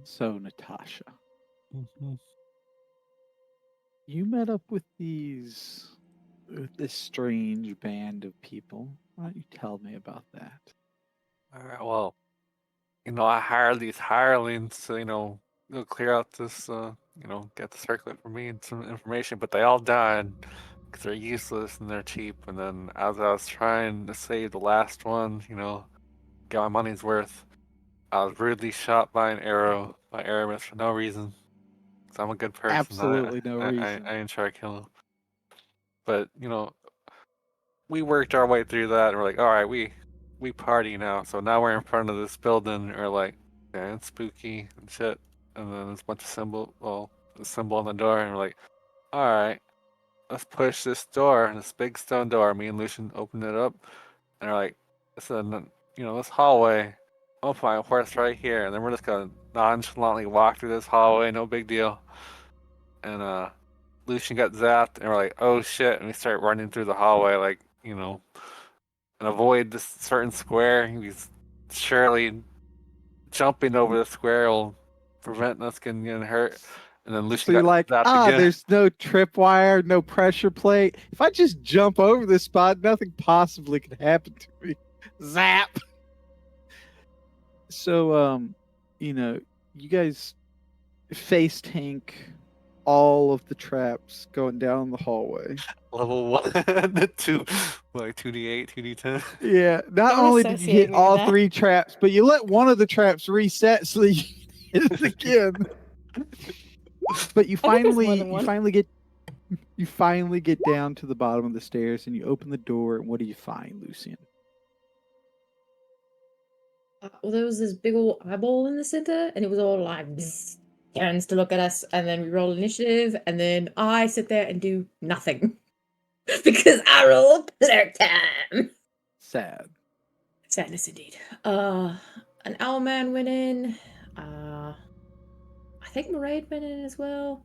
So, Natasha, Mhm. you met up with this strange band of people. Why don't you tell me about that? All right. Well, I hired these hirelings to, go clear out this, get the circuit for me and some information, but they all died because they're useless and they're cheap. And then as I was trying to save the last one, get my money's worth, I was rudely shot by an arrow by Aramis for no reason. Cause I'm a good person. Absolutely no I reason. didn't try to kill him. But, we worked our way through that and we're like, all right, we party now. So now we're in front of this building or like, yeah, it's spooky and shit. And then there's a bunch of the symbol on the door and we're like, all right, let's push this door, this big stone door. Me and Lucian opened it up and we're like, this is this hallway. I'll find a horse right here. And then we're just gonna nonchalantly walk through this hallway, no big deal. And Lucian got zapped and we're like, oh shit. And we start running through the hallway like, and avoid this certain square. He's surely jumping over the square will prevent us getting hurt. And then So Lucian you're got like, zapped again. there's no tripwire, no pressure plate. If I just jump over this spot, nothing possibly could happen to me. Zap. So, you guys face tank all of the traps going down the hallway. Level 1, 2, like 2d8, 2d10. Yeah, not Don't only did you hit associate me with all that. three traps, but you let one of the traps reset so that you hit it again. But I think there's more than one. you finally get down to the bottom of the stairs and you open the door. And what do you find, Lucian? Well, there was this big old eyeball in the center, and it was all like, bzz, turns to look at us, and then we roll initiative, and then I sit there and do nothing. Because I roll clerk time. Sad. Sadness indeed. An owl man went in. I think Maraid went in as well.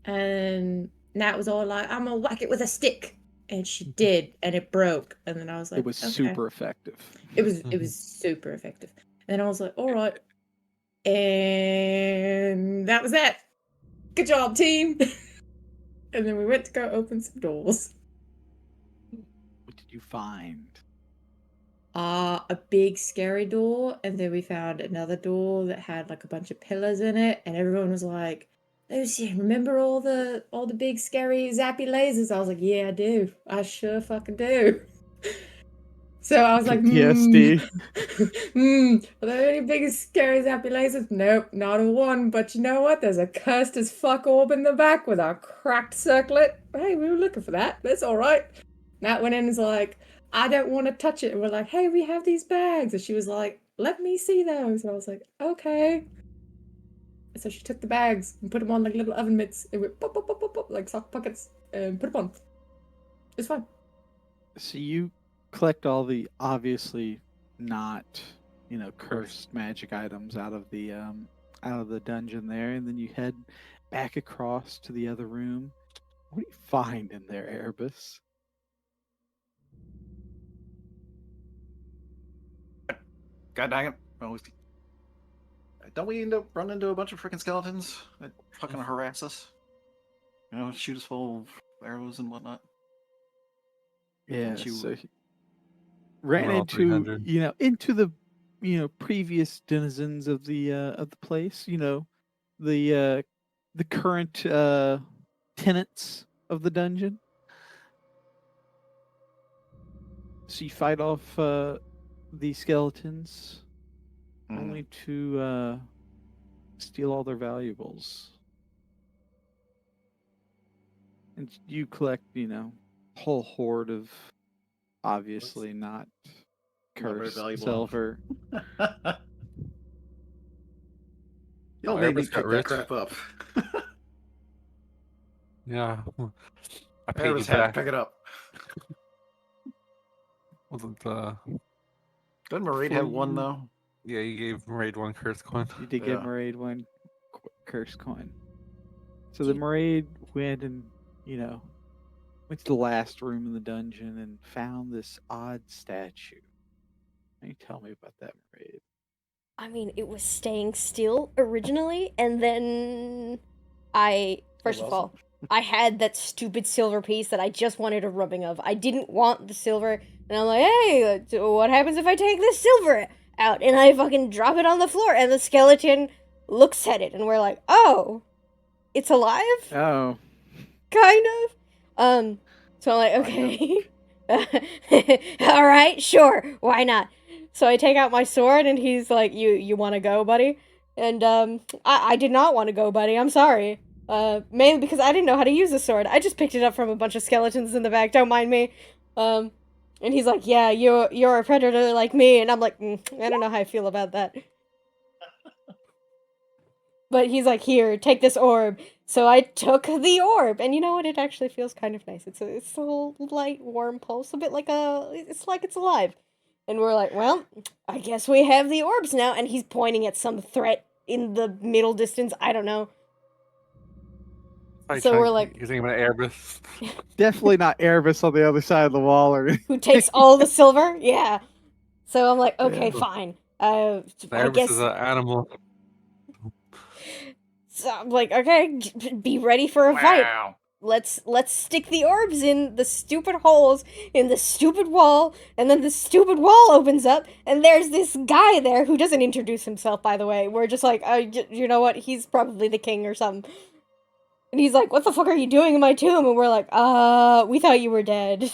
And Nat was all like, I'm gonna whack it with a stick. And she did, and it broke. And then I was like, It was okay. super effective. It was super effective. And I was like, all right. And that was that. Good job, team. And then we went to go open some doors. What did you find? A big scary door, and then we found another door that had like a bunch of pillars in it, and everyone was like, Lucy, remember all the big scary zappy lasers? I was like, yeah, I do. I sure fucking do. So I was like, PTSD. Are there any big scary zappy lasers? Nope, not a one. But you know what? There's a cursed as fuck orb in the back with a cracked circlet. Hey, we were looking for that. That's all right. Nat went in and was like, I don't want to touch it. And we're like, hey, we have these bags. And she was like, let me see those. And I was like, okay. So she took the bags and put them on like little oven mitts. It went pop, pop, pop, pop, pop, like sock pockets, and put them on. It's fine. So you collect all the obviously not, cursed magic items out of the dungeon there, and then you head back across to the other room. What do you find in there, Erebus? God dang it. Don't we end up running into a bunch of freaking skeletons that fucking harass us? Shoot us full of arrows and whatnot. Yeah, you- so he ran Roll into 300. into the previous denizens of the place. The current tenants of the dungeon. So you fight off the skeletons, only to steal all their valuables. And you collect, whole horde of obviously not Not very cursed valuable. silver. Y'all made me Erebus got pick that rich. crap up. Yeah. I paid you Erebus had to back. pick it up. Wasn't Doesn't Maraid have one though? yeah, you gave Raid 1 curse coin. You did give Yeah. Maraid one curse coin. So the Maraid went and, went to the last room in the dungeon and found this odd statue. Can you tell me about that, Maraid? I mean, it was staying still originally, and then first of all, I had that stupid silver piece that I just wanted a rubbing of. I didn't want the silver, and I'm like, hey, what happens if I take this silver out? And I fucking drop it on the floor, and the skeleton looks at it, and we're like, oh, it's alive? Oh, Kind of. So I'm like, okay. All right, sure, why not? So I take out my sword, and he's like, "You want to go, buddy?" And I did not want to go, buddy. I'm sorry. Mainly because I didn't know how to use the sword. I just picked it up from a bunch of skeletons in the back. Don't mind me. And he's like, "Yeah, you're a predator like me," and I'm like, I don't know how I feel about that. But he's like, "Here, take this orb." So I took the orb, and you know what? It actually feels kind of nice. It's a little light, warm pulse, a bit like it's like it's alive. And we're like, well, I guess we have the orbs now. And he's pointing at some threat in the middle distance. I don't know. So we're like, you're thinking about Airbus. definitely not Erebus on the other side of the wall, or who takes all the silver? Yeah. So I'm like, okay, Yeah. fine. I Airbus guess. is an animal. So I'm like, okay, be ready for a fight. Let's stick the orbs in the stupid holes in the stupid wall, and then the stupid wall opens up, and there's this guy there who doesn't introduce himself, by the way. We're just like, you know what? He's probably the king or something. And he's like, what the fuck are you doing in my tomb? And we're like, we thought you were dead.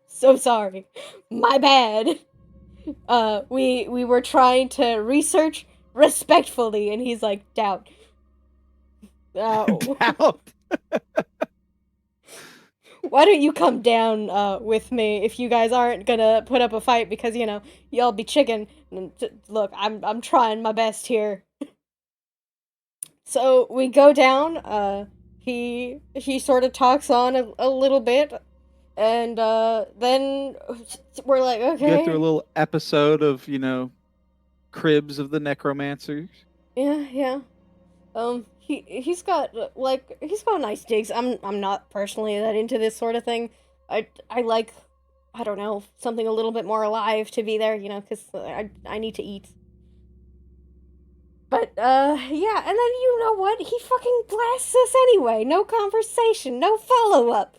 So sorry. My bad. We were trying to research respectfully, and he's like, doubt. Doubt. Why don't you come down with me if you guys aren't gonna put up a fight, because you know y'all be chicken. And look, I'm trying my best here. So we go down. He sort of talks on a little bit, and then we're like, Go okay, through a little episode of Cribs of the Necromancers. yeah. He's got he's got nice digs. I'm not personally that into this sort of thing. I like, I don't know, something a little bit more alive to be there, you know, because I need to eat. But yeah, and then you know what? He fucking blasts us anyway. No conversation, no follow up.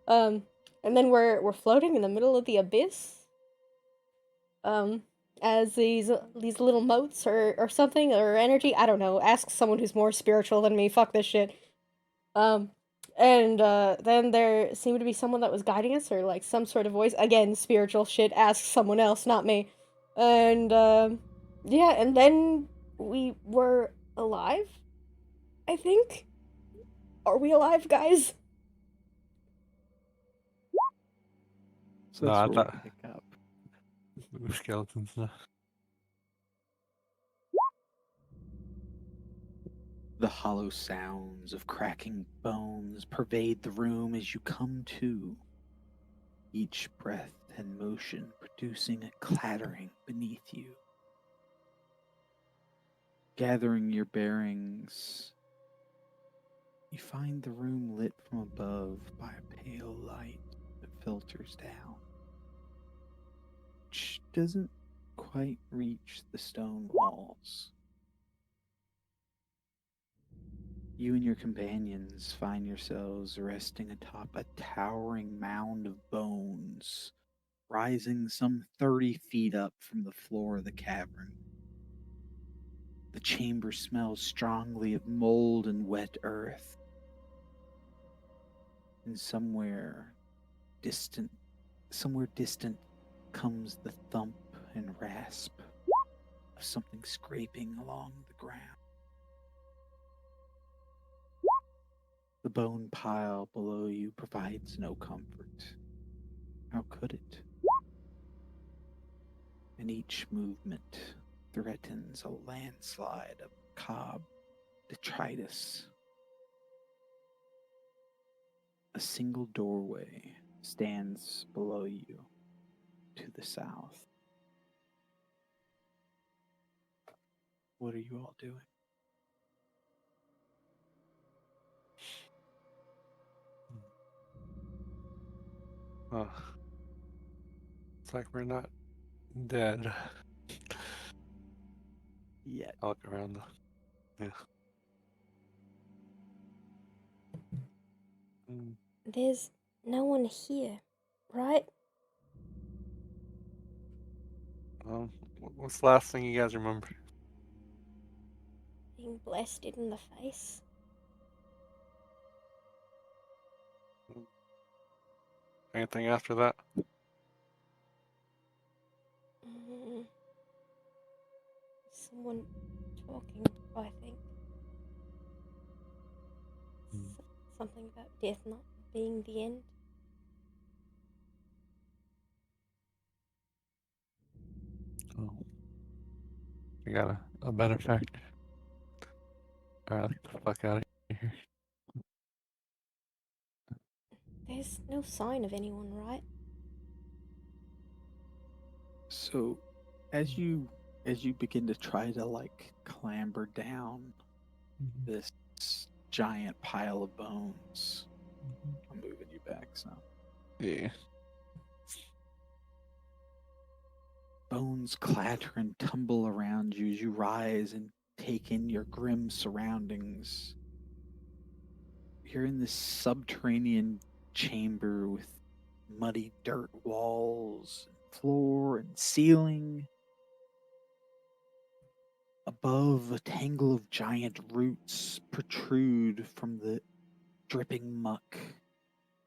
And then we're floating in the middle of the abyss. As these little motes or something, or energy, I don't know. Ask someone who's more spiritual than me. Fuck this shit. And then there seemed to be someone that was guiding us, or like some sort of voice. Again, spiritual shit. Ask someone else, not me. And yeah, and then we were alive, I think. Are we alive, guys? So No, that's I where thought- we pick up. Skeletons. No. The hollow sounds of cracking bones pervade the room as you come to, each breath and motion producing a clattering beneath you. Gathering your bearings, you find the room lit from above by a pale light that filters down, which doesn't quite reach the stone walls. You and your companions find yourselves resting atop a towering mound of bones, rising some 30 feet up from the floor of the cavern. The chamber smells strongly of mold and wet earth. And somewhere distant comes the thump and rasp of something scraping along the ground. The bone pile below you provides no comfort. How could it? And each movement threatens a landslide of macabre detritus. A single doorway stands below you to the south. What are you all doing? Oh. It's like we're not dead. yet. I'll look around. Yeah. There's no one here, right? What's the last thing you guys remember? Being blasted in the face. Anything after that? Someone talking, I think. Something about death not being the end. Oh. We got a benefactor. Alright, get the fuck out of here. There's no sign of anyone, right? So, as you begin to try to like clamber down this giant pile of bones, I'm moving you back. So Yeah. bones clatter and tumble around you as you rise and take in your grim surroundings. You're in this subterranean chamber with muddy dirt walls, floor, and ceiling. Above, a tangle of giant roots protrude from the dripping muck,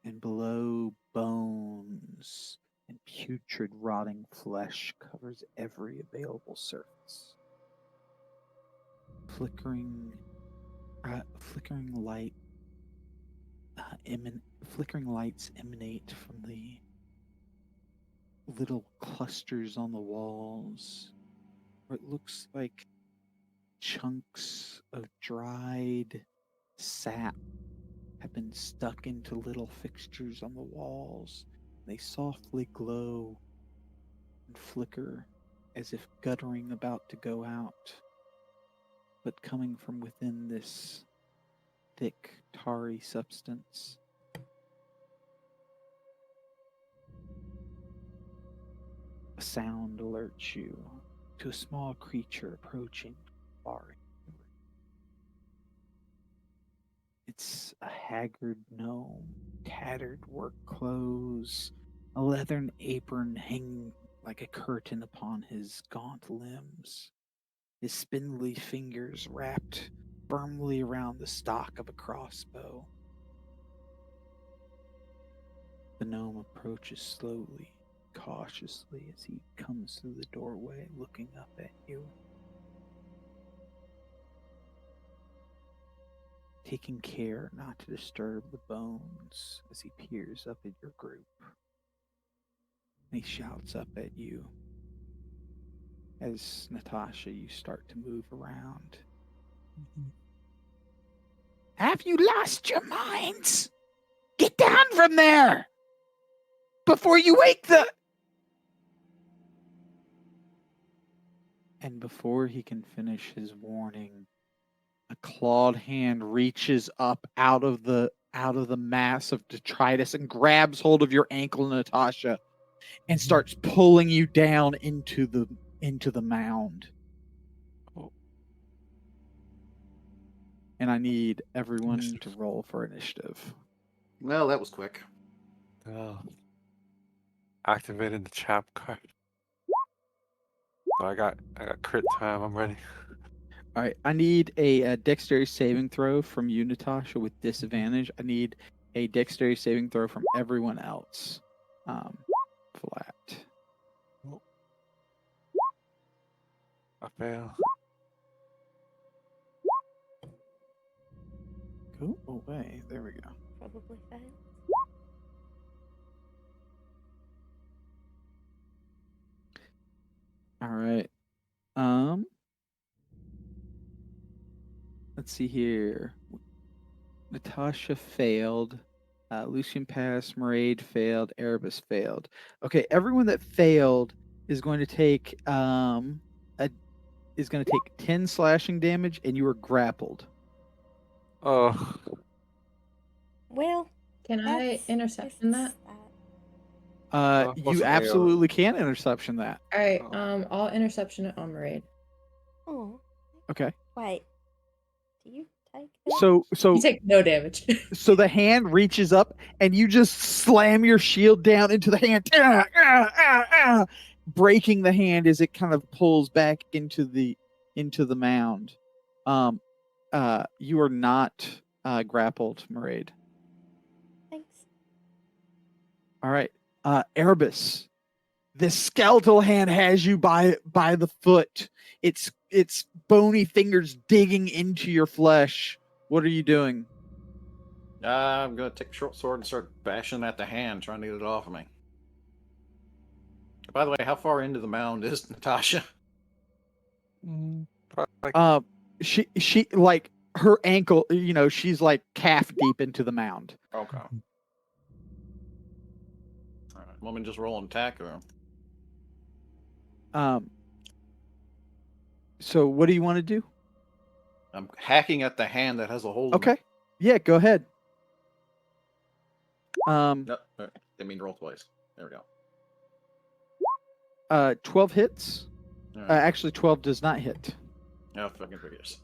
and below, bones and putrid, rotting flesh covers every available surface. Flickering light, flickering lights emanate from the little clusters on the walls, where it looks like chunks of dried sap have been stuck into little fixtures on the walls. They softly glow and flicker as if guttering about to go out, but coming from within this thick, tarry substance. A sound alerts you to a small creature approaching far. It's a haggard gnome, tattered work clothes, a leathern apron hanging like a curtain upon his gaunt limbs, his spindly fingers wrapped firmly around the stock of a crossbow. The gnome approaches slowly, cautiously, as he comes through the doorway, looking up at you. Taking care not to disturb the bones as he peers up at your group. And he shouts up at you. As Natasha, you start to move around. Have you lost your minds? Get down from there! Before you wake the... And before he can finish his warning, a clawed hand reaches up out of the mass of detritus and grabs hold of your ankle, Natasha, and starts pulling you down into the mound. And I need everyone to roll for initiative. Well, that was quick. Oh. Activated the chap card. So I got crit time. I'm ready. All right, I need a dexterity saving throw from you, Natasha, with disadvantage. I need a dexterity saving throw from everyone else. Flat. I fail. Go away. There we go. Probably fail. All right. Let's see here. Natasha failed. Lucian passed. Maraid failed. Erebus failed. Okay, everyone that failed is going to take 10 slashing damage, and you are grappled. Oh. Well, Can I interception that? You absolutely can interception that. All right. I'll interception it on Maraid. Oh. Okay. Wait. Do you take that? So You take no damage. so the hand reaches up and you just slam your shield down into the hand, breaking the hand as it kind of pulls back into the mound. You are not grappled, Maraid. Thanks. All right. Erebus. This skeletal hand has you by the foot. Its bony fingers digging into your flesh. What are you doing? I'm gonna take a short sword and start bashing at the hand, trying to get it off of me. By the way, how far into the mound is Natasha? Like, She like her ankle, she's like calf deep into the mound. Okay. Alright, want me to just roll an attack or? So what do you want to do? I'm hacking at the hand that has a hold of Okay. me. Yeah, go ahead. No, didn't mean to roll twice. There we go. 12 hits. Alright. Actually 12 does not hit. Oh, fucking figures.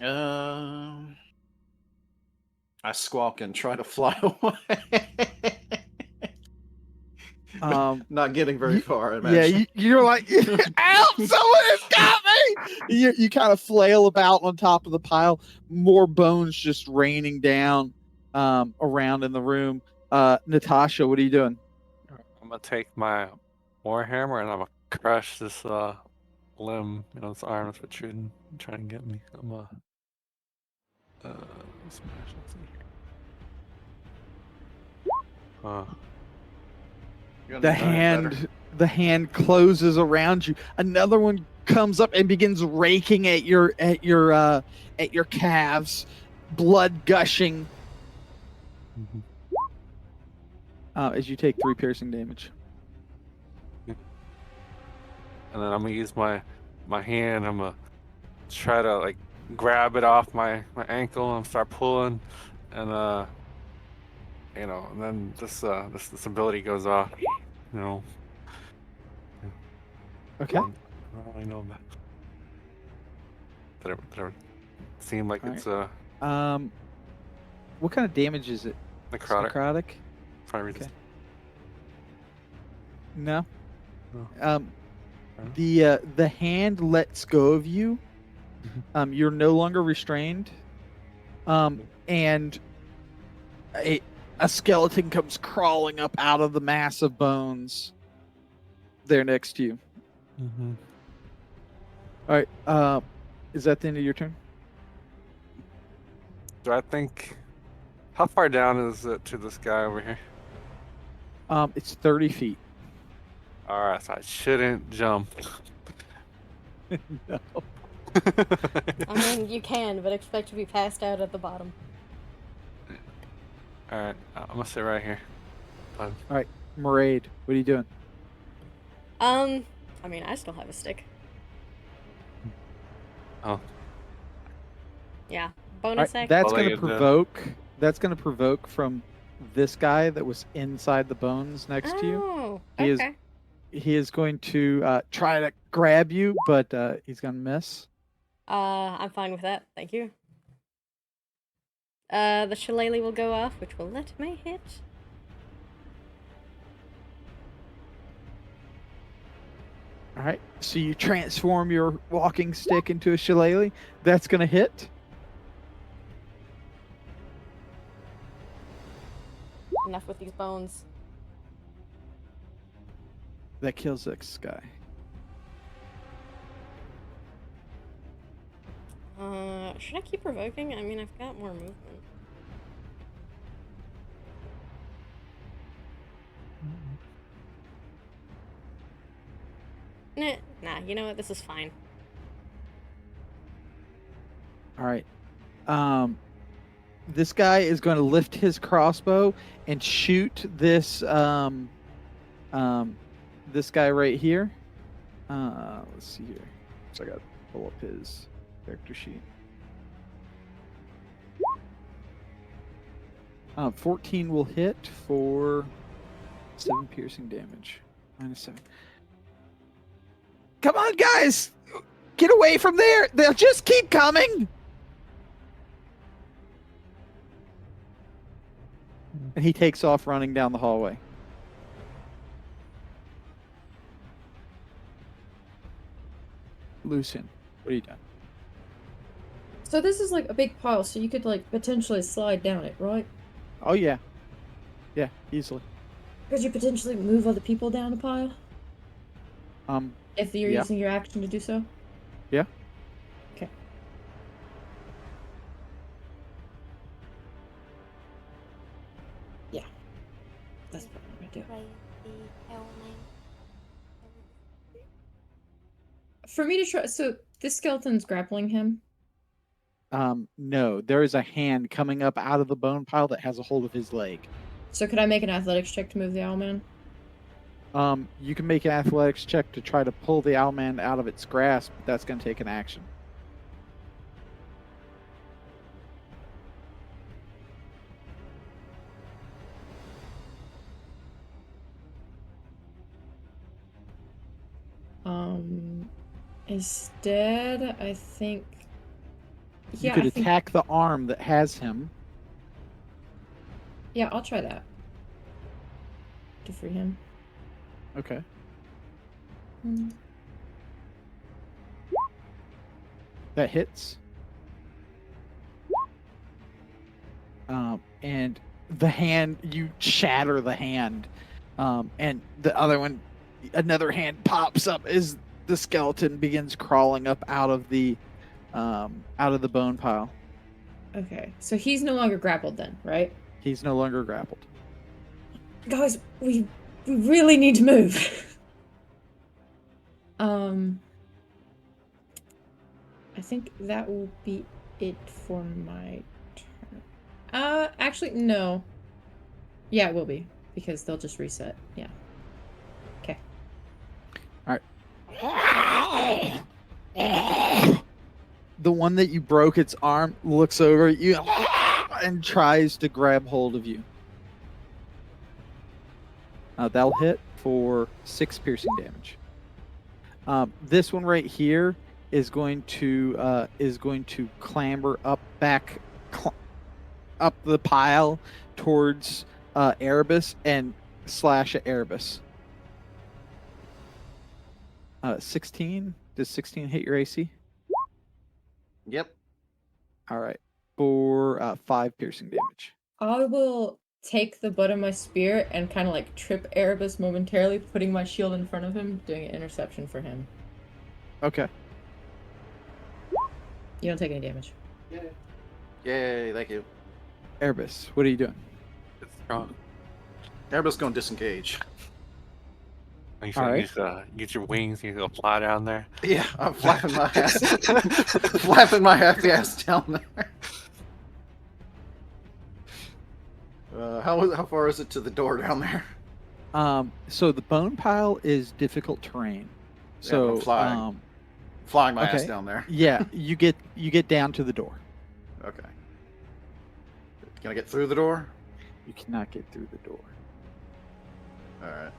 I squawk and try to fly away. Not getting very far, I imagine. Yeah, you're like, help! Someone has got me! You kind of flail about on top of the pile. More bones just raining down around in the room. Natasha, what are you doing? I'm gonna take my warhammer and I'm gonna crush this limb. This arm is protruding, trying to get me. I'm gonna smash. Let's see here. You're The gonna be dying better. hand closes around you. Another one comes up and begins raking at your calves, blood gushing. As you take 3 piercing damage. And then I'm gonna use my hand. I'm gonna try to like grab it off my ankle and start pulling, and and then this ability goes off. Okay. I don't really know about. Did it seem like it's What kind of damage is it? necrotic? Necrotic? Fire Okay. resist. No. No. The hand lets go of you. You're no longer restrained. And a skeleton comes crawling up out of the mass of bones there next to you. Mm-hmm. All right. Is that the end of your turn? Do I think? How far down is it to this guy over here? It's 30 feet. All right, so I shouldn't jump. No. I mean, you can, but expect to be passed out at the bottom. All right, I'm gonna sit right here. All right, Maraid, what are you doing? I mean, I still have a stick. Oh. Yeah, All bonus right, action. that's Well, going they to did. provoke. That's going to provoke from this guy that was inside the bones next to you. Oh, He is- okay. He is going to try to grab you, but he's going to miss. I'm fine with that. Thank you. The shillelagh will go off, which will let me hit. All right, so you transform your walking stick into a shillelagh. That's going to hit. Enough with these bones. That kills this guy. Should I keep provoking? I mean, I've got more movement. Nah, you know what? This is fine. All right. This guy is going to lift his crossbow and shoot this this guy right here. Let's see here. So I got to pull up his character sheet. 14 will hit for 7 piercing damage. -7. Come on, guys! Get away from there! They'll just keep coming! And he takes off running down the hallway. Lucian, what are you doing? So this is like a big pile, so you could like potentially slide down it, right? Oh, yeah. Yeah, easily. Could you potentially move other people down a pile? If you're Yeah. using your action to do so? Yeah. Okay. Yeah. That's what I'm gonna do. For me to try, so this skeleton's grappling him. No, there is a hand coming up out of the bone pile that has a hold of his leg. So could I make an athletics check to move the owlman? You can make an athletics check to try to pull the owlman out of its grasp, but that's going to take an action. Instead, I think. You Yeah, could I think. attack the arm that has him. Yeah, I'll try that. To free him. Okay. That hits. And the hand, you shatter the hand. And the other one, another hand pops up as the skeleton begins crawling up out of the bone pile. Okay, so he's no longer grappled then, right? He's no longer grappled. Guys, we really need to move. I think that will be it for my turn. Actually, no. Yeah, it will be, because they'll just reset. Yeah. Okay. All right. The one that you broke its arm looks over at you and tries to grab hold of you. That'll hit for 6 piercing damage. This one right here is going to clamber up up the pile towards Erebus and slash at Erebus. 16. Does 16 hit your AC? Yep. All right. For 5 piercing damage. I will take the butt of my spear and kind of like trip Erebus momentarily, putting my shield in front of him, doing an interception for him. Okay. You don't take any damage. Yay, thank you. Erebus, what are you doing? It's strong. Everybody's going to disengage. You All right. get your wings, you go fly down there. Yeah, I'm flapping my ass. Flapping my happy ass down there. How far is it to the door down there? So the bone pile is difficult terrain. So I'm flying my ass okay. down there. Yeah, you get down to the door. Okay. Can I get through the door? You cannot get through the door. All right.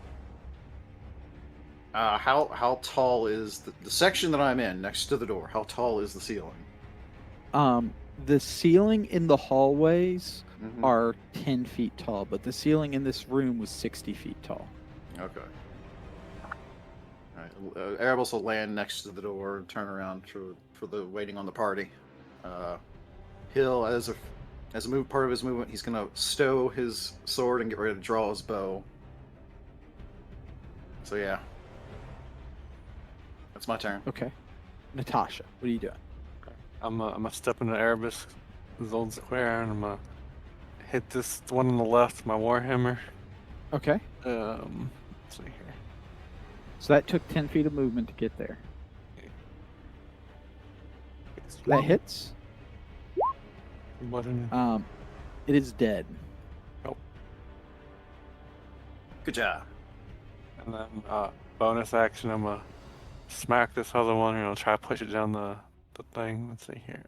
How tall is the section that I'm in next to the door? How tall is the ceiling? The ceiling in the hallways Mhm. are 10 feet tall, but the ceiling in this room was 60 feet tall. Okay. All right. Erebus will land next to the door and turn around for the waiting on the party. He'll, as a part of his movement, he's gonna stow his sword and get ready to draw his bow. So yeah, that's my turn. Okay. Natasha, what are you doing? I'm gonna step into Erebus, his old square, and I'm gonna hit this one on the left, my warhammer. Okay. Let's see here. So that took 10 feet of movement to get there. That hits. What in it? It is dead. Good job. And then bonus action, I'm gonna smack this other one, and I'll try to push it down the thing. Let's see here.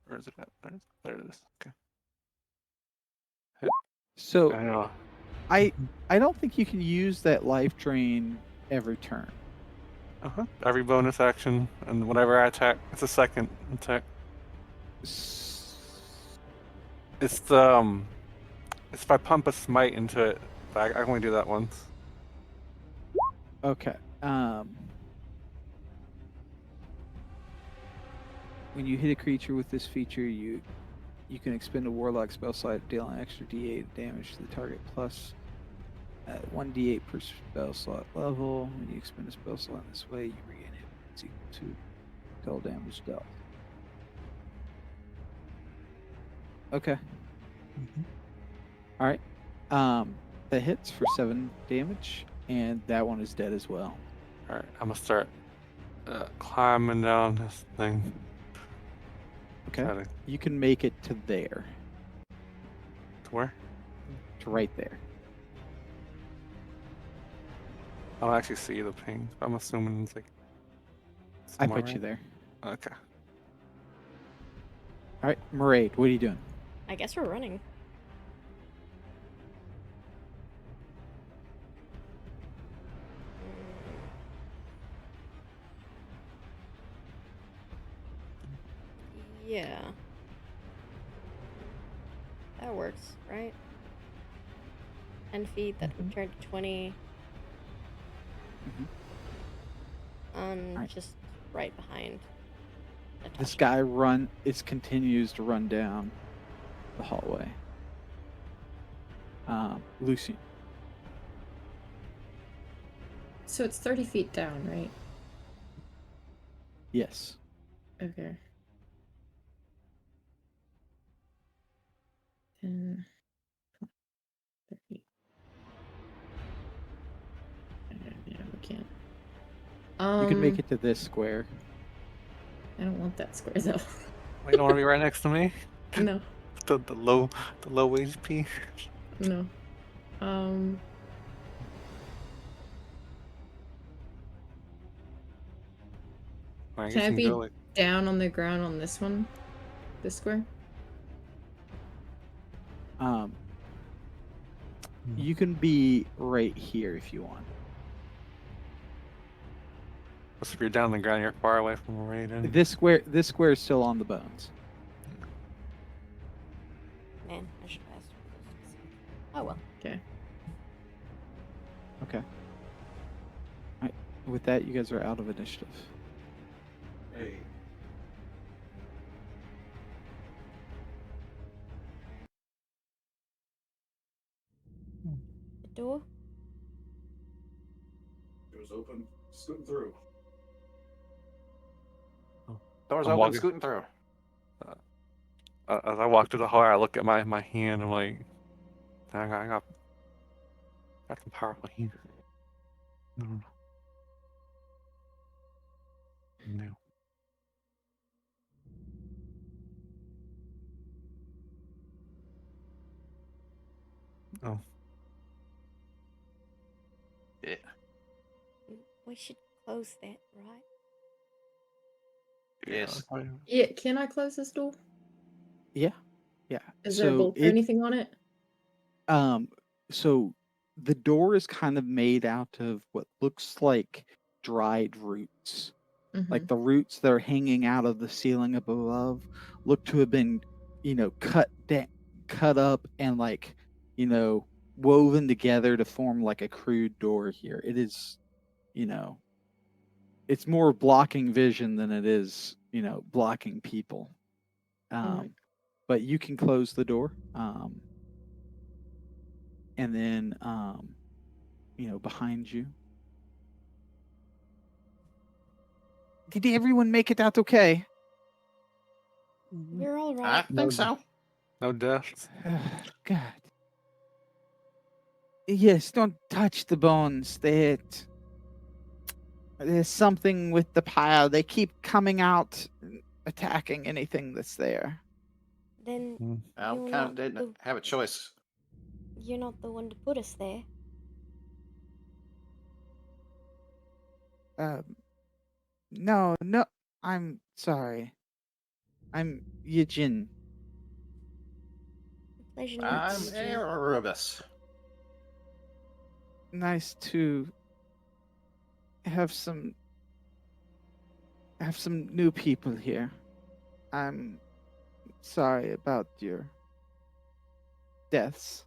Where is it at? There it is. Okay. So I know. I don't think you can use that life drain every turn. Every bonus action and whenever I attack, it's a second attack. It's the it's if I pump a smite into it, but I only do that once. Okay. When you hit a creature with this feature, you can expend a warlock spell slot, deal an extra d8 damage to the target plus 1d8 per spell slot level. When you expend a spell slot in this way, you regain hit points equal to total damage dealt. Okay. All right. That hits for 7 damage, and that one is dead as well. All right, I'm gonna start climbing down this thing. Okay. Try to You can make it to there, where? to right there. I don't actually see the ping. I'm assuming it's like. I somewhere put you right- there. Okay. All right, Maraid, what are you doing? I guess we're running. Yeah. That works, right? 10 feet, that would turn to 20. Mhm. On Right. just right behind This Natasha. guy continues to run down the hallway. Lucy, So it's 30 feet down, right? yes. Okay. 10, 30. Yeah, we can't. You can make it to this square. I don't want that square though. Well, you don't want to be right next to me. No, The low HP. no. I Can guess I you can be go like. down on the ground on this one? This square? You can be right here if you want. If you're down on the ground, you're far away from Raiden. This square is still on the bones. Man, I should have asked for those. Oh well. Okay. Okay. All right. With that, you guys are out of initiative. Hey. The door? It was open, scooting through. Doors I'm open, walking. scooting through. As I walk through the hallway, I look at my hand. I'm like, I got some powerful hand. No. No. Oh. Yeah. We should close that, right? Yes. Yeah, can I close this door? Yeah. Yeah. Is there a bolt or anything on it? So the door is kind of made out of what looks like dried roots. Like the roots that are hanging out of the ceiling up above look to have been, cut up and woven together to form like a crude door here. It is, it's more blocking vision than it is, blocking people. Alright. But you can close the door. And then, behind you. Did everyone make it out okay? We're all I right. think so. No deaths. God. Yes, don't touch the bones. There's something with the pile. They keep coming out, attacking anything that's there. Then I you're kind not of didn't the, have a choice. you're not the one to put us there. No, I'm sorry. I'm Yijin. Pleasure to I'm meet you. Erebus. Nice to have some new people here. I'm sorry about your deaths,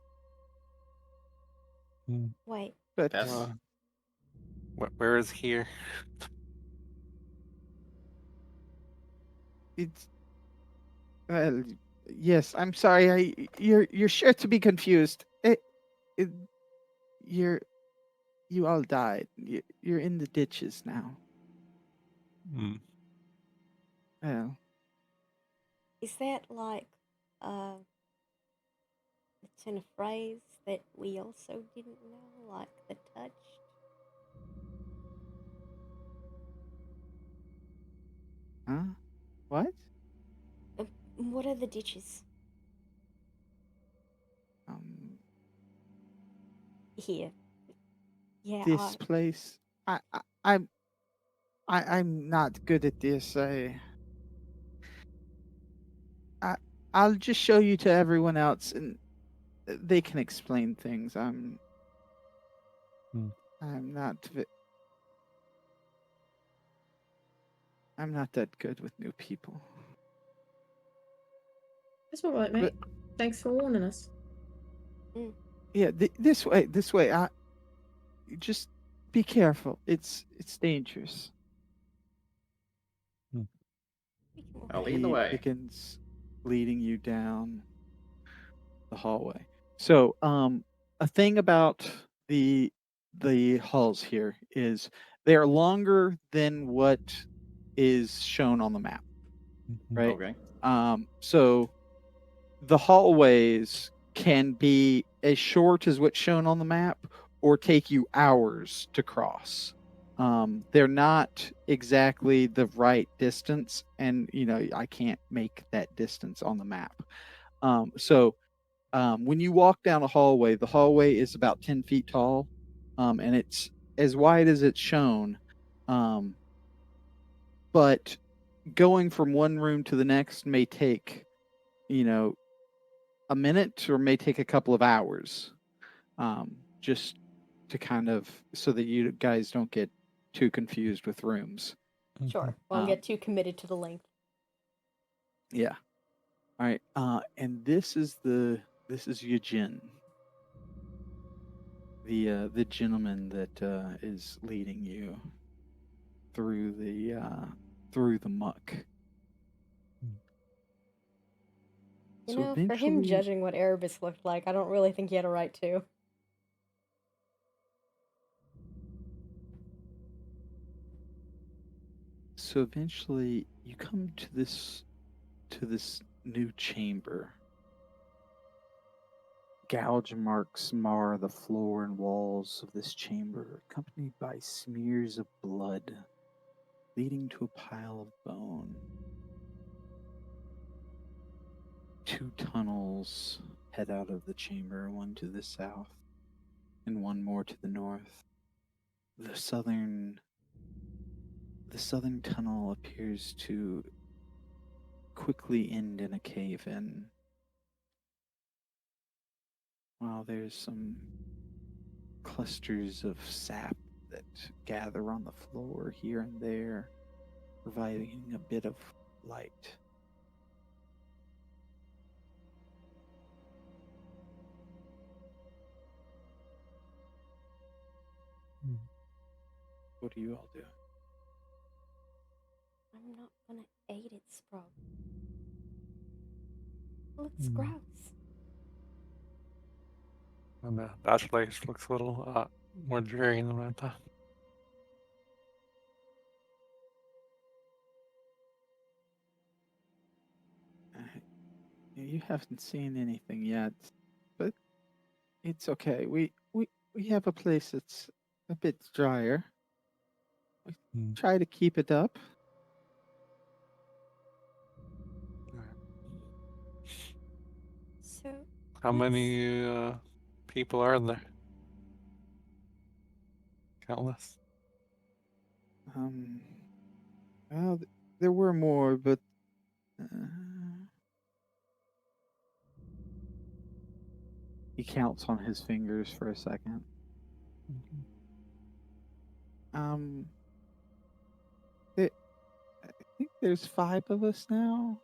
Wait, but Deaths? Where is here? it's well, yes. I'm sorry. You're sure to be confused. It you're you all died. You're in the ditches now. Hmm. Well, is that like, uh, it's in a phrase that we also didn't know, like the touched? huh? What? What are the ditches Um, here? Yeah, this place. I'm I'm not good at this. I I'll just show you to everyone else, and they can explain things. Hmm. I'm not I'm not that good with new people. It's all right, But mate. Thanks for warning us. yeah, this way. I just be careful. It's dangerous. we can walk I'll around. lead the He way. begins leading you down the hallway. So, a thing about the the halls here is they are longer than what is shown on the map, right? Okay. So the hallways can be as short as what's shown on the map or take you hours to cross. They're not exactly the right distance, and I can't make that distance on the map. So when you walk down a hallway, the hallway is about 10 feet tall, and it's as wide as it's shown. Um, but going from one room to the next may take, you know, a minute or may take a couple of hours, just to kind of so that you guys don't get too confused with rooms. Sure, won't Um, get too committed to the length. yeah. All right. And this is Yujin, the gentleman that is leading you through the muck. You So know, for him eventually, judging what Erebus looked like, I don't really think he had a right to. you come to this new chamber. Gouge marks mar the floor and walls of this chamber, accompanied by smears of blood leading to a pile of bone. Two tunnels head out of the chamber, one to the south and one more to the north. The southern tunnel appears to quickly end in a cave in, while there's some clusters of sap that gather on the floor here and there, providing a bit of light. What do you all do? I'm not gonna aid it, Sprout. Looks gross. And that place looks a little more dreary than I thought. You haven't seen anything yet, but it's okay. We have a place that's a bit drier. Try to keep it up. So, How what's... many people are there? Countless. Um, well, there were more, but he counts on his fingers for a second. I think there's 5 of us now.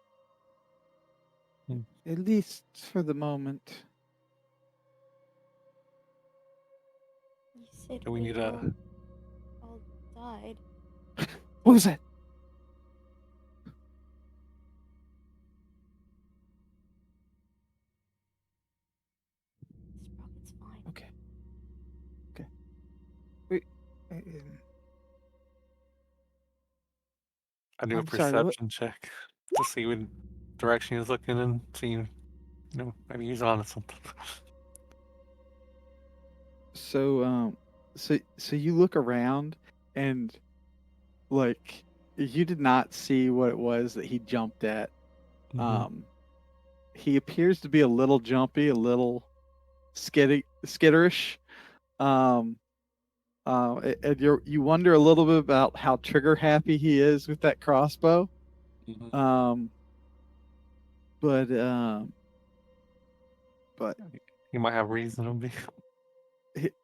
Hmm. At least for the moment. You said Do we need all a? died. What was that? Sprocket's fine. Okay. Wait. I do a I'm sorry, what? perception check to see what direction he's looking and see, maybe he's on to something. So so you look around and like you did not see what it was that he jumped at. Mhm. He appears to be a little jumpy, a little skitterish. Um, and you wonder a little bit about how trigger happy he is with that crossbow. Mhm. Um, but He might have reason to be.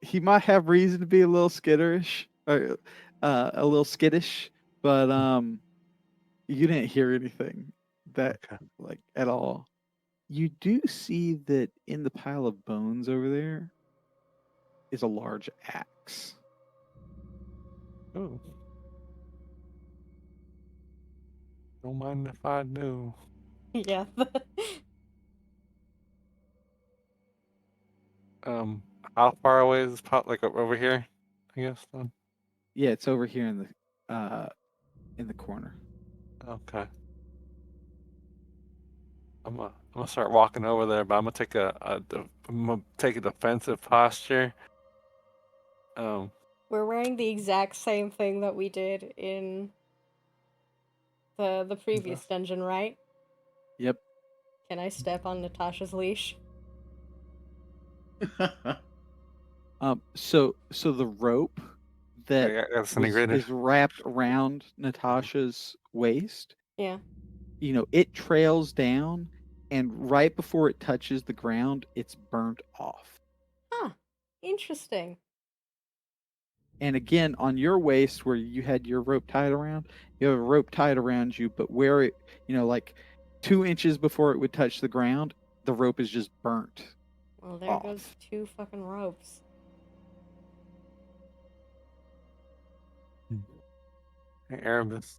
he might have reason to be a little skitterish or a little skittish, but you didn't hear anything that Okay. like at all. You do see that in the pile of bones over there is a large axe. Oh. Don't mind if I do. Yeah. How far away is this pot? Like over here, I guess. Then. Yeah, it's over here in the corner. Okay. I'm gonna start walking over there, but I'm gonna take a defensive posture. We're wearing the exact same thing that we did in the previous dungeon, right? Yep. Can I step on Natasha's leash? So the rope that I got disintegrated. is wrapped around Natasha's waist, Yeah. it trails down, and right before it touches the ground, it's burnt off. Huh. Interesting. And again, on your waist, where you had your rope tied around, you have a rope tied around you, but where it, like 2 inches before it would touch the ground, the rope is just burnt. Well, there goes Off. 2 fucking ropes. Hey, Erebus.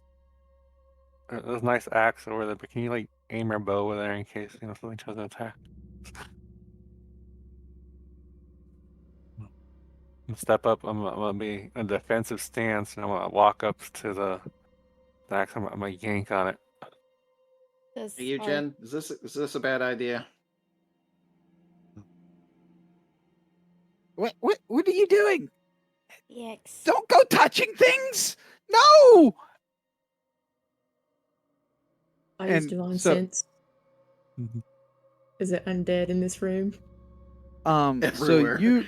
There's a nice axe over there, but can you aim your bow over there in case something tries to attack? I'm gonna step up. I'm gonna be in a defensive stance, and I'm gonna walk up to the axe. I'm gonna yank on it. Does Hey, you, Jen, is this a bad idea? What are you doing? EX. Don't go touching things. No. I use And divine so- sense. Is it undead in this room? So Everywhere. you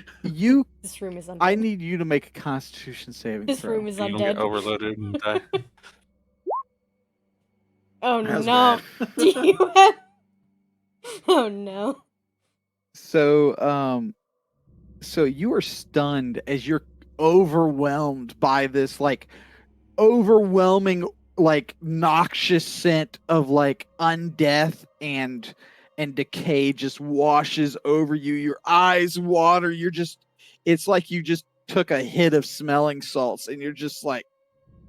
This room is undead. I need you to make a Constitution saving This throw. room is You don't get undead. overloaded and die. Oh That's no. bad. Do you have... Oh no. So you are stunned as you're overwhelmed by this overwhelming noxious scent of undeath and decay just washes over you. Your eyes water. It's like you just took a hit of smelling salts and you're just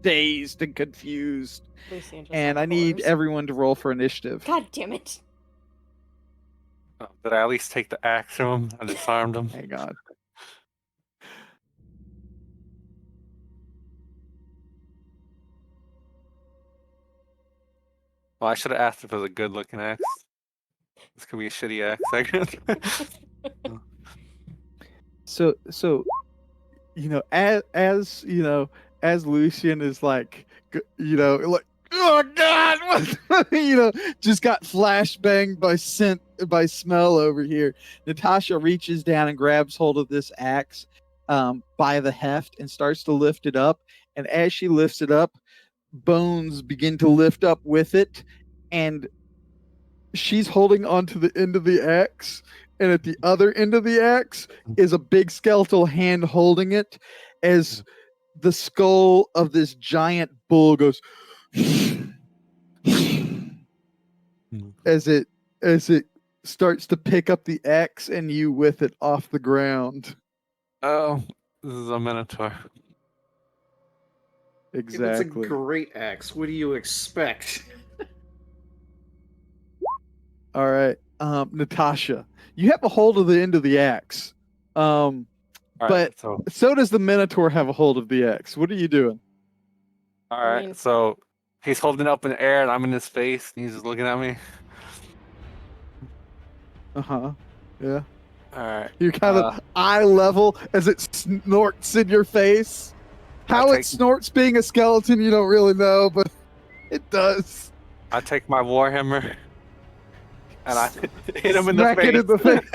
dazed and confused. Lucian just And I need horrors. everyone to roll for initiative. God damn it. Did I at least take the axe from him? I disarmed him. Hang on. Well, I should have asked if it was a good-looking axe. This could be a shitty axe, I guess. So as Lucian is oh god, just got flashbanged by smell over here. Natasha reaches down and grabs hold of this axe by the heft and starts to lift it up, and as she lifts it up, bones begin to lift up with it, and she's holding onto the end of the axe, and at the other end of the axe is a big skeletal hand holding it as the skull of this giant bull goes as it starts to pick up the axe and you with it off the ground. Oh, this is a minotaur. If it's a Exactly. great axe, what do you expect? All right, Natasha, you have a hold of the end of the axe, All right, but so does the Minotaur have a hold of the axe. What are you doing? all right, mean- so he's holding it up in the air, and I'm in his face, and he's just looking at me. Yeah. All right. You're kind of eye level as it snorts in your face. How it snorts being a skeleton, you don't really know, but it does. I take my warhammer and I hit him in Smack the face. it in the face.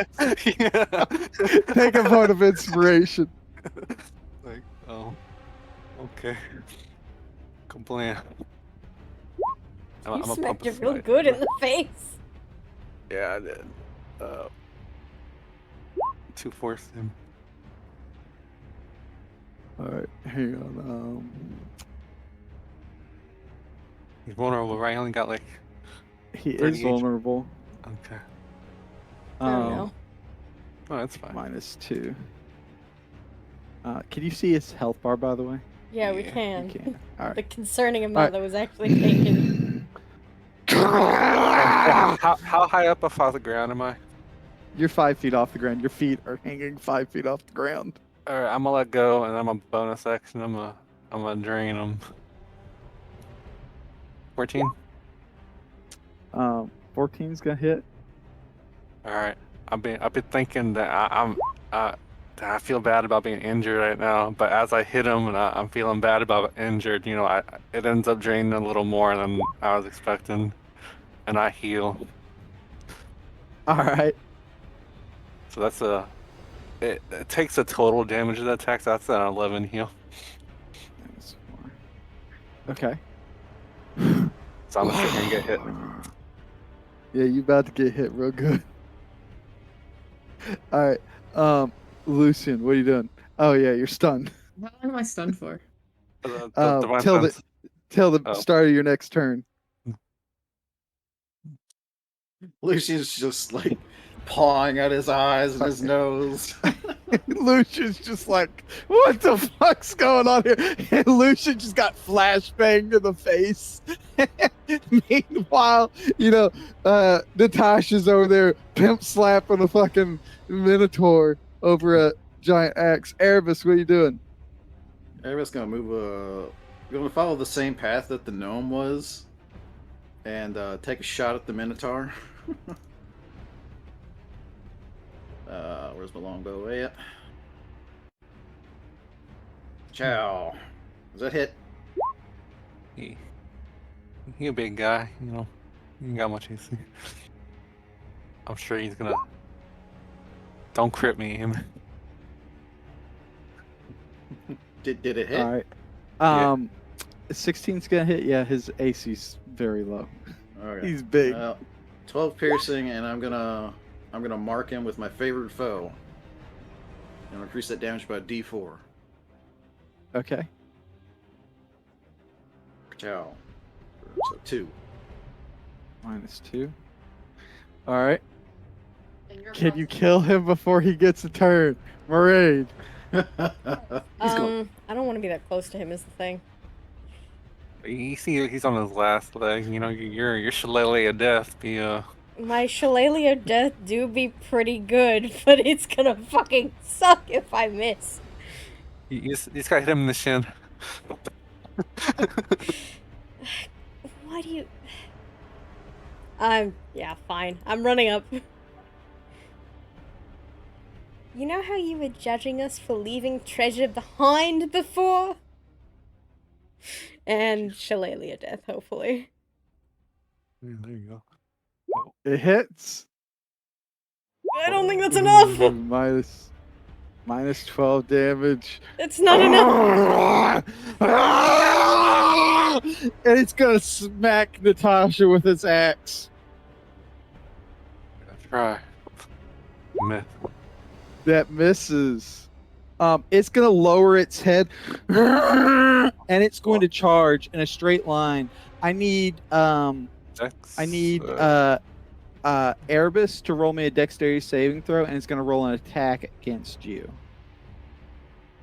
Take a vote of inspiration. Like, oh, okay. Complain. You smacked it real good in the face. Yeah, I did. To force him. All right, hang on. He's vulnerable, right? I only got like. He 30 is vulnerable. Okay. Oh no. Oh, that's fine. -2. Can you see his health bar, by the way? Yeah, we can. You can. All The right. concerning amount that was actually taken. How high up off the ground am I? You're 5 feet off the ground. Your feet are hanging 5 feet off the ground. All right, I'm gonna let go, and I'm a bonus action. I'm gonna drain him. 14. 14's gonna hit. All right. I've been thinking that I feel bad about being injured right now, but as I hit him and I'm feeling bad about injured, it ends up draining a little more than I was expecting, and I heal. All right. So that's it takes a total damage of that attack. So that's an 11 heal. Okay. So I'm gonna sit here and get hit. Yeah, you about to get hit real good. All right. Lucian, what are you doing? Oh yeah, you're stunned. What am I stunned for? Till the start of your next turn. Lucian's just like pawing at his eyes and his nose. Lucian's just like, what the fuck's going on here? And Lucian just got flashbanged in the face. Meanwhile, Natasha's over there pimp slapping a fucking Minotaur over a giant axe. Erebus, what are you doing? Erebus gonna move. Gonna follow the same path that the gnome was, and take a shot at the Minotaur. Where's my longbow at? Chow. Does that hit? He a big guy, He ain't got much AC. I'm sure he's gonna. Don't crit me him. Did it hit? All right. 16's gonna hit. Yeah, his AC's very low. Okay. He's big. 12 piercing, and I'm gonna mark him with my favorite foe. And increase that damage by D4. Okay. Chow. So 2. -2. All right. Can you kill him before he gets a turn? Maraid. I don't want to be that close to him is the thing. You see, he's on his last leg. Your shillelagh of death be My shillelagh of death do be pretty good, but it's gonna fucking suck if I miss. You just gotta hit him in the shin. Why do you... yeah, fine. I'm running up. You know how you were judging us for leaving treasure behind before? And shillelagh of death, hopefully. Yeah, there you go. It hits. I don't think that's enough! Minus 12 damage. It's not enough! And it's gonna smack Natasha with its axe. Try. Miss. That misses. It's gonna lower its head, and it's going to charge in a straight line. I need Dex, Erebus to roll me a dexterity saving throw, and it's gonna roll an attack against you.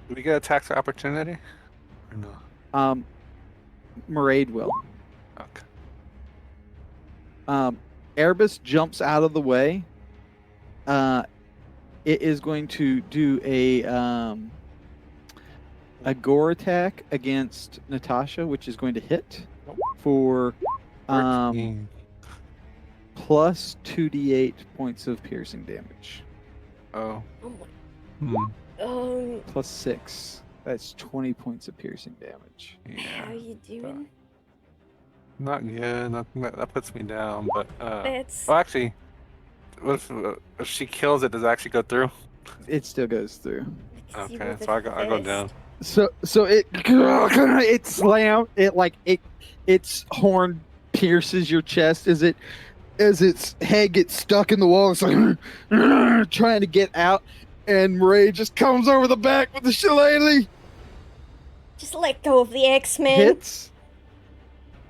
do we get attacks of opportunity? Or no? Maraid will. Okay. Erebus jumps out of the way. It is going to do a gore attack against Natasha, which is going to hit for 14. plus 2d8 points of piercing damage. Oh. Oh my. Plus 6. That's 20 points of piercing damage. How are you doing? Not good. That puts me down. But That's. well, actually, what if she kills it? Does it actually go through? It still goes through. Okay, so I go down. So it slam its horn pierces your chest as its head gets stuck in the wall. It's like trying to get out, and Ray just comes over the back with the shillelagh. Just let go of the X-Men. Hits,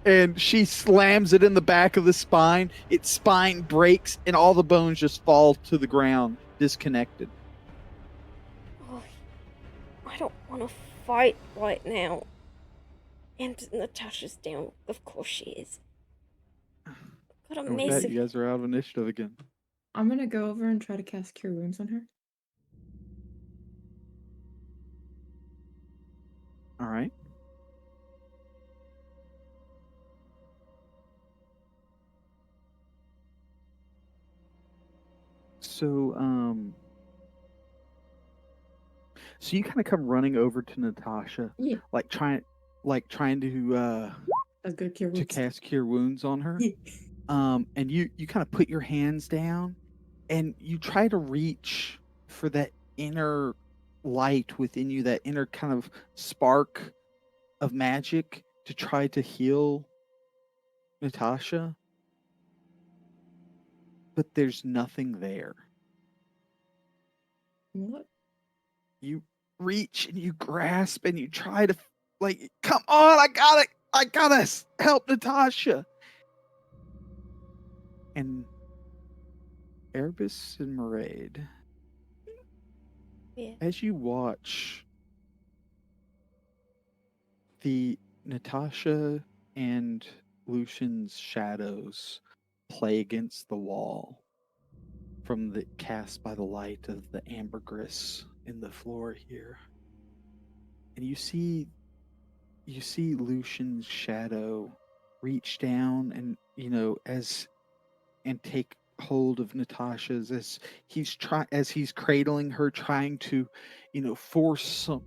and she slams it in the back of the spine. Its spine breaks, and all the bones just fall to the ground, disconnected. Oh, I don't want to fight right now. And Natasha's down. Of course she is. Got a And with that, massive. you guys are out of initiative again. I'm gonna go over and try to cast Cure Wounds on her. All right. So, so you kind of come running over to Natasha, Yeah. like trying to That's good Cure Wounds. cast Cure Wounds on her. Yeah. And you kind of put your hands down, and you try to reach for that inner light within you, that inner kind of spark of magic to try to heal Natasha. But there's nothing there. What? You reach and you grasp and you try to, like, come on, I gotta help Natasha. And Erebus and Maraid, Yeah. as you watch the Natasha and Lucian's shadows play against the wall from the cast by the light of the ambergris in the floor here, and you see Lucian's shadow reach down and and take hold of Natasha's as he's cradling her, trying to force some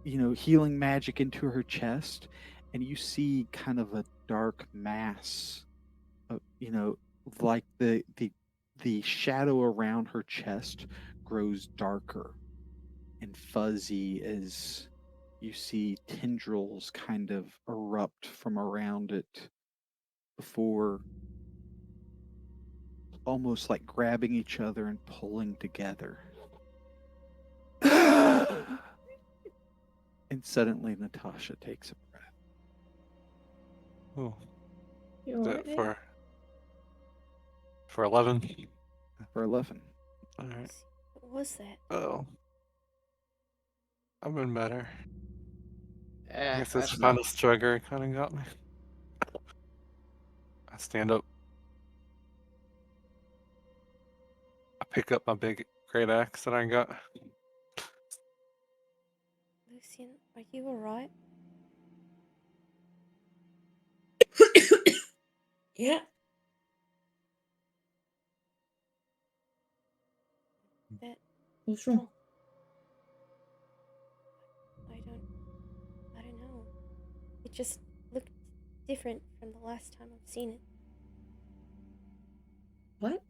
healing magic into her chest, and you see kind of a dark mass of, like the shadow around her chest grows darker and fuzzy as you see tendrils kind of erupt from around it before almost like grabbing each other and pulling together. And suddenly Natasha takes a breath. Oh, You is alright, it Nick? for 11? For 11. All right. What was that? Oh, I've been better. I guess this That's final enough. strugger kind of got me. I stand up. I pick up my big great axe that I got. Lucian, are you alright? Yeah. That What's wrong? I don't know. It just looked different from the last time I've seen it. What?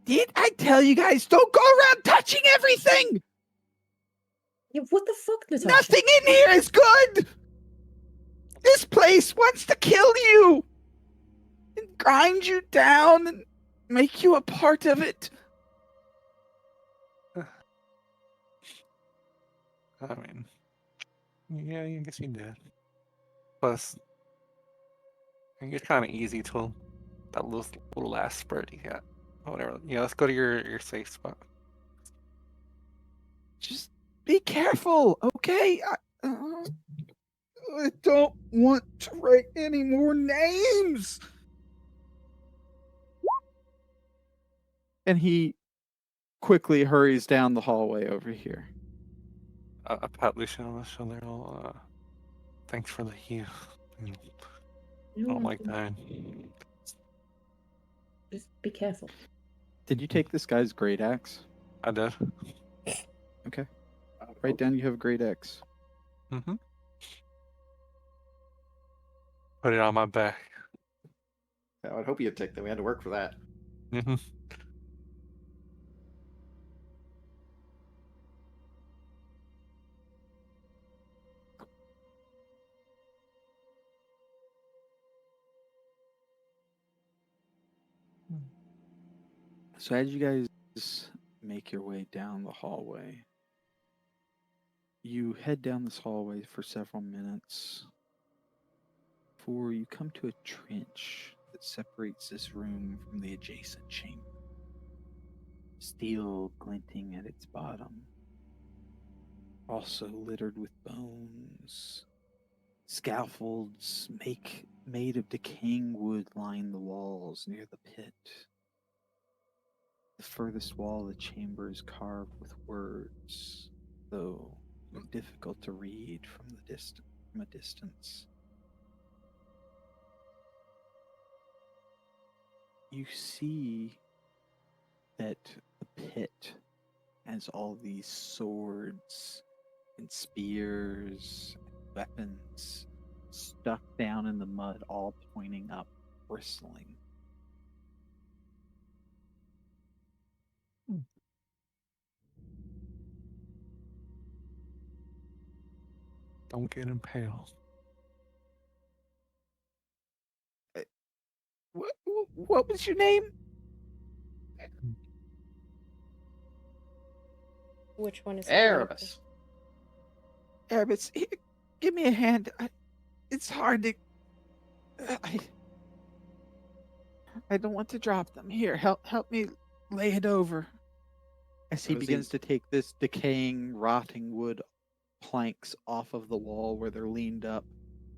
Did I tell you guys don't go around touching everything? Yeah, what the fuck, Natasha? Nothing in here is good. This place wants to kill you and grind you down and make you a part of it. I mean, yeah, I guess you did. Plus, you're kind of easy to that little last spurt you got. Whatever. Yeah, let's go to your safe spot. Just be careful, okay? I don't want to write any more names. And he quickly hurries down the hallway over here. I pat Lucia on the shoulder. Thanks for the heal. I don't like dying. Just be careful. Did you take this guy's great axe? I did. Okay. Write down you have a great axe. Mm-hmm. Put it on my back. I would hope you'd take that. We had to work for that. Mm-hmm. So as you guys make your way down the hallway, you head down this hallway for several minutes before you come to a trench that separates this room from the adjacent chamber. Steel glinting at its bottom, also littered with bones. Scaffolds made of decaying wood line the walls near the pit. The furthest wall of the chamber is carved with words, though difficult to read from a distance. You see that the pit has all these swords and spears, and weapons stuck down in the mud, all pointing up, bristling. Don't get impaled. What was your name? Which one is Erebus. Erebus, here, give me a hand. It's hard to. I don't want to drop them. Here, help me lay it over. As he begins to take this decaying, rotting wood planks off of the wall where they're leaned up,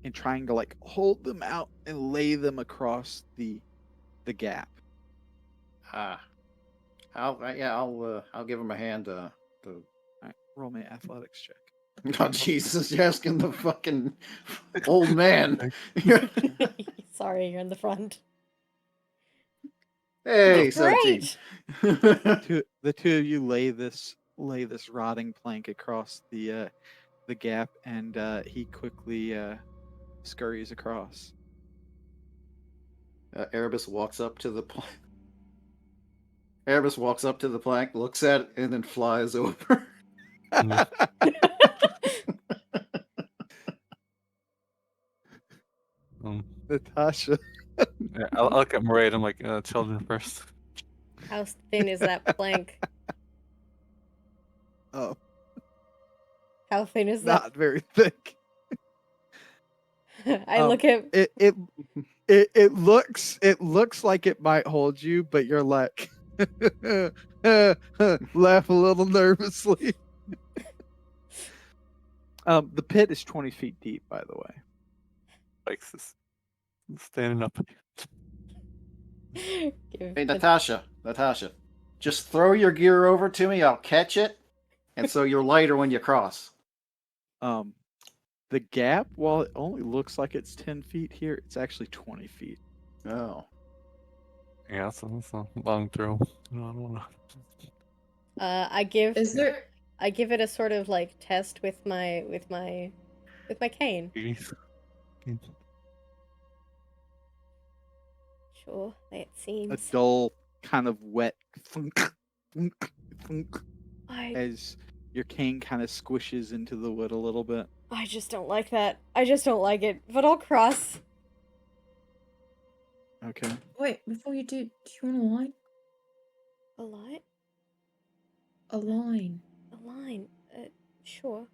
and trying to hold them out and lay them across the gap. I'll give him a hand. All right, roll me an athletics check. Oh Jesus, you're asking the fucking old man. Sorry, you're in the front. Hey, 17. The two of you lay this rotting plank across the gap, and he quickly scurries across. Erebus walks up to the plank. Erebus walks up to the plank, looks at it, and then flies over. Natasha. Yeah, I'll look at Maraid. I'm like, children first. How thin is that plank? Oh, How thin is that? not very thick. I look at it looks like it might hold you, but you're like laugh a little nervously. The pit is 20 feet deep, by the way. Like standing up. Hey, Natasha, just throw your gear over to me. I'll catch it, and so you're lighter when you cross. The gap, while it only looks like it's 10 feet here, it's actually 20 feet. Oh. Yeah, so that's a long throw. No, I don't want to. I give Is there? I give it a sort of test with my cane. Sure, it A seems. dull, kind of wet thunk, thunk, thunk, I as your cane kind of squishes into the wood a little bit. I just don't like that. I just don't like it. But I'll cross. Okay. Wait, before you do you want a line? A light? A line. A line. Sure.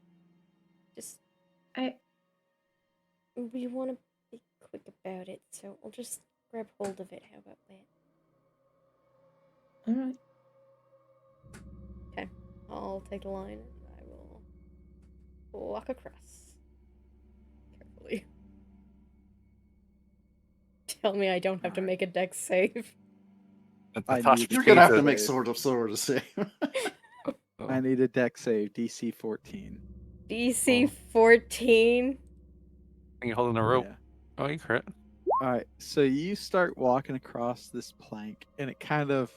We want to be quick about it, so I'll just grab hold of it. How about that? All right. Okay, I'll take the line and I will walk across carefully. Tell me I don't have to make a dex save. I thought need you You're gonna have to save. make Sword of save. I need a deck save, DC 14. DC 14. You're holding a rope. Yeah. Oh, you crit. All right, so you start walking across this plank, and it kind of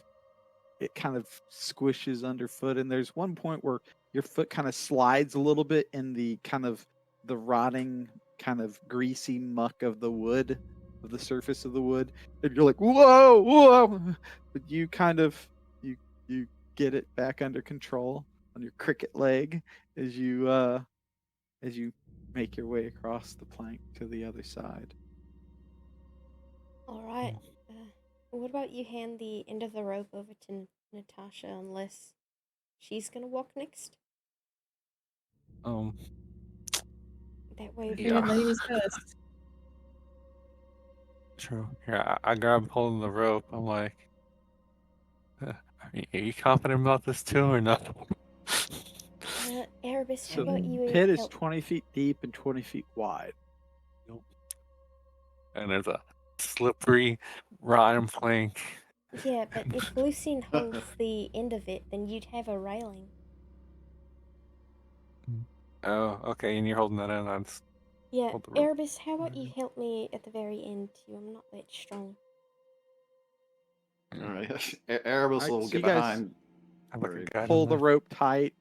squishes underfoot, and there's one point where your foot kind of slides a little bit in the kind of the rotting, kind of greasy muck of the wood, of the surface of the wood, and you're like, whoa, whoa! But you kind of you get it back under control on your cricket leg as you make your way across the plank to the other side. All right. What about you hand the end of the rope over to Natasha, unless she's gonna walk next? That way, if Yeah. Ladies first. True. Here, I grab hold of the rope. I'm like, are you confident about this too, or not? Erebus, how So about the you pit is help? 20 feet deep and 20 feet wide. And there's a slippery, rotten plank. Yeah, but if Lucien holds the end of it, then you'd have a railing. Oh, okay. And you're holding that in. Yeah, Hold the rope. Erebus, how about you help me at the very end too? I'm not that strong. All right. Erebus Alright, will so get you guys behind. I'm like a Right. guide pull in the there. rope tight,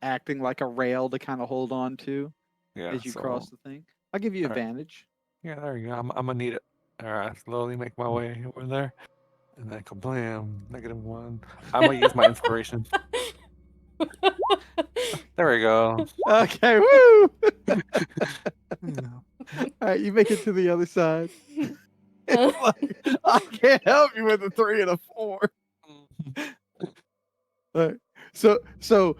acting like a rail to kind of hold on to Yeah. as you So, cross the thing. I'll give you Alright. advantage. Yeah, there you go. I'm gonna need it. All right. Slowly make my way over there, and then kablam! -1. I'm gonna use my inspiration. There we go. Okay, woo! Yeah. Alright, you make it to the other side. It's like, I can't help you with a 3 and a 4. Alright, so so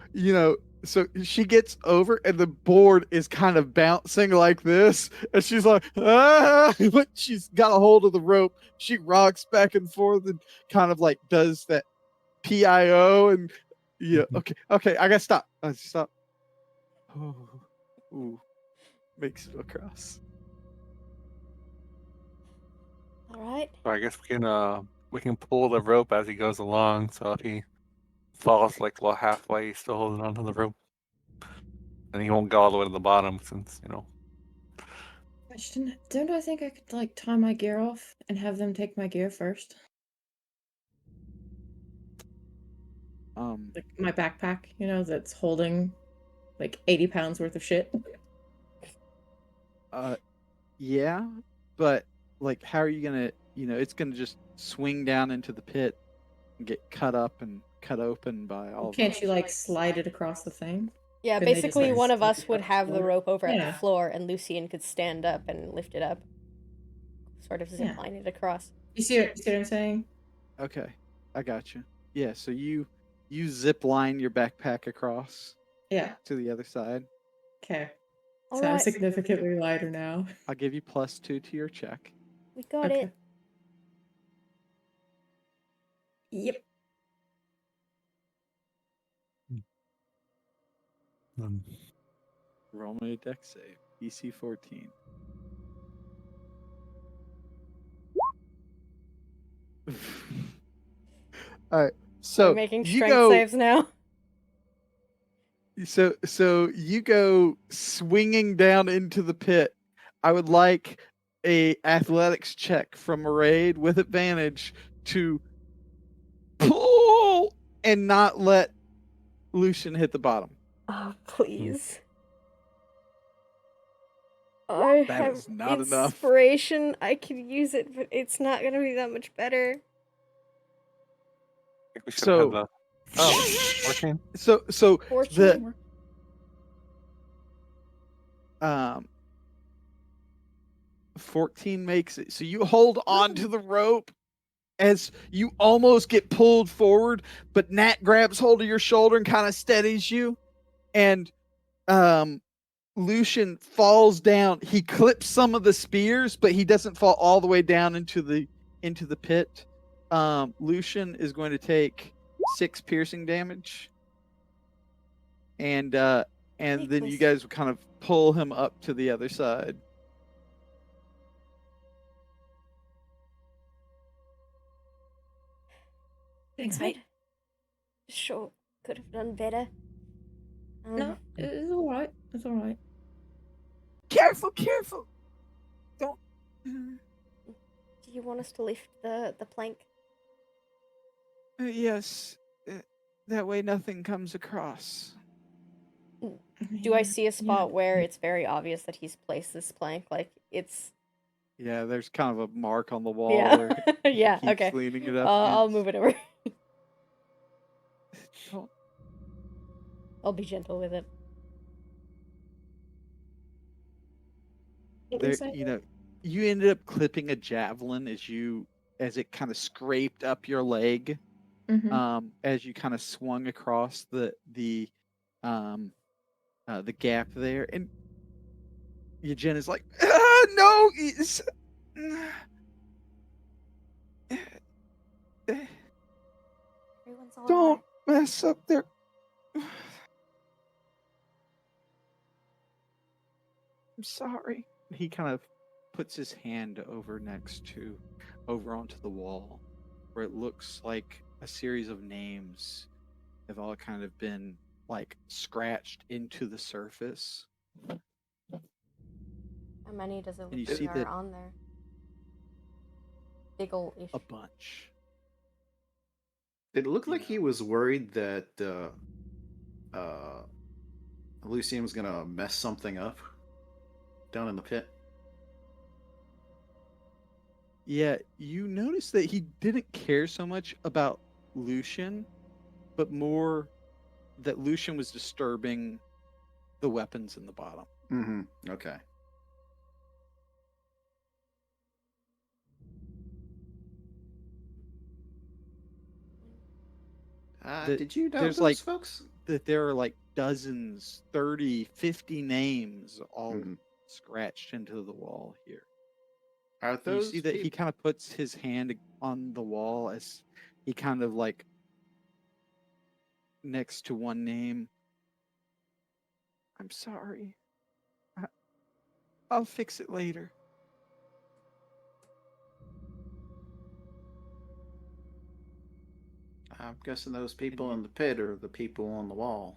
she gets over and the board is kind of bouncing like this, and she's like, ah! But she's got a hold of the rope. She rocks back and forth and kind of like does that PIO, and yeah, okay, I gotta stop. Stop. Oh, ooh, makes it across. All right. So I guess we can pull the rope as he goes along. So if he falls like halfway, he's still holding onto the rope, and he won't go all the way to the bottom since Question: don't I think I could like tie my gear off and have them take my gear first? Like my backpack, that's holding like 80 pounds worth of shit. Yeah, but like, how are you gonna? It's gonna just swing down into the pit and get cut up and cut open by all. Can't you like slide it across the thing? Yeah, Couldn't they just, basically like, one of slide us it would up have the slower? rope over at Yeah. the floor, and Lucien could stand up and lift it up, sort of Yeah. zipline it across. You see what I'm saying? Okay, I got you. Yeah, so you zip line your backpack across Yeah. to the other side. Okay. All So I'm right, significantly lighter now. I'll give you +2 to your check. we got Okay. it. Yep. Roll me a deck save. DC 14. All right. So We're making you strength go. saves now. So you go swinging down into the pit. I would like a athletics check from Maraid with advantage to pull and not let Lucian hit the bottom. Oh, please. I That have is not enough. inspiration. I could use it, but it's not gonna be that much better. I think we should So- have the 14. So the 14. 14 makes it. So you hold on to the rope as you almost get pulled forward, but Nat grabs hold of your shoulder and kind of steadies you. And Lucian falls down. He clips some of the spears, but he doesn't fall all the way down into the pit. Lucian is going to take 6 piercing damage, and then you Nicholas. guys will kind of pull him up to the other side. Thanks, Right. mate. Sure, could have done better. No, it's all right. It's all right. Careful, careful! Don't. Do you want us to lift the plank? Yes, that way nothing comes across. Do I see a spot Yeah. where it's very obvious that he's placed this plank? Like it's Yeah, there's kind of a mark on the wall. yeah, Where yeah. he keeps Okay, leaning it up. I'll move it over. Don't. I'll be gentle with it. What were you There, saying? you ended up clipping a javelin as it kind of scraped up your leg, Mm-hmm. as you kind of swung across the gap there, and Eugen is like, no, Everyone's all don't right. mess up their. I'm sorry. He kind of puts his hand over onto the wall, where it looks like a series of names have all kind of been like scratched into the surface. How many does it And you look see like that are on there? Big ol'-ish. a bunch. Did it look You like know. he was worried that Lucian was gonna mess something up down in the pit? Yeah, you notice that he didn't care so much about Lucian, but more that Lucian was disturbing the weapons in the bottom. Mm-hmm. Okay. Did you know There's those like folks? that there are like dozens, 30, 50 names all Mm-hmm. scratched into the wall here. Are You those see that he people? kind of puts his hand on the wall as he kind of like next to one name. I'm sorry. I'll fix it later. I'm guessing those people in the pit are the people on the wall.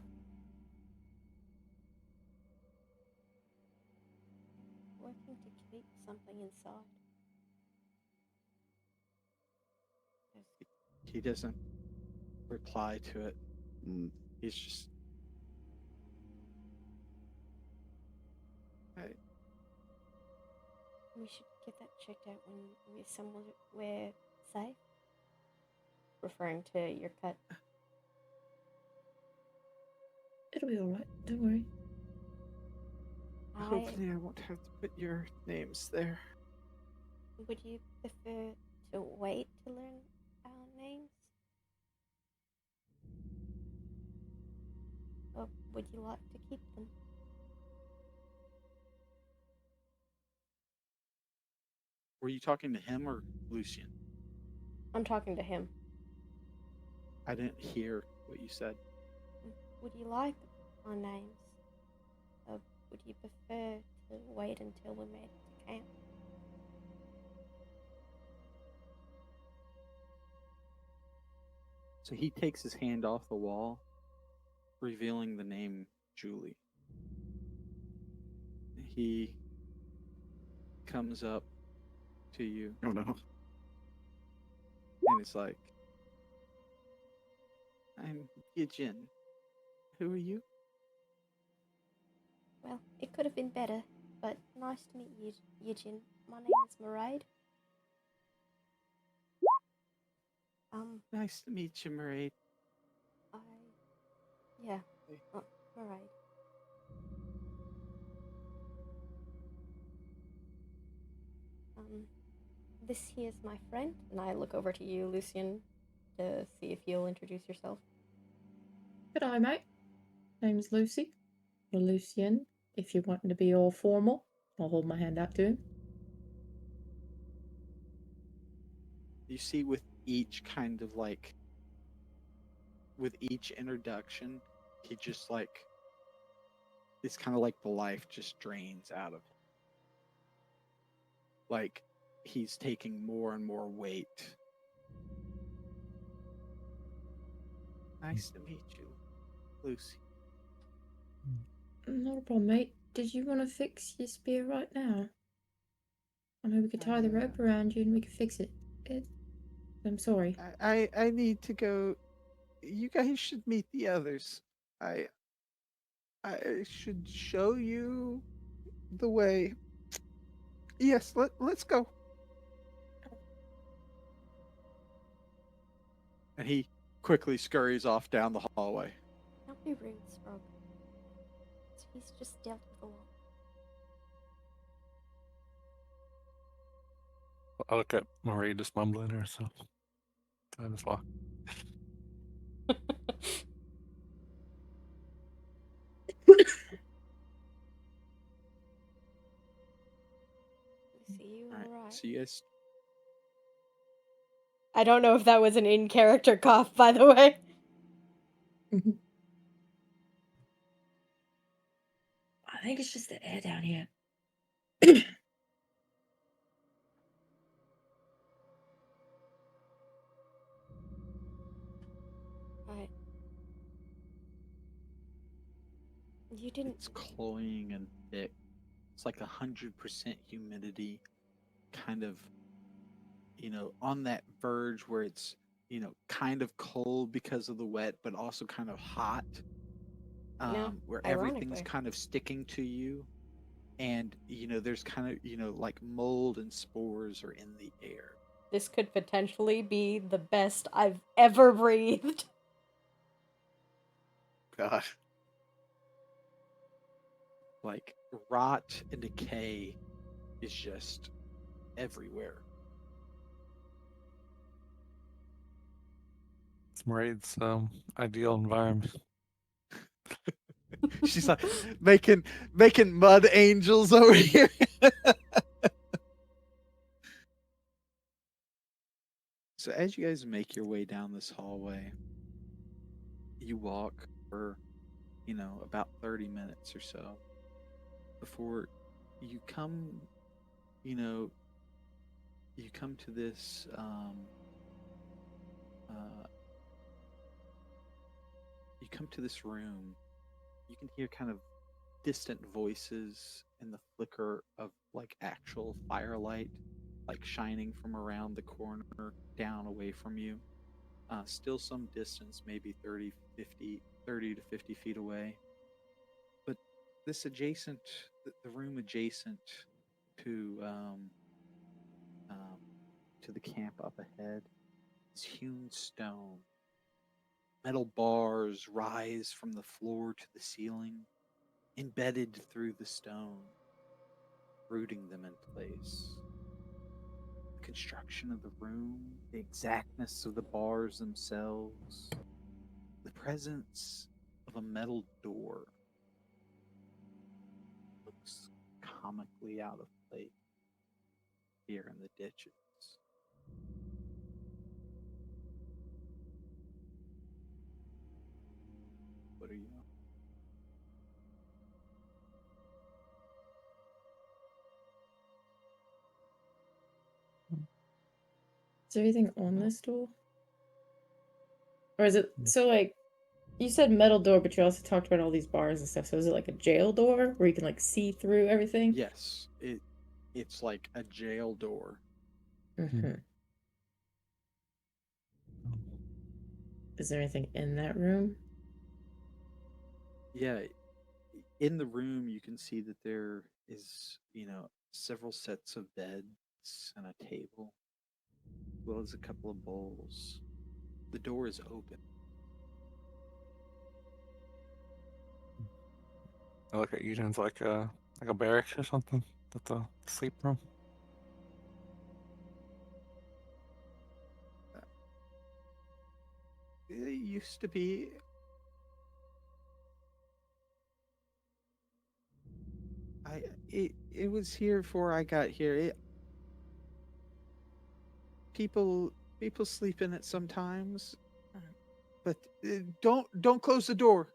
Working to keep something inside. He doesn't reply to it. Mm. He's just. We should get that checked out when we're safe. Referring to your cut. It'll be all right. Don't worry. Hopefully, I won't have to put your names there. Would you prefer to wait to learn our names? Or would you like to keep them? Were you talking to him or Lucian? I'm talking to him. I didn't hear what you said. Would you like our names? Or would you prefer to wait until we made it to camp? So he takes his hand off the wall, revealing the name Julie. He comes up to you Oh no. and it's like, I'm Yijin. Who are you? Well, it could have been better, but nice to meet you, Eugene. My name is Maraid. Nice to meet you, Maraid. Maraid. This here's my friend, and I look over to you, Lucian, to see if you'll introduce yourself. G'day, mate. Name's Lucy. Or Lucian, if you're wanting to be all formal. I'll hold my hand out to him. You see, with each kind of like, with each introduction, he just like, it's kind of like the life just drains out of him. Like he's taking more and more weight. Nice to meet you, Lucy. Not a problem, mate. Did you want to fix your spear right now? I mean, we could tie the rope around you and we could fix it. I'm sorry. I need to go. You guys should meet the others. I should show you the way. Yes, let's go. And he quickly scurries off down the hallway. Don't be rude, Shroud. He's just dealt with a lot. I look at Marie just mumbling to herself. I just walk. See you All right. alright. So you guys. I don't know if that was an in-character cough, by the way. I think it's just the air down here. Alright. You didn't. It's cloying and thick. It's like 100% humidity, kind of, on that verge where it's, kind of cold because of the wet, but also kind of hot. Where everything's ironically. kind of sticking to you. And, there's kind of, like mold and spores are in the air. This could potentially be the best I've ever breathed. God. Like rot and decay is just everywhere. It's Marie's ideal environment. She's like making mud angels over here. So as you guys make your way down this hallway, you walk for, about 30 minutes or so before you come, you come to this you come to this room. You can hear kind of distant voices in the flicker of like actual firelight, like shining from around the corner down away from you. Still some distance, maybe 30 to 50 feet away. But this adjacent, the room adjacent to to the camp up ahead is hewn stone. Metal bars rise from the floor to the ceiling, embedded through the stone, rooting them in place. The construction of the room, the exactness of the bars themselves, the presence of a metal door looks comically out of place here in the ditches. What are you? Is there anything on this door? Or is it so like you said metal door, but you also talked about all these bars and stuff. So is it like a jail door where you can like see through everything? Yes, it's like a jail door. Mm-hmm. Is there anything in that room? Yeah, in the room you can see that there is, several sets of beds and a table, as well as a couple of bowls. The door is open. I look at Eugene's like a barracks or something. That's the sleep room. It used to be. It was here before I got here. People sleep in it sometimes, but don't close the door.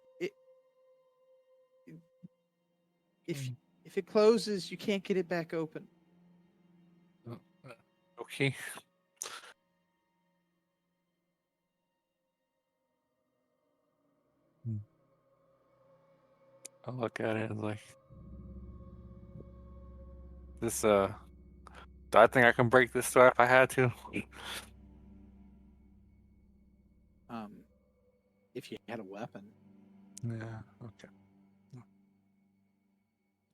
If if it closes, you can't get it back open. Okay. I'll look at it and like this. Do I think I can break this door if I had to? If you had a weapon. Yeah. Okay.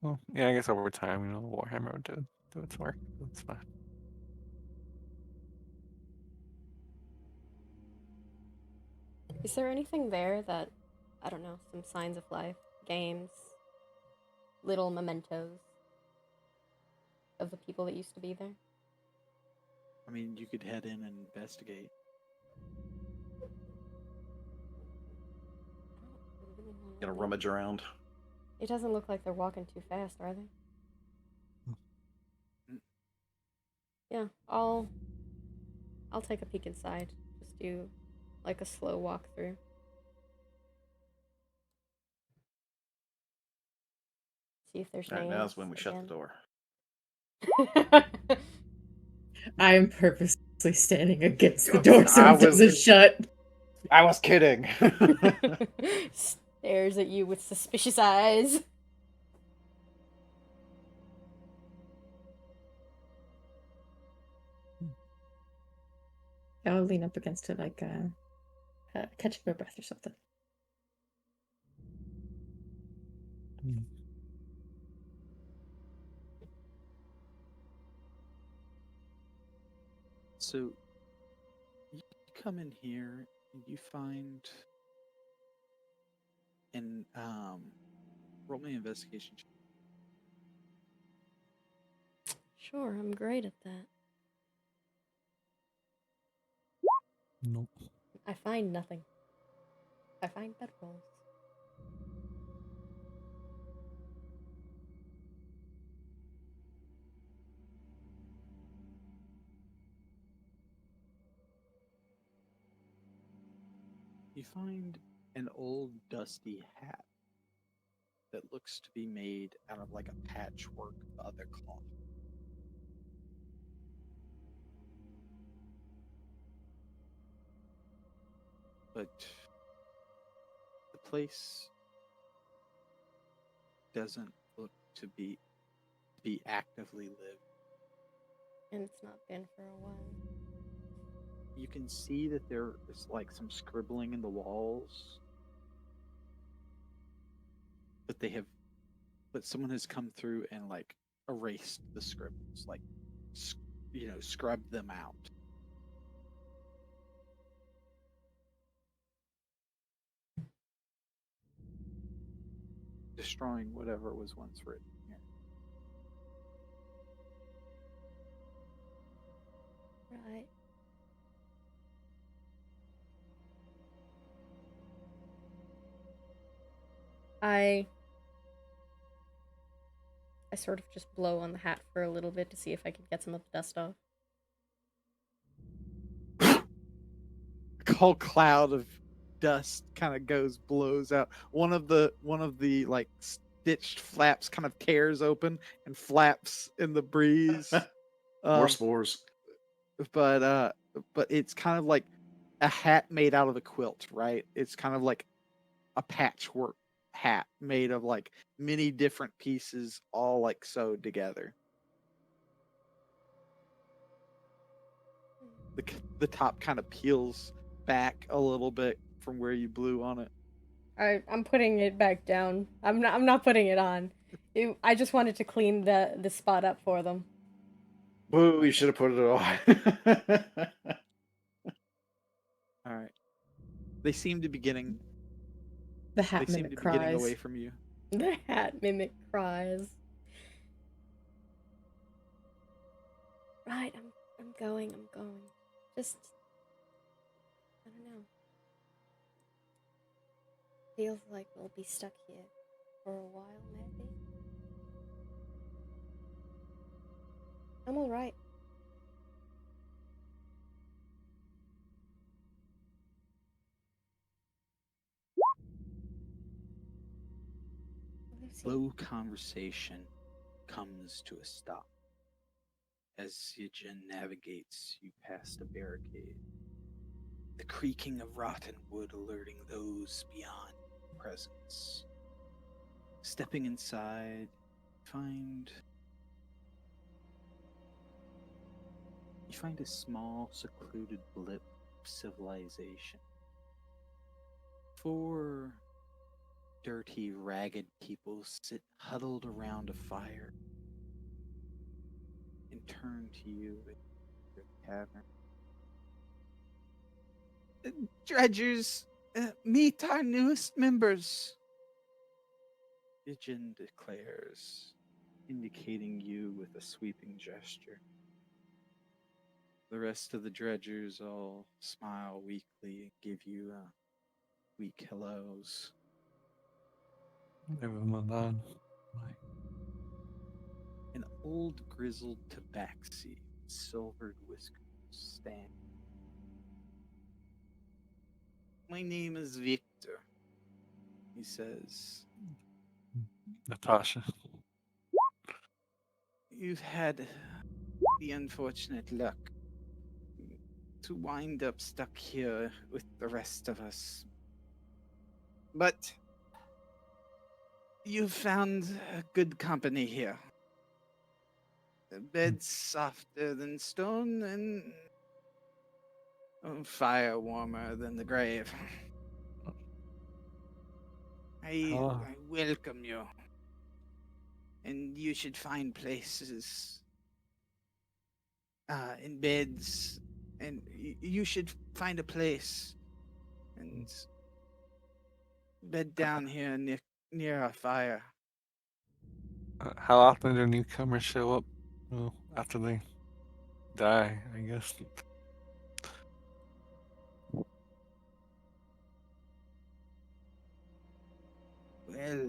Well, yeah. I guess over time, Warhammer would do its work. That's fine. Is there anything there that, I don't know, some signs of life, games, little mementos of the people that used to be there? I mean, you could head in and investigate. Gonna rummage around. It doesn't look like they're walking too fast, are they? Yeah, I'll take a peek inside. Just do like a slow walk through. See if there's All right, names. now's when we shut the door. I am purposely standing against the Oops, door so I it doesn't shut. I was kidding. Stares at you with suspicious eyes. I'll lean up against it like catching my breath or something. So you come in here and you find and roll me an investigation check. Sure, I'm great at that. Nope. I find nothing. I find bedrolls. You find an old dusty hat that looks to be made out of like a patchwork of other cloth. But the place doesn't look to be actively lived. And it's not been for a while. You can see that there is like some scribbling in the walls, but someone has come through and like erased the scribbles, like scrubbed them out. Destroying whatever was once written here. Right. I sort of just blow on the hat for a little bit to see if I can get some of the dust off. A whole cloud of dust kind of blows out. One of the like stitched flaps kind of tears open and flaps in the breeze. More spores. But it's kind of like a hat made out of a quilt, right? It's kind of like a patchwork hat made of like many different pieces all like sewed together. The top kind of peels back a little bit from where you blew on it. I'm putting it back down. I'm not putting it on. I just wanted to clean the spot up for them. Boo, you should have put it on. All right. They seem to be getting The hat they seem mimic to be getting cries. away from you. The hat mimic cries. Right, I'm going. Just I don't know. Feels like we'll be stuck here for a while, maybe. I'm alright. Lucy. Slow conversation comes to a stop as Sijin navigates you past a barricade. The creaking of rotten wood alerting those beyond presence. Stepping inside, you find a small, secluded blip of civilization. 4 dirty, ragged people sit huddled around a fire and turn to you at your tavern. Dredgers, meet our newest members, Ijin declares, indicating you with a sweeping gesture. The rest of the dredgers all smile weakly and give you weak hellos. Everyone An old grizzled tabaxi with silvered whiskers stands. My name is Victor, he says. Natasha. You've had the unfortunate luck to wind up stuck here with the rest of us. But you've found a good company here. The bed's softer than stone and fire warmer than the grave. I welcome you. And you should find places in beds, and you should find a place and bed down here near a fire. How often do newcomers show up? Well, after they die, I guess. Well,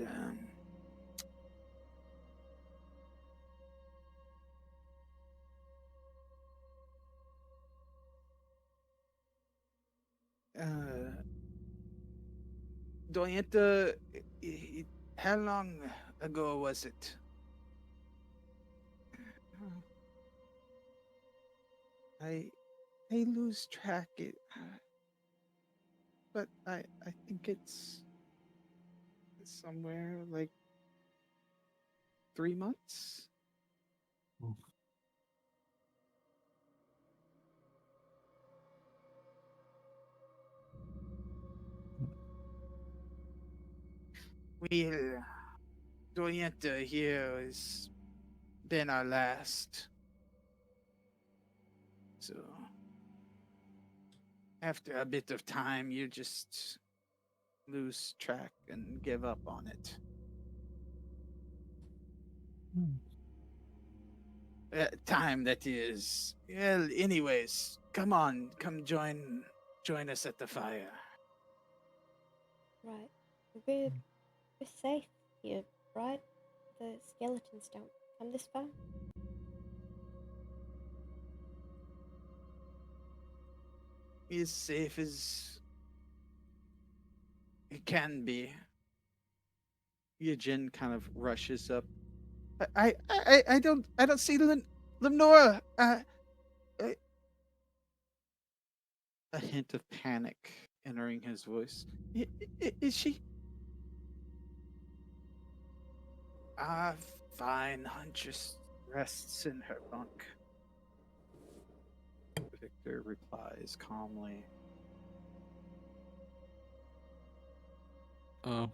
Doyenta, how long ago was it? I lose track. But I think it's somewhere like 3 months. Ooh. Well, Doyenta here has been our last. So, after a bit of time, you just lose track and give up on it. Time, that is. Well, anyways, come on, come join us at the fire. Right. We're safe here, right? The skeletons don't come this far. As safe as it can be. Yujin kind of rushes up. I don't see Lenora. A hint of panic entering his voice. Is she? Fine. Huntress rests in her bunk. Victor replies calmly. Oh.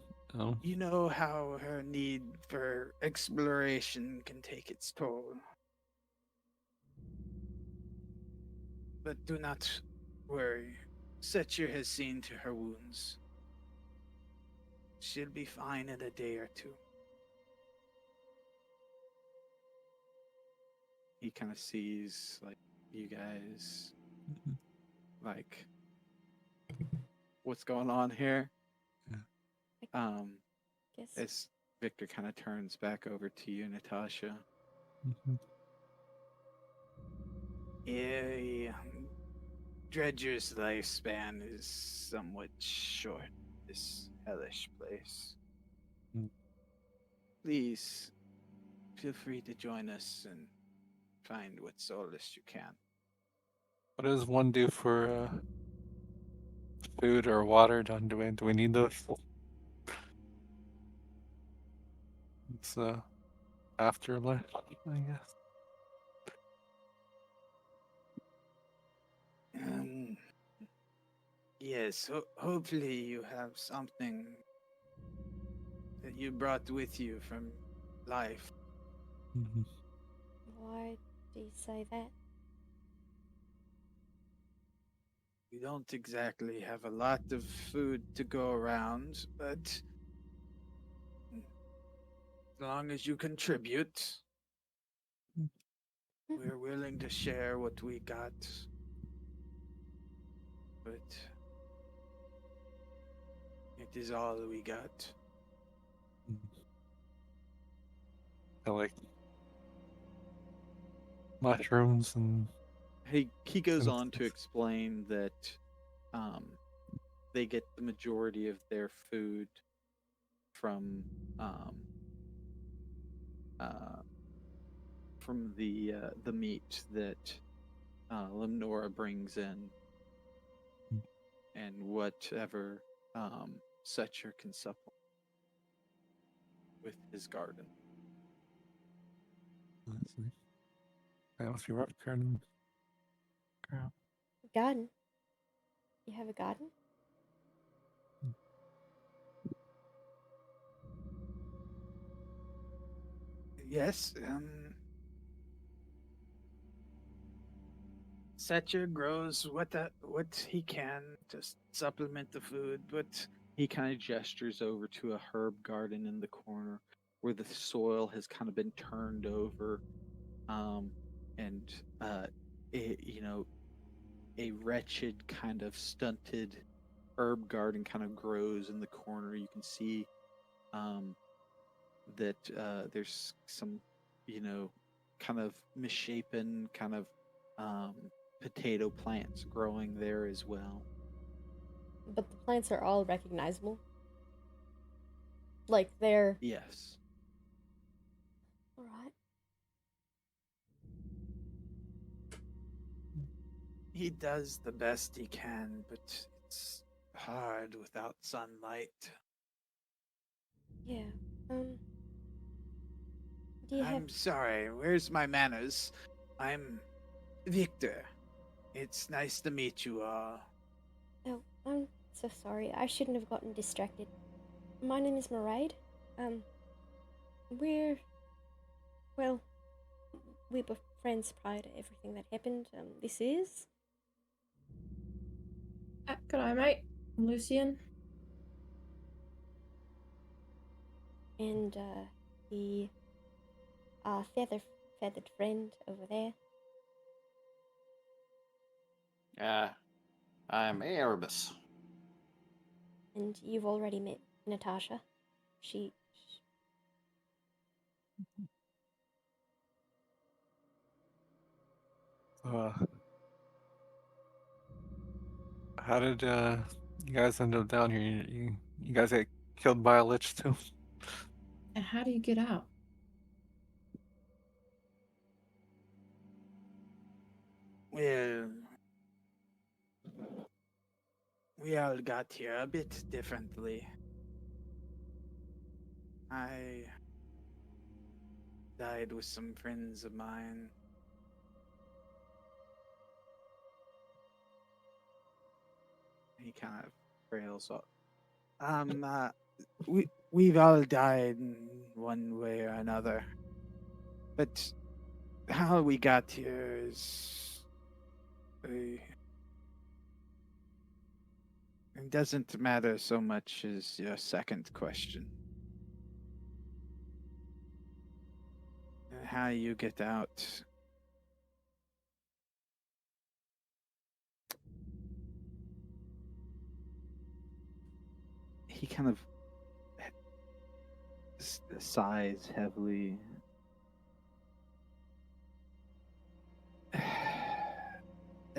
You know how her need for exploration can take its toll. But do not worry. Setcher has seen to her wounds. She'll be fine in a day or two. He kind of sees, like, you guys, like, what's going on here? Guess. As Victor kind of turns back over to you, Natasha. A dredger's lifespan is somewhat short. This hellish place. Mm. Please feel free to join us and find what solace you can. What does one do for food or water? Do we need those? It's afterlife, I guess. Um, yes, hopefully you have something that you brought with you from life. Mhm. Why do you say that? We don't exactly have a lot of food to go around, but as long as you contribute, we're willing to share what we got. But it is all we got. I like mushrooms and He goes and on to explain that um, they get the majority of their food from um, uh, the meat that Limnora brings in, and whatever Setcher can supplement with his garden. let's see. That must be rough garden. Crap. Garden. You have a garden? Yes, Setcher grows what he can to supplement the food, but he kind of gestures over to a herb garden in the corner where the soil has kind of been turned over, um, and a wretched kind of stunted herb garden kind of grows in the corner. You can see um, that there's some, kind of misshapen kind of um, potato plants growing there as well. But the plants are all recognizable. Like they're Yes. alright. He does the best he can, but it's hard without sunlight. Yeah. Do you have I'm sorry, where's my manners? I'm Victor. It's nice to meet you all. Oh, I'm so sorry. I shouldn't have gotten distracted. My name is Maraid. Um we're well, we were friends prior to everything that happened. This is Good eye, mate. I'm Lucian. and the feathered friend over there. I'm Erebus. And you've already met Natasha. She So, how did you guys end up down here? You guys get killed by a lich too? And how do you get out? Well, we all got here a bit differently. I died with some friends of mine. He kind of trails off. We've all died in one way or another, but how we got here is it doesn't matter so much as your second question. How you get out. He kind of sighs heavily.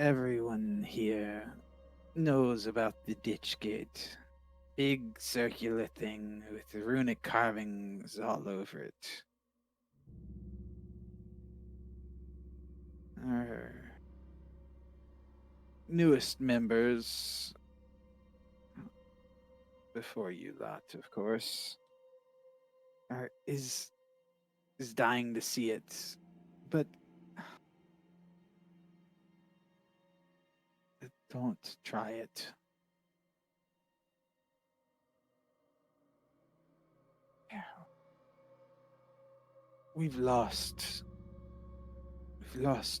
everyone here knows about the ditch gate. Big circular thing with runic carvings all over it. Our newest members, before you lot, of course, is dying to see it, but don't try it. We've lost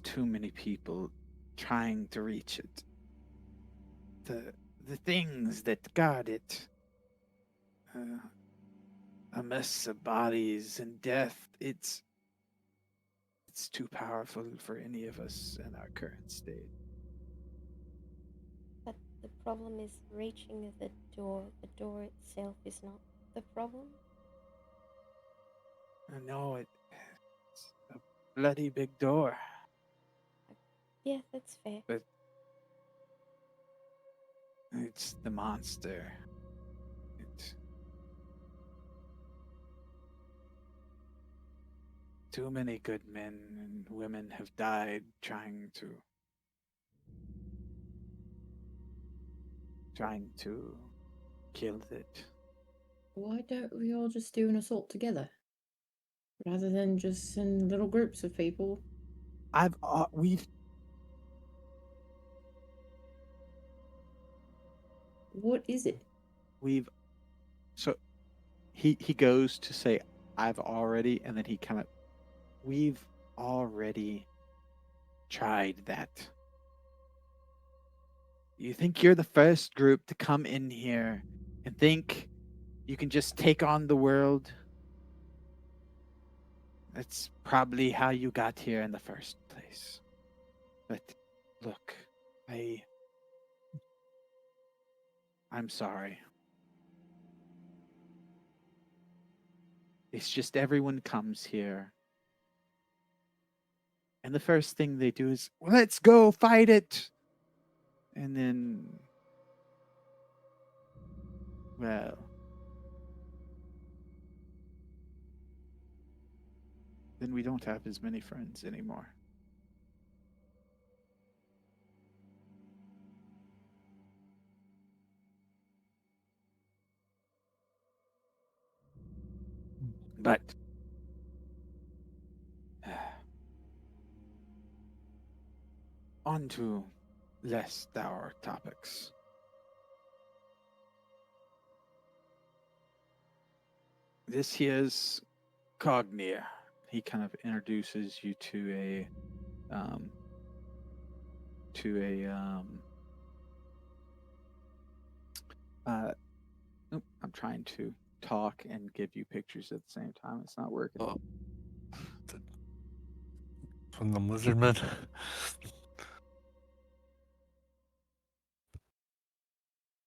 too many people trying to reach it. The things that guard it, a mess of bodies and death. It's too powerful for any of us in our current state. But the problem is reaching the door. The door itself is not the problem. I know it's a bloody big door, Yeah, that's fair. but it's the monster. Too many good men and women have died trying to kill it. Why don't we all just do an assault together? Rather than just in little groups of people. We've What is it? so he goes to say I've already, and then we've already tried that. You think you're the first group to come in here and think you can just take on the world? That's probably how you got here in the first place. But look, I'm sorry. It's just everyone comes here, and the first thing they do is, let's go fight it! And then, well, then we don't have as many friends anymore. But on to less dour topics. This here's Cognir. He kind of introduces you to a I'm trying to talk and give you pictures at the same time. It's not working. Oh. From the lizard man.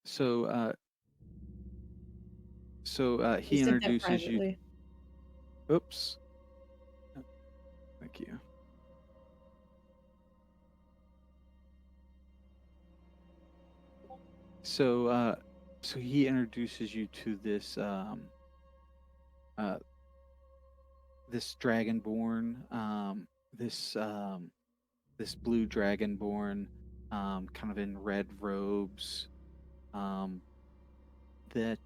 So he said that introduces you. privately. Oops. Oh, thank you. So he introduces you to this this dragonborn, this blue dragonborn, kind of in red robes, that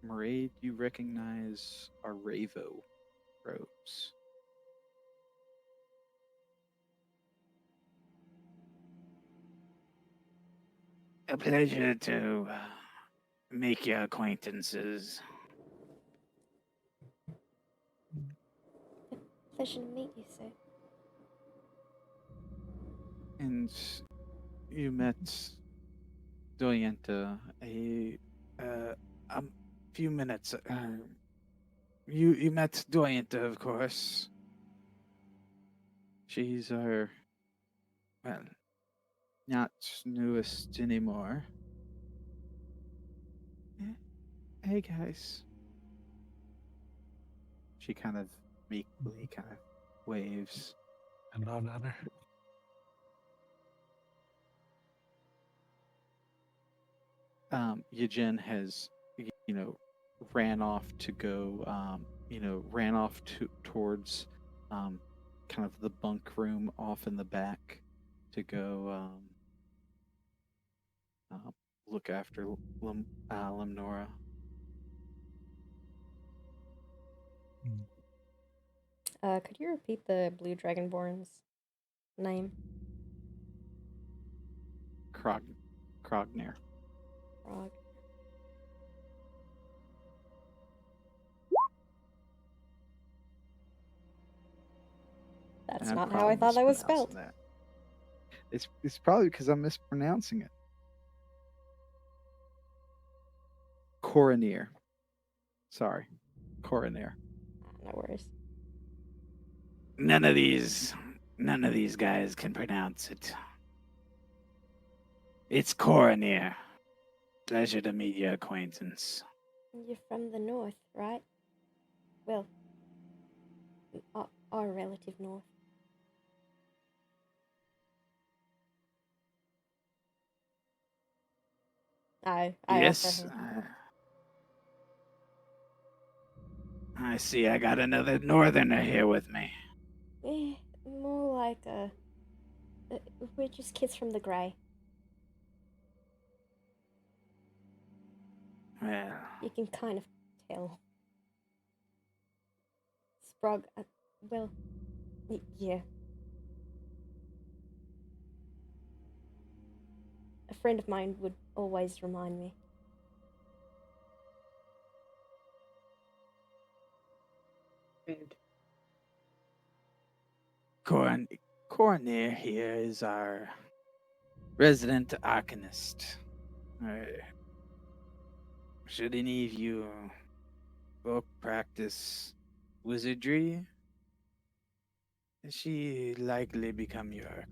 Maraid, you recognize are Ravo robes. A pleasure to make your acquaintances. Pleasure to meet you, sir. And you met Doyenta a few minutes. You met Doyenta, of course. She's our, well, not newest anymore. Hey guys. She kind of meekly kind of waves. And on honor. Yajin has, ran off to go, ran off towards kind of the bunk room off in the back to go look after Limnora. Could you repeat the Blue Dragonborn's name? Krognir. Frog. That's I'm not how probably I thought that was mispronouncing spelled. that. It's probably because I'm mispronouncing it. Coronir. Sorry. Coronir. No worries. None of these guys can pronounce it. It's Coronir. Pleasure to meet your acquaintance. You're from the north, right? Well, our relative north. I Yes. offer him. I see I got another northerner here with me. More like we're just kids from the Grey. Well, You can kind of tell. Sprog, well, yeah. A friend of mine would always remind me. Coronir here is our resident arcanist. Should any of you folk practice wizardry, she likely become your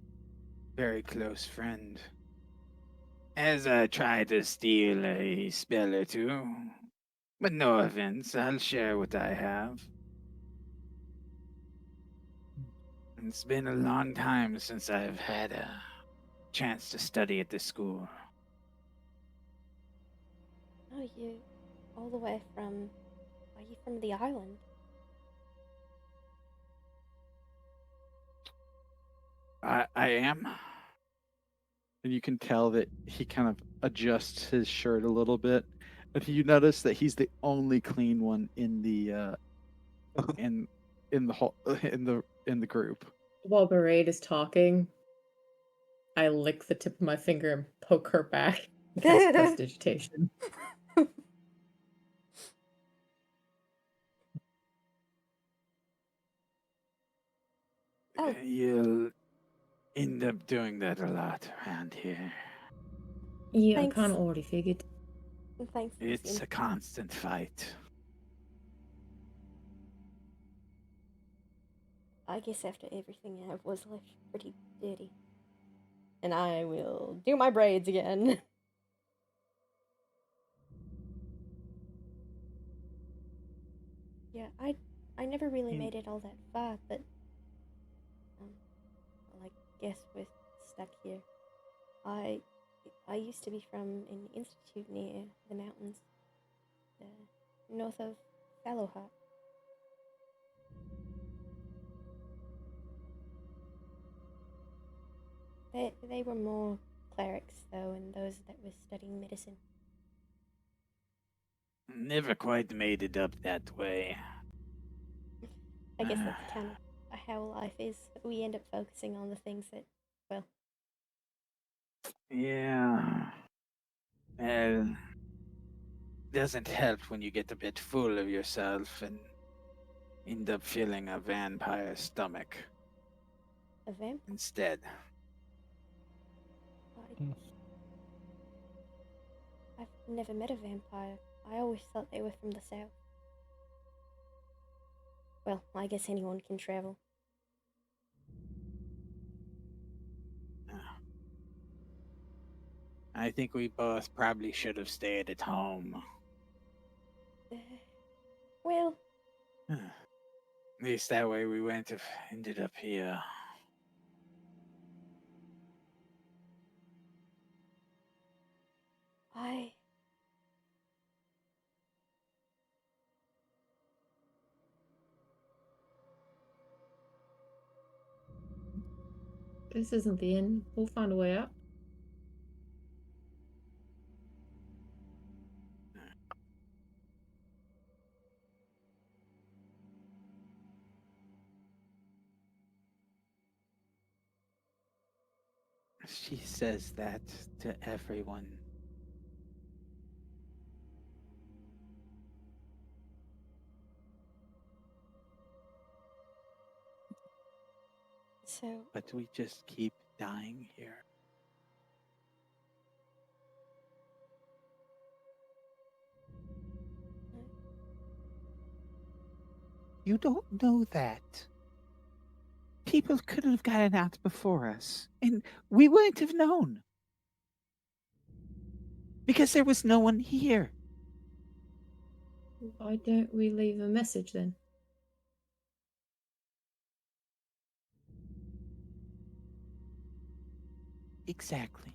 very close friend. As I try to steal a spell or two, but no offense, I'll share what I have. It's been a long time since I've had a chance to study at this school. Oh, you all the way from... Are you from the island? I am. And you can tell that he kind of adjusts his shirt a little bit. But you notice that he's the only clean one in the in the whole in the group. While Mairead is talking, I lick the tip of my finger and poke her back. That's prestidigitation. Oh, You'll end up doing that a lot around here. Yeah, Thanks. I kind of already figured. thanks. It's a constant fight. I guess after everything I was left pretty dirty. And I will do my braids again. Yeah, I never really made it all that far, but well, I guess we're stuck here. I used to be from an institute near the mountains, north of Fallowheart. They were more clerics though, and those that were studying medicine. Never quite made it up that way. I guess that's kind of how life is. We end up focusing on the things that, well, Yeah. Well, doesn't help when you get a bit full of yourself and end up feeling a vampire stomach a vampire. instead. I've never met a vampire. I always thought they were from the south. Well, I guess anyone can travel. I think we both probably should have stayed at home. Well, At least that way we wouldn't have ended up here. This isn't the end. We'll find a way out. She says that to everyone. So, But we just keep dying here. You don't know that. People could have gotten out before us, and we wouldn't have known. Because there was no one here. Why don't we leave a message then? Exactly.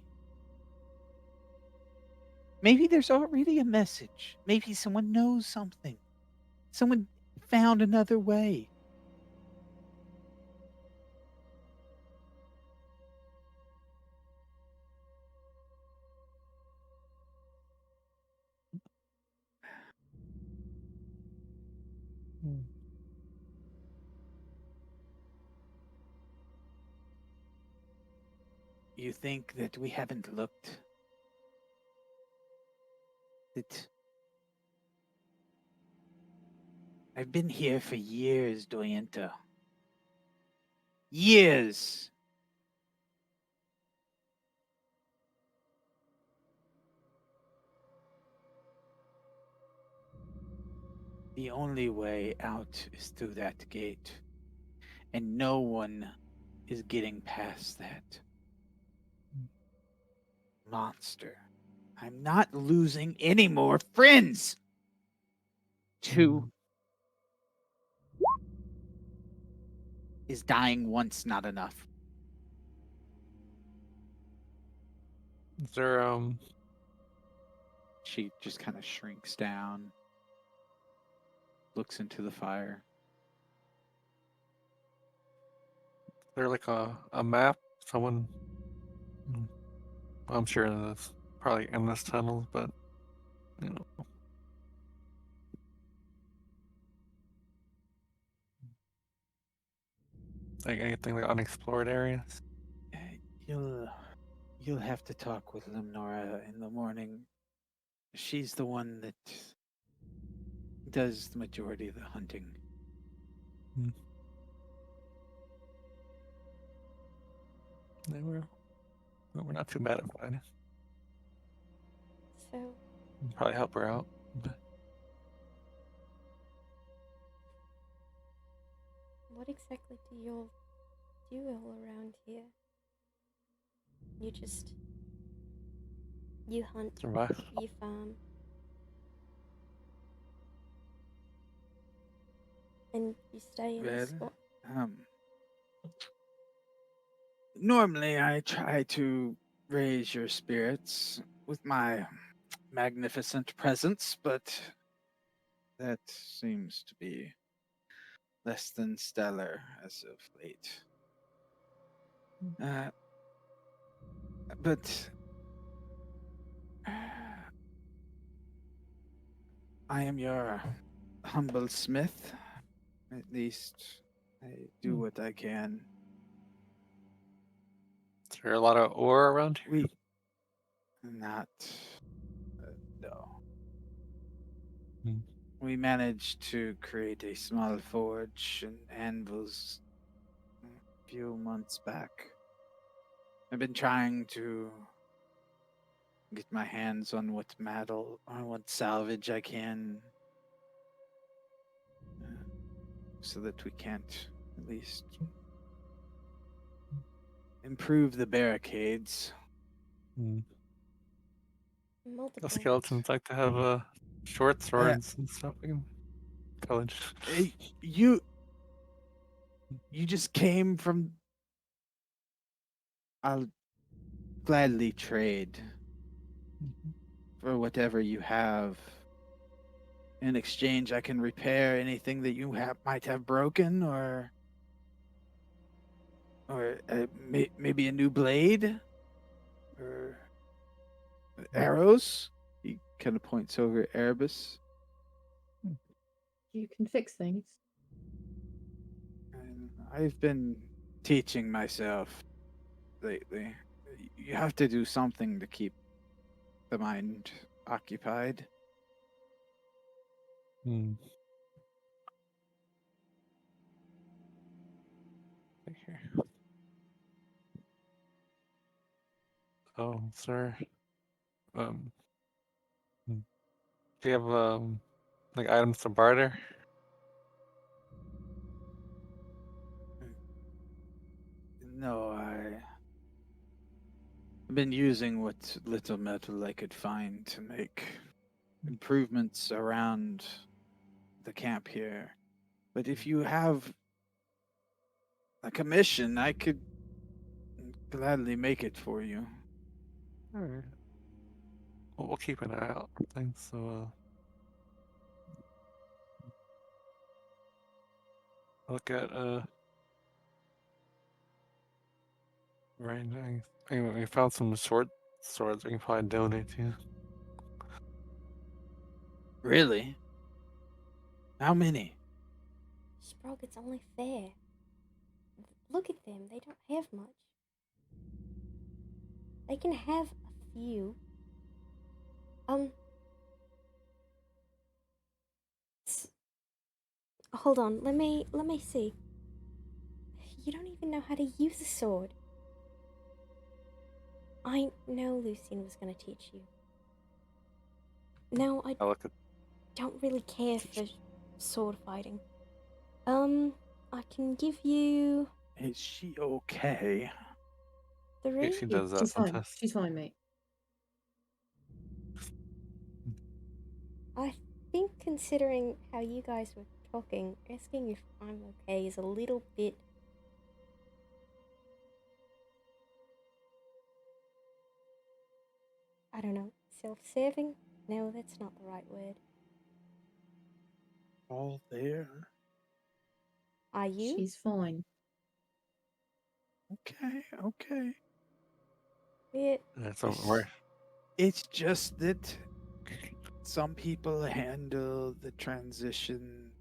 Maybe there's already a message. Maybe someone knows something. Someone found another way. You think that we haven't looked? That I've been here for years, Doyenta. Years! The only way out is through that gate. And no one is getting past that. Monster. I'm not losing any more friends! Two. Is dying once not enough? Is there She just kind of shrinks down, looks into the fire. like a map? Someone I'm sure this probably endless tunnels, but you know. Like anything like unexplored areas? Uh, You'll have to talk with Limnora in the morning. She's the one that does the majority of the hunting. They we're not too bad at finding. so Probably help her out. what exactly do you all do all around here? You hunt, Survive. you farm, and you stay in a Well, spot. Normally I try to raise your spirits with my magnificent presence, but that seems to be less than stellar as of late. But I am your humble smith. At least I do what I can. Is there a lot of ore around here? We not no. Hmm. We managed to create a small forge and anvils a few months back. I've been trying to get my hands on what metal or what salvage I can so that we can't at least improve the barricades. The Multiple. skeletons like to have short swords and stuff. We can pillage. Hey, you just came from. I'll gladly trade for whatever you have. In exchange, I can repair anything that you might have broken, or Or maybe a new blade? Or arrows? He kind of points over at Erebus. You can fix things. And I've been teaching myself lately. You have to do something to keep the mind occupied. Hmm. Right here. Oh, sir. Um, do you have like items to barter? No, I've been using what little metal I could find to make improvements around the camp here. But if you have a commission, I could gladly make it for you. All right. Well, we'll keep an eye out for things. So, look at right now. Anyway, we found some swords we can probably donate to you. Really? How many? Sprog, it's only fair. Look at them, they don't have much. They can have a few. Hold on, let me see. You don't even know how to use a sword. I know Lucien was gonna teach you. No, I I look at don't really care for sword fighting. I can give you Is she okay? yeah, 3. she Yeah, does that she's fine. sometimes. She's fine, mate. I think considering how you guys were talking, asking if I'm okay is a little bit... I don't know, self-serving? No, that's not the right word. All there? Are you? She's fine. Okay. Yeah. So we're It's just that some people handle the transition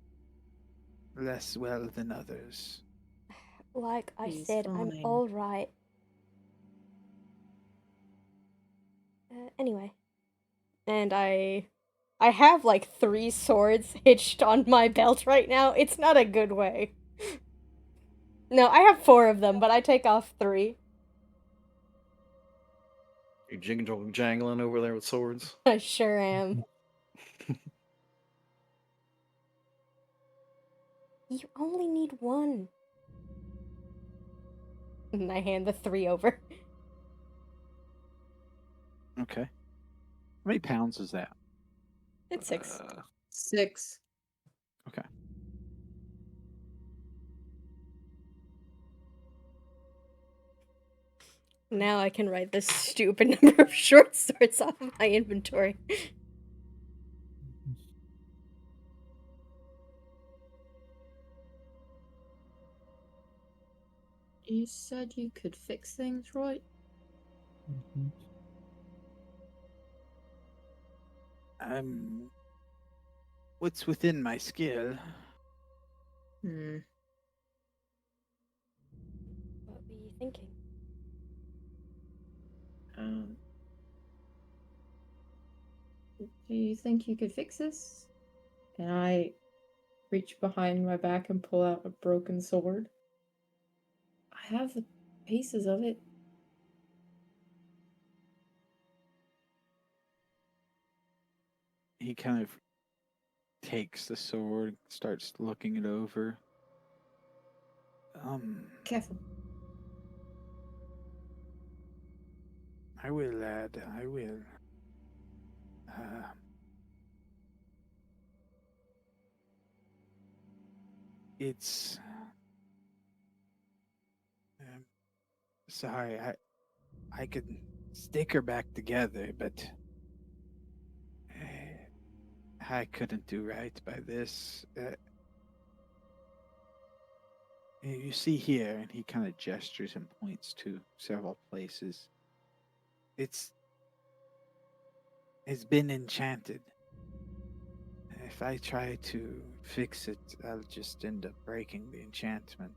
less well than others. Like I She's said, I'm fine. alright. Anyway. And I have like 3 swords hitched on my belt right now. It's not a good way. No, I have 4 of them, but I take off 3. You jangling over there with swords. I sure am. You only need 1. And I hand the 3 over. Okay. How many pounds is that? It's 6. 6. Okay. Now I can write this stupid number of short swords off of my inventory. You said you could fix things, right? What's within my skill? Hmm. What were you thinking? Do you think you could fix this? And I reach behind my back and pull out a broken sword. I have the pieces of it. He kind of takes the sword, starts looking it over. Careful. I will, lad. I will. It's. Sorry, I could stick her back together, but I couldn't do right by this. You see here, and he kind of gestures and points to several places. It's been enchanted. If I try to fix it, I'll just end up breaking the enchantment.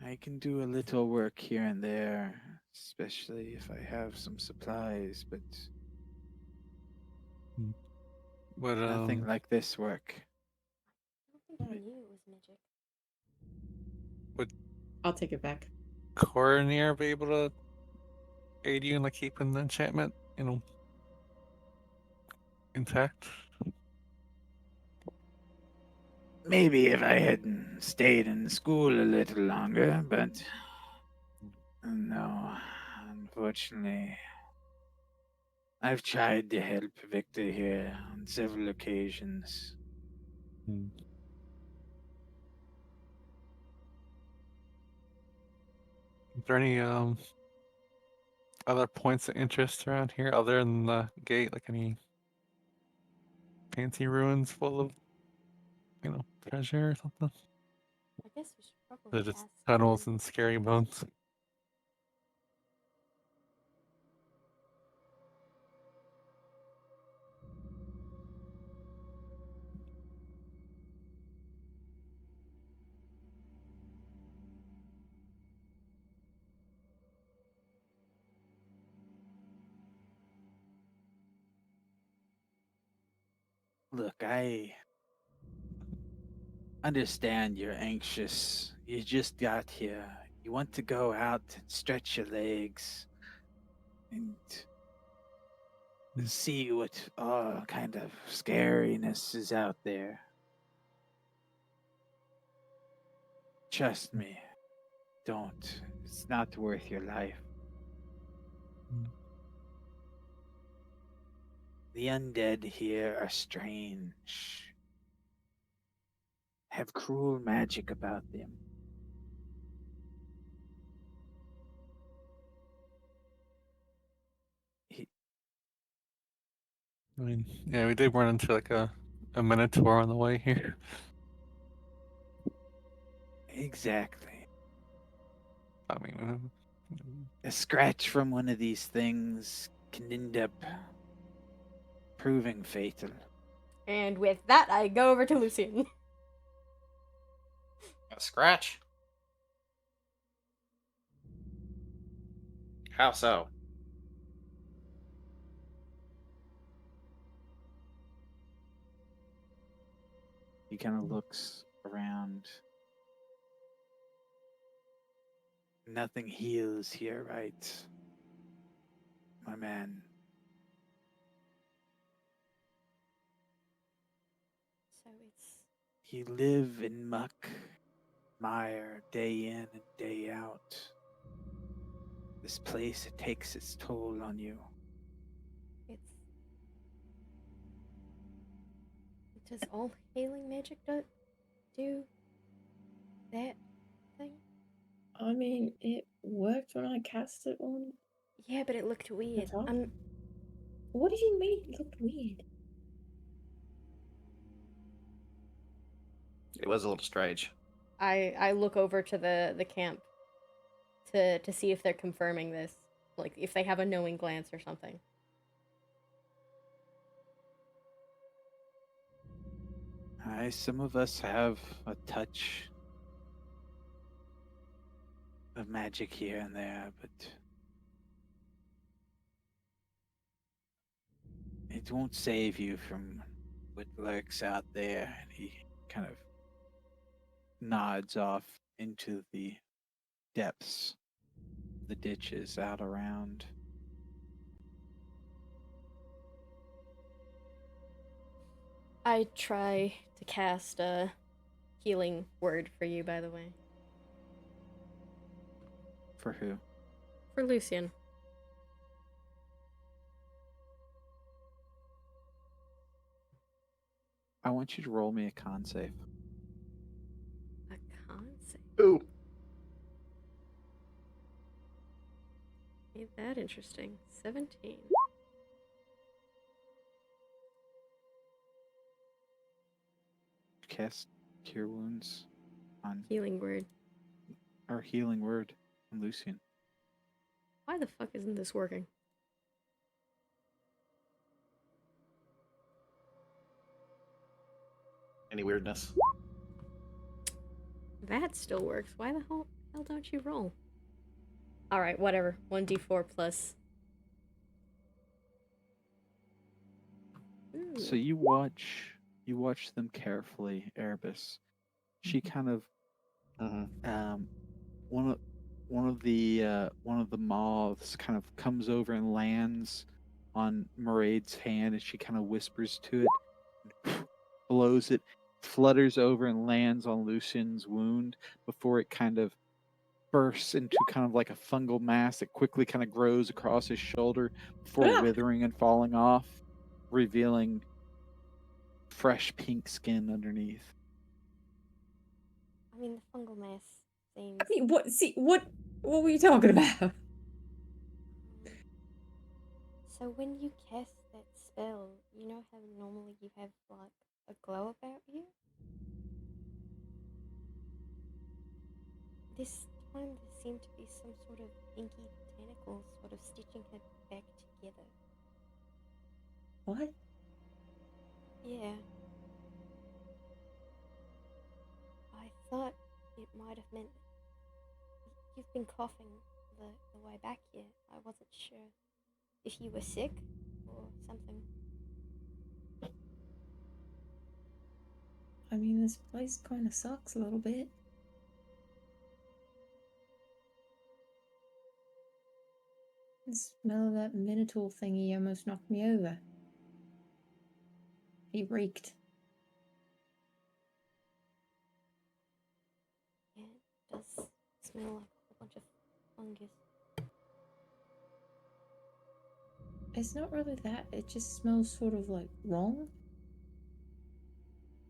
I can do a little work here and there, especially if I have some supplies, but But nothing like this work. I don't think I knew it was magic. I'll take it back. Coronir be able to aid you in like keeping the enchantment, intact? Maybe if I had stayed in school a little longer, but no, unfortunately. I've tried to help Victor here on several occasions. Is there any other points of interest around here other than the gate? Like any fancy ruins full of, treasure or something? I guess we should probably They're just ask tunnels him. and scary bones. Look, I understand you're anxious. You just got here. You want to go out and stretch your legs and see what all kind of scariness is out there. Trust me, don't. It's not worth your life. The undead here are strange, have cruel magic about them. I mean, yeah, we did run into like a minotaur on the way here. Exactly. I mean, A scratch from one of these things can end up proving fatal. And with that, I go over to Lucian. A scratch? How so? He kind of looks around. Nothing heals here, right? My man. So it's You live in muck, mire, day in and day out. This place, it takes its toll on you. it's does all healing magic do that thing? I mean, it worked when I cast it on Yeah, but it looked weird. top. What do you mean it looked weird? It was a little strange. I look over to the camp to see if they're confirming this, like if they have a knowing glance or something. Some of us have a touch of magic here and there, but it won't save you from what lurks out there. And he kind of nods off into the depths, the ditches out around. I try to cast a healing word for you, by the way. For who? For Lucian. I want you to roll me a con save. A con save. Ooh. Ain't that interesting? 17. Cast cure wounds on Healing word. or healing word on Lucian. Why the fuck isn't this working? Any weirdness? That still works. Why the hell don't you roll? Alright, whatever. 1d4 plus. Ooh. So you watch them carefully, Erebus. She kind of Mm-hmm. one of the moths kind of comes over and lands on Maraid's hand, and she kind of whispers to it, blows it, flutters over and lands on Lucian's wound before it kind of bursts into kind of like a fungal mass that quickly kind of grows across his shoulder before Ah! withering and falling off, revealing fresh pink skin underneath. I mean, the fungal mass seems... I mean, what were you talking about? So when you cast that spell, you know how normally you have, like, a glow about you? This time there seemed to be some sort of inky tentacle sort of stitching her back together. What? Yeah. I thought it might have meant you've been coughing the way back here. I wasn't sure if you were sick or something. I mean, this place kind of sucks a little bit. The smell of that minotaur thingy almost knocked me over. He reeked. Yeah, it does smell like a whole bunch of fungus. It's not really that, it just smells sort of like wrong.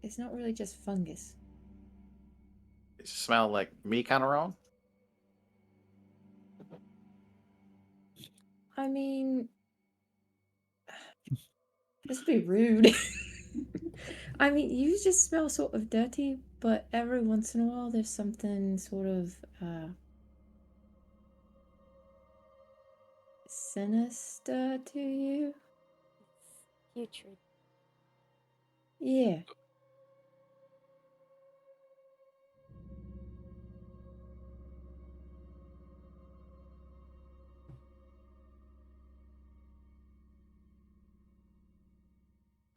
It's not really just fungus. It smell like me kind of wrong. I mean, this would be rude. I mean, you just smell sort of dirty, but every once in a while there's something sort of sinister to you. It's putrid. Yeah.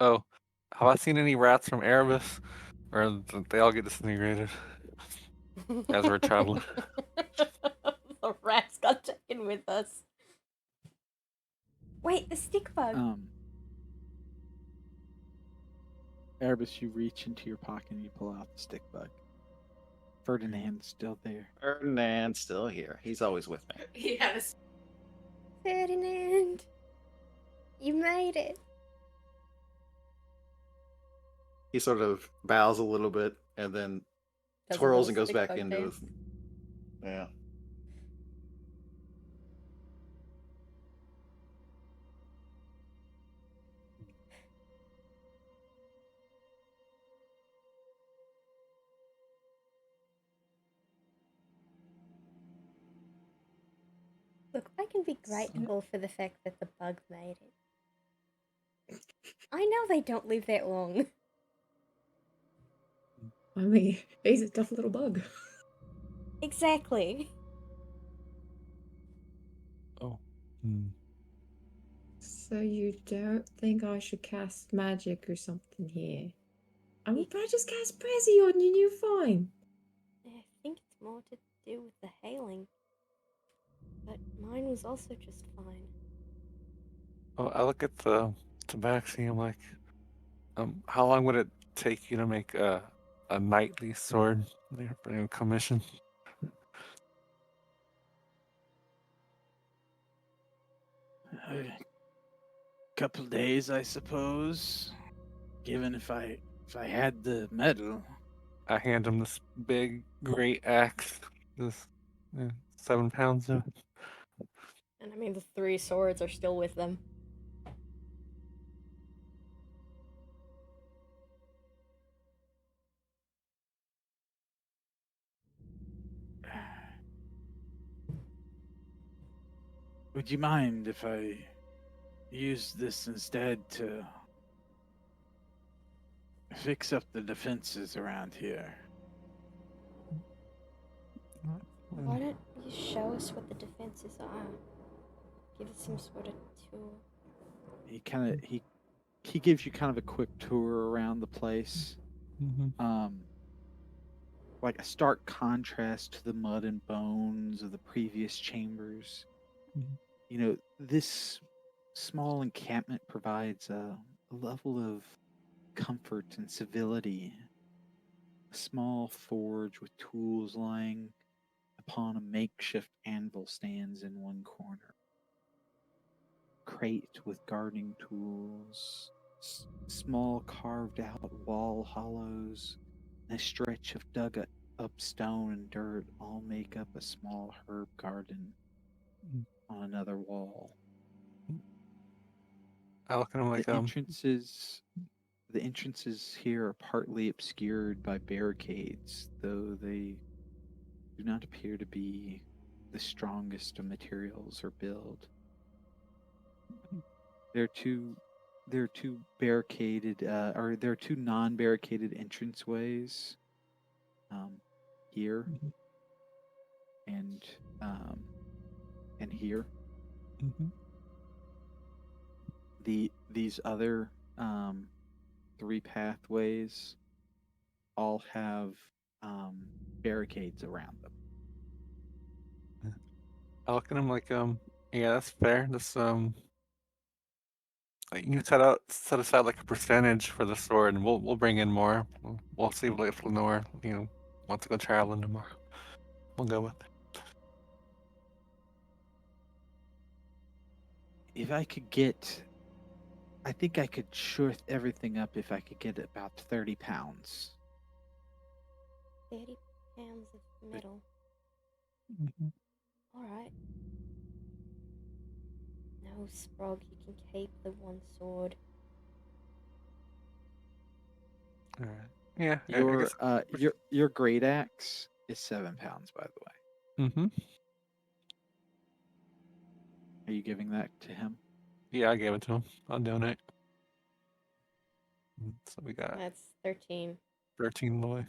Oh, have I seen any rats from Erebus? Or they all get disintegrated as we're traveling? The rats got taken with us. Wait, the stick bug. Erebus, you reach into your pocket and you pull out the stick bug. Ferdinand's still there. Ferdinand's still here. He's always with me. Yes. Ferdinand, you made it. He sort of bows a little bit and then Does a twirls little and goes stick back bug into dance. his. Yeah. Look, I can be grateful for the fact that the bug made it. I know they don't live that long. I mean, he's a tough little bug. Exactly. Oh. So you don't think I should cast magic or something here? I would probably just cast Prezi on you and you're fine. I think it's more to do with the hailing. But mine was also just fine. Oh, I look at the tabaxi. I'm like, how long would it take you to make a knightly sword for your commission? A couple days, I suppose. Given if I had the metal. I hand him this big, great axe. This 7 pounds of it. And I mean, the 3 swords are still with them. Would you mind if I use this instead to fix up the defenses around here? Why don't you show us what the defenses are? Give us some sort of tool. He gives you kind of a quick tour around the place. Like a stark contrast to the mud and bones of the previous chambers. You know, this small encampment provides a level of comfort and civility. A small forge with tools lying upon a makeshift anvil stands in one corner. Crate with gardening tools, small carved out wall hollows, and a stretch of dug up stone and dirt all make up a small herb garden on another wall. I look at him like, The entrances here are partly obscured by barricades, though they do not appear to be the strongest of materials or build. There are two barricaded, or there are two non-barricaded entranceways here and here. These other 3 pathways all have barricades around them. I look at him like, yeah, that's fair. This, like, you can set aside like a percentage for the sword, and we'll bring in more. We'll see if Lenore, wants to go traveling tomorrow. We'll go with it. If I could get, I think I could shore everything up if I could get about 30 pounds. 30 pounds of metal. Alright. No, Sprog, you can keep the one sword. Alright. Yeah, I guess. Your great axe is 7 pounds, by the way. Are you giving that to him? Yeah, I gave it to him. I'll donate. So we got That's 13. 13 boy.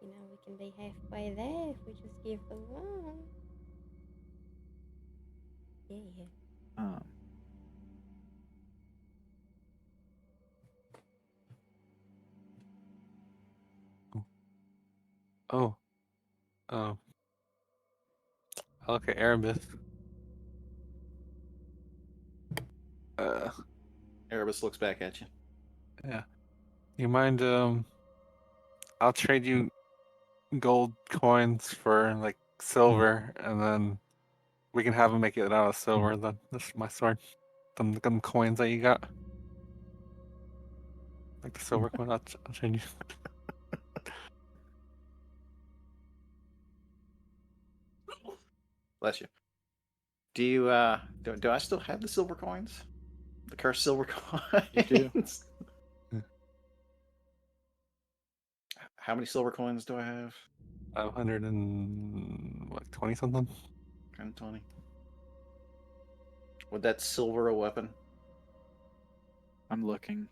You know, we can be halfway there if we just give the one. Yeah. Oh. I look at Erebus. Erebus looks back at you. Yeah. You mind, I'll trade you gold coins for, like, silver, and then we can have him make it out of silver, then. This is my sword. Them coins that you got. Like the silver coin, I'll trade you. Bless you. Do you do I still have the silver coins? The cursed silver coins? You do. How many silver coins do I have? 520 something. 120. Would that silver a weapon? I'm looking.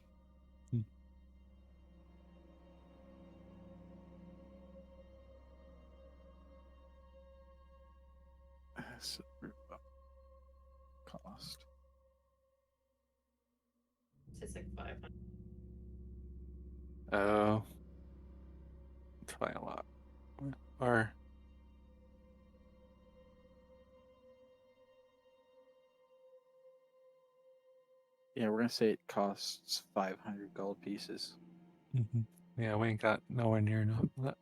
Cost. It's like 500. Oh. It's probably a lot. Or Yeah, we're gonna say it costs 500 gold pieces. yeah, we ain't got nowhere near enough of that.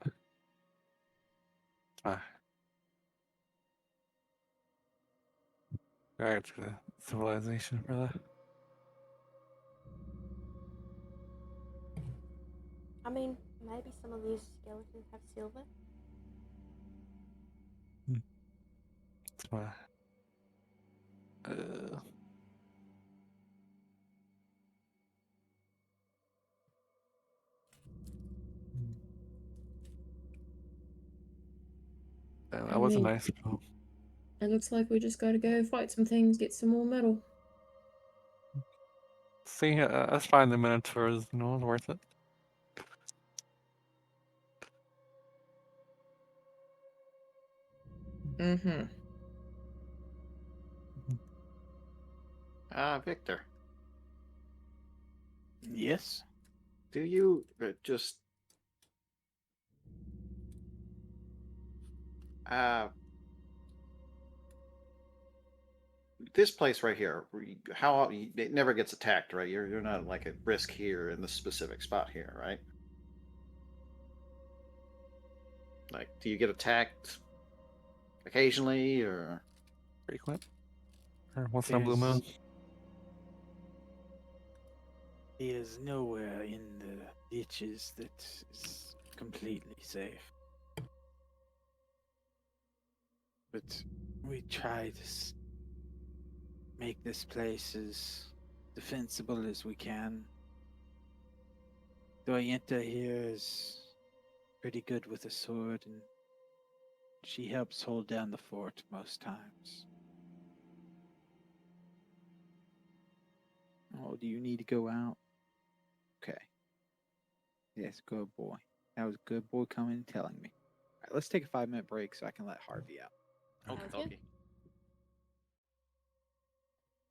Alright, to the civilization for that. I mean, maybe some of these skeletons have silver. That's why. That was a nice spell. It looks like we just gotta go fight some things, get some more metal. See, let's find the Minotaurs. No one's worth it. Mm-hmm. Victor, Yes. do you just this place right here? How it never gets attacked, right? You're not like at risk here in this specific spot here, right? Like, do you get attacked occasionally, or Frequent. Or once in a blue moon. There's nowhere in the ditches that is completely safe. But we try to make this place as defensible as we can. Doyenta here is pretty good with a sword, and she helps hold down the fort most times. Oh, do you need to go out? Okay. Yes, good boy. That was a good boy coming and telling me. All right, let's take a 5-minute break so I can let Harvey out. Sounds good. okay.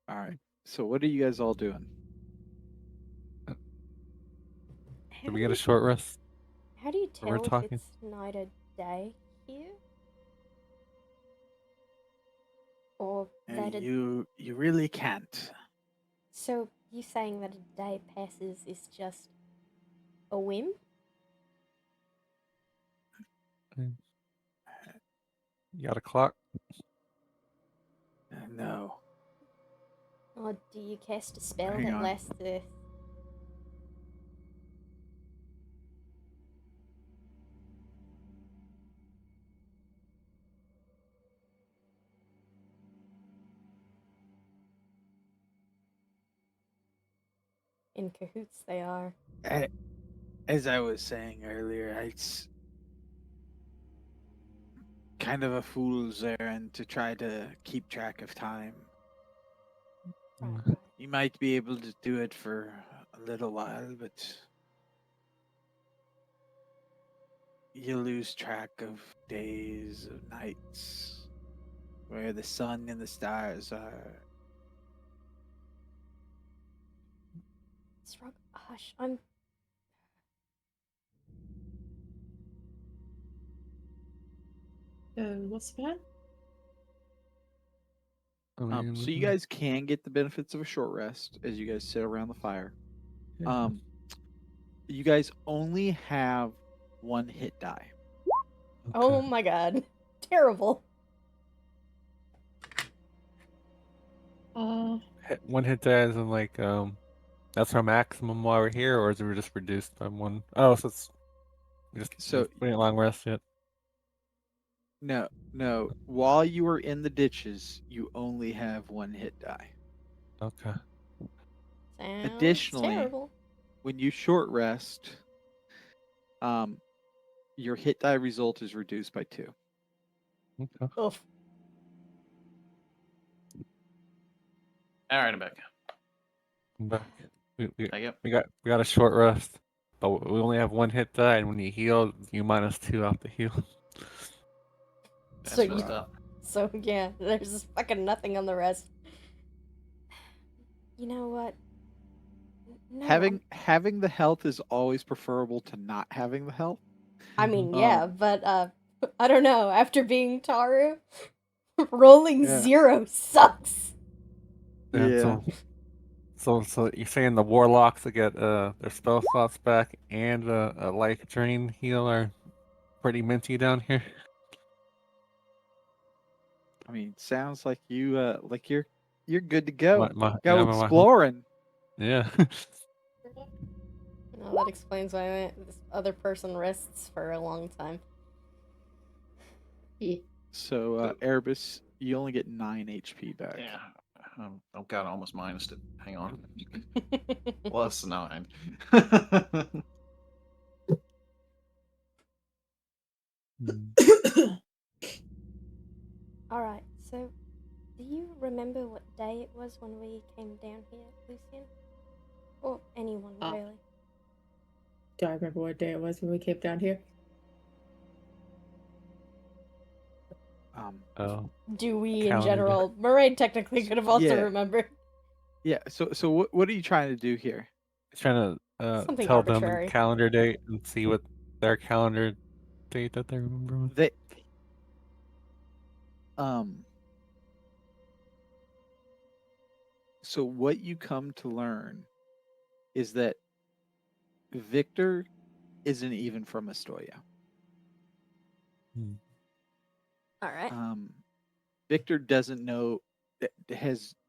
All right. So what are you guys all doing? How Did we do get a you- short rest? How do you We're tell if talking. it's night or day here? Or that it... You really can't. So you saying that a day passes is just a whim? You got a clock? No. Or do you cast a spell Hang that on. lasts the... In cahoots they are. As I was saying earlier, it's kind of a fool's errand to try to keep track of time. Right. You might be able to do it for a little while, but you lose track of days, of nights, where the sun and the stars are. Srug, hush, I'm... What's the plan? So you guys can get the benefits of a short rest as you guys sit around the fire. You guys only have 1 hit die. Oh my god. Terrible. One hit die is in like that's our maximum while we're here, or is it just reduced by 1? Oh, so it's So we ain't long rest yet. no. While you are in the ditches, you only have 1 hit die. Okay. Sounds Additionally, terrible. when you short rest, your hit die result is reduced by 2. Okay. Oof. All right, I'm back. I'm back. Yep. We got a short rest, but we only have 1 hit die, and when you heal, you -2 off the heal. That's So messed you- up. So yeah, there's fucking nothing on the rest. You know what? No, Having the health is always preferable to not having the health. I mean, yeah, Um, but I don't know. After being Taru, rolling Yeah. 0 sucks. Yeah. So you're saying the warlocks that get their spell slots back and a life drain heal are pretty minty down here? I mean, sounds like you're good to go. Yeah, Go exploring. yeah. Well, that explains why this other person rests for a long time. So, Erebus, you only get 9 HP back. Yeah. Oh god, I almost minused it. Hang on. Plus 9. Alright, so do you remember what day it was when we came down here, Lucian? Or anyone, really? Do I remember what day it was when we came down here? Oh, Do we in calendar day. general? Murray technically could have also Yeah. remembered. Yeah. So what are you trying to do here? Trying to Something tell them arbitrary. the calendar date and see what their calendar date that they remember. They um. So what you come to learn is that Victor isn't even from Astoria. Alright. Victor doesn't know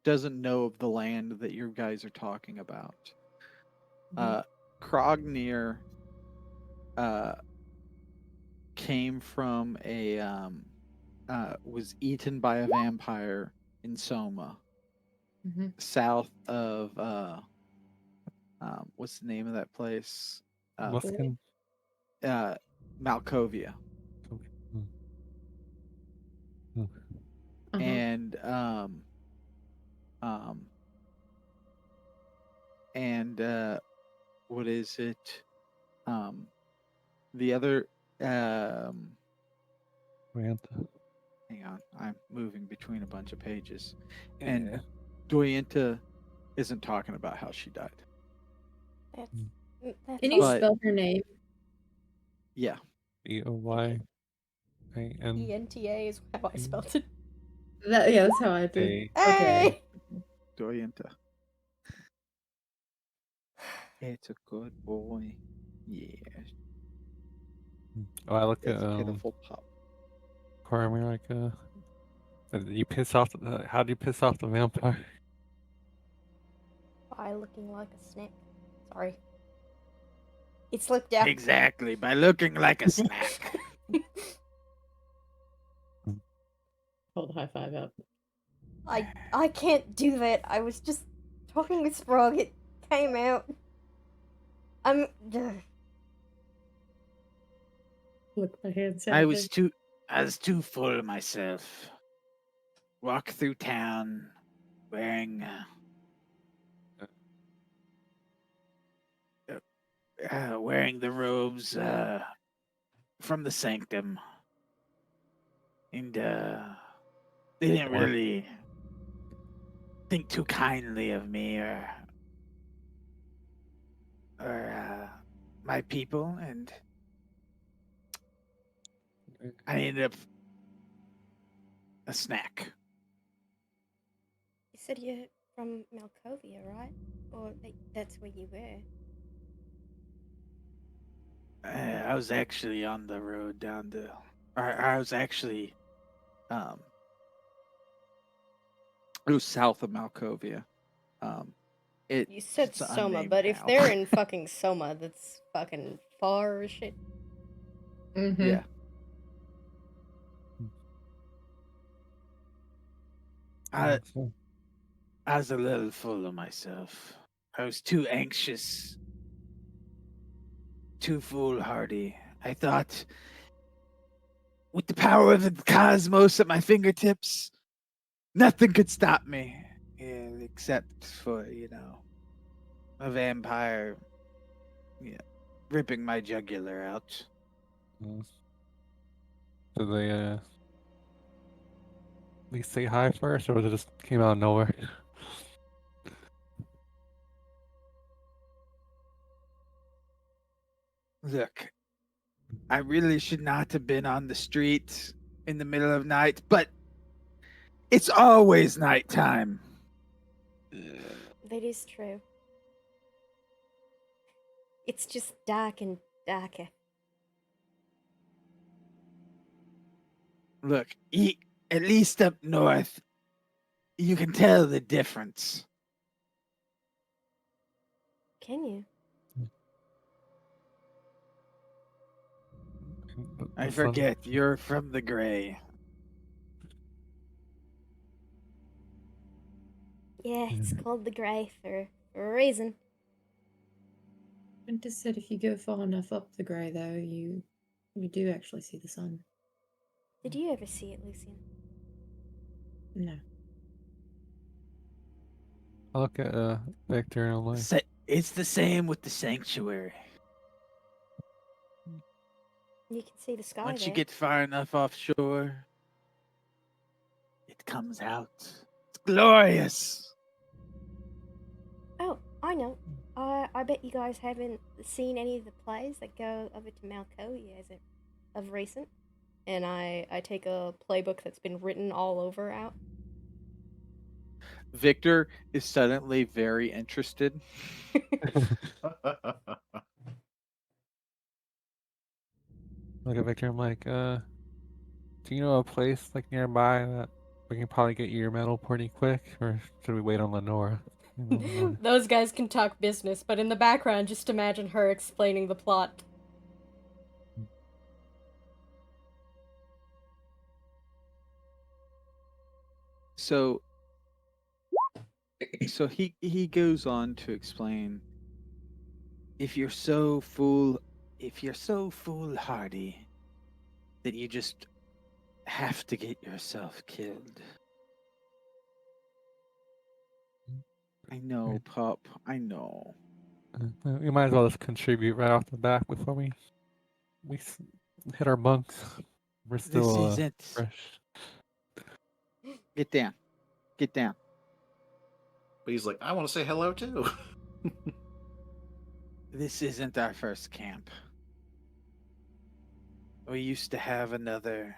doesn't know of the land that you guys are talking about. Krognir came from a was eaten by a vampire in Soma, south of what's the name of that place? Muskin. Malkovia. And what is it? The other hang on, I'm moving between a bunch of pages. And Doyenta isn't talking about how she died. That's Can you all. spell her name? Yeah. EOY. ENTA is how I spelled it. Yeah, that's how I did. Hey. Okay. Doyenta. It's a good boy. Yeah. Oh, I look It's at a pitiful pup. Corey, like, you piss off. How do you piss off the vampire? By looking like a snack. Sorry. It slipped out. Exactly, by looking like a snack. Hold the high five up. I can't do that. I was just talking with Sprog. It came out. Look, my hands. I was too full of myself. Walk through town wearing wearing the robes from the sanctum. And they didn't really think too kindly of me or my people, and I ended up a snack. You said you're from Malkovia, right? Or that's where you were. I was actually on the road down to. I was actually. It was south of Malkovia. You said it's an Soma, unnamed but if town. they're in fucking Soma, that's fucking far as shit. Yeah. I was a little full of myself. I was too anxious, too foolhardy. I thought, with the power of the cosmos at my fingertips, nothing could stop me, except for, a vampire ripping my jugular out. Did they at least say hi first, or was it just came out of nowhere? Look, I really should not have been on the street in the middle of night, but it's always nighttime. That is true. It's just dark and darker. Look, at least up north, you can tell the difference. Can you? I forget, you're from the gray. Yeah, it's called the Grey for a reason. And just said if you go far enough up the grey, though, you do actually see the sun. Did you ever see it, Lucian? No. I look at Victor and I'm like, It's the same with the sanctuary. You can see the sky Once there. you get far enough offshore, it comes out. It's glorious. Oh, I know. I bet you guys haven't seen any of the plays that go over to Malkoia as of recent. And I take a playbook that's been written all over out. Victor is suddenly very interested. look at Victor. I'm like, do you know a place like nearby that we can probably get your metal pretty quick, or should we wait on Lenora? Those guys can talk business, but in the background, just imagine her explaining the plot. So he goes on to explain, if you're so foolhardy that you just have to get yourself killed. I know, pup. I know. We might as well just contribute right off the bat before we hit our bunks. We're This still isn't. fresh. Get down. Get down. But he's like, I want to say hello too. This isn't our first camp. We used to have another.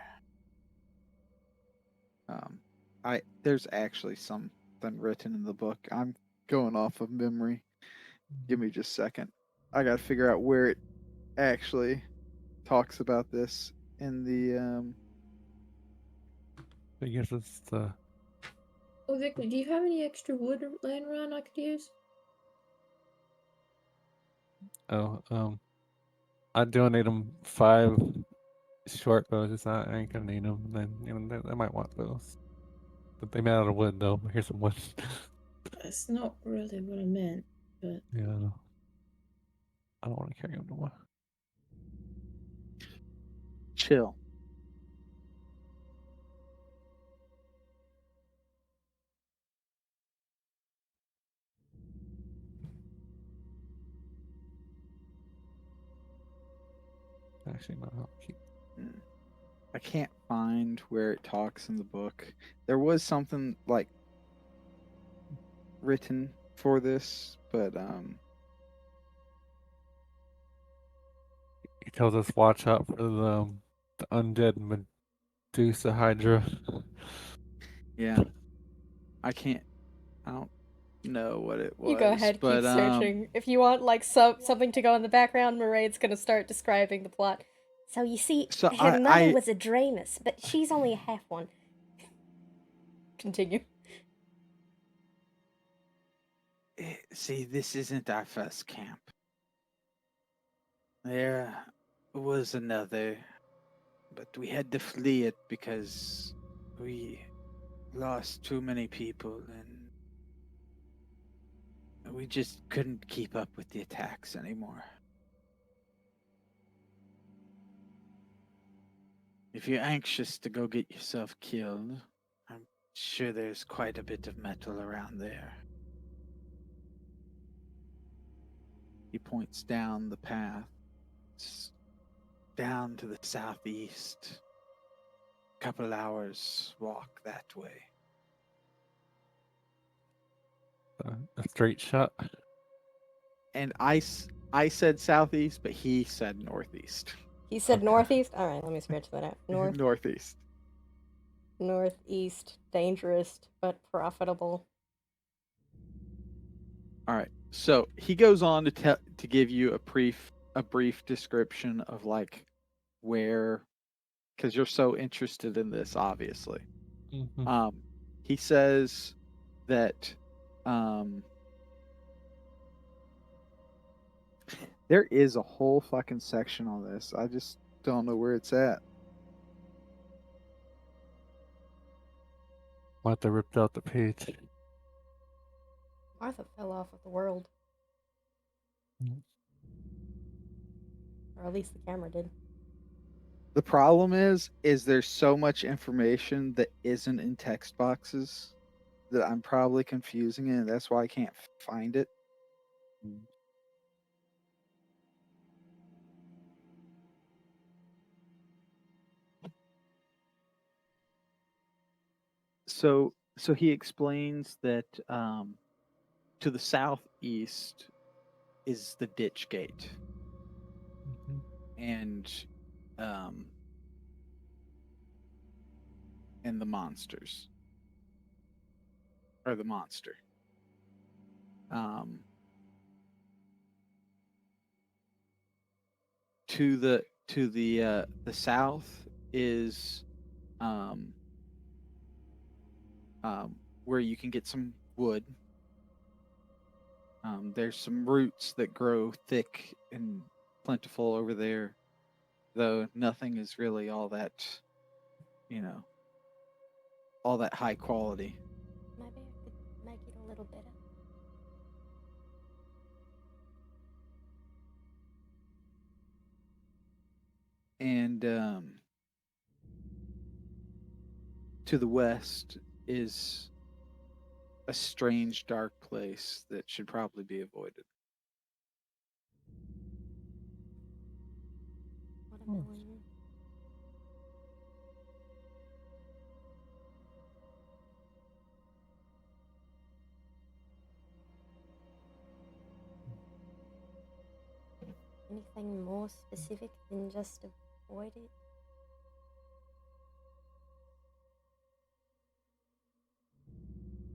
There's actually something written in the book. I'm going off of memory. Give me just a second. I gotta figure out where it actually talks about this in the I guess it's the. Oh, Victor, do you have any extra wood laying around I could use? I donate them 5 short bows. It's not, I ain't gonna need them. Then they might want those. But they made out of wood though. Here's some wood. That's not really what I meant, but Yeah. I don't want to carry them no more. chill. Actually, no. I'll keep. I can't find where it talks in the book. There was something like written for this, but He tells us watch out for the undead Medusa Hydra. yeah, I don't know what it was. You go ahead, but keep searching. If you want, like, something to go in the background, Maraid's gonna start describing the plot. So you see, So her mother was a Draenus, but she's only a half one. Continue. See, this isn't our first camp. There was another, but we had to flee it because we lost too many people and we just couldn't keep up with the attacks anymore. If you're anxious to go get yourself killed, I'm sure there's quite a bit of metal around there. He points down the path. It's down to the southeast. Couple hours walk that way. A straight shot. And I said southeast, but he said northeast. He said Okay. northeast? Alright, let me scratch that out. Northeast. Northeast, dangerous, but profitable. All right. So he goes on to give you a brief description of like where, because you're so interested in this, obviously. Mm-hmm. He says that there is a whole fucking section on this. I just don't know where it's at. Martha ripped out the page. Martha fell off of the world. Mm. Or at least the camera did. The problem is there's so much information that isn't in text boxes that I'm probably confusing it, and that's why I can't find it. So he explains that to the southeast is the ditch gate, and the monsters, or the monster. To the south is where you can get some wood. There's some roots that grow thick and plentiful over there, though nothing is really all that, all that high quality. Maybe I could make it a little better. And to the west is a strange, dark place that should probably be avoided. Watermelon. Anything more specific than just avoid it?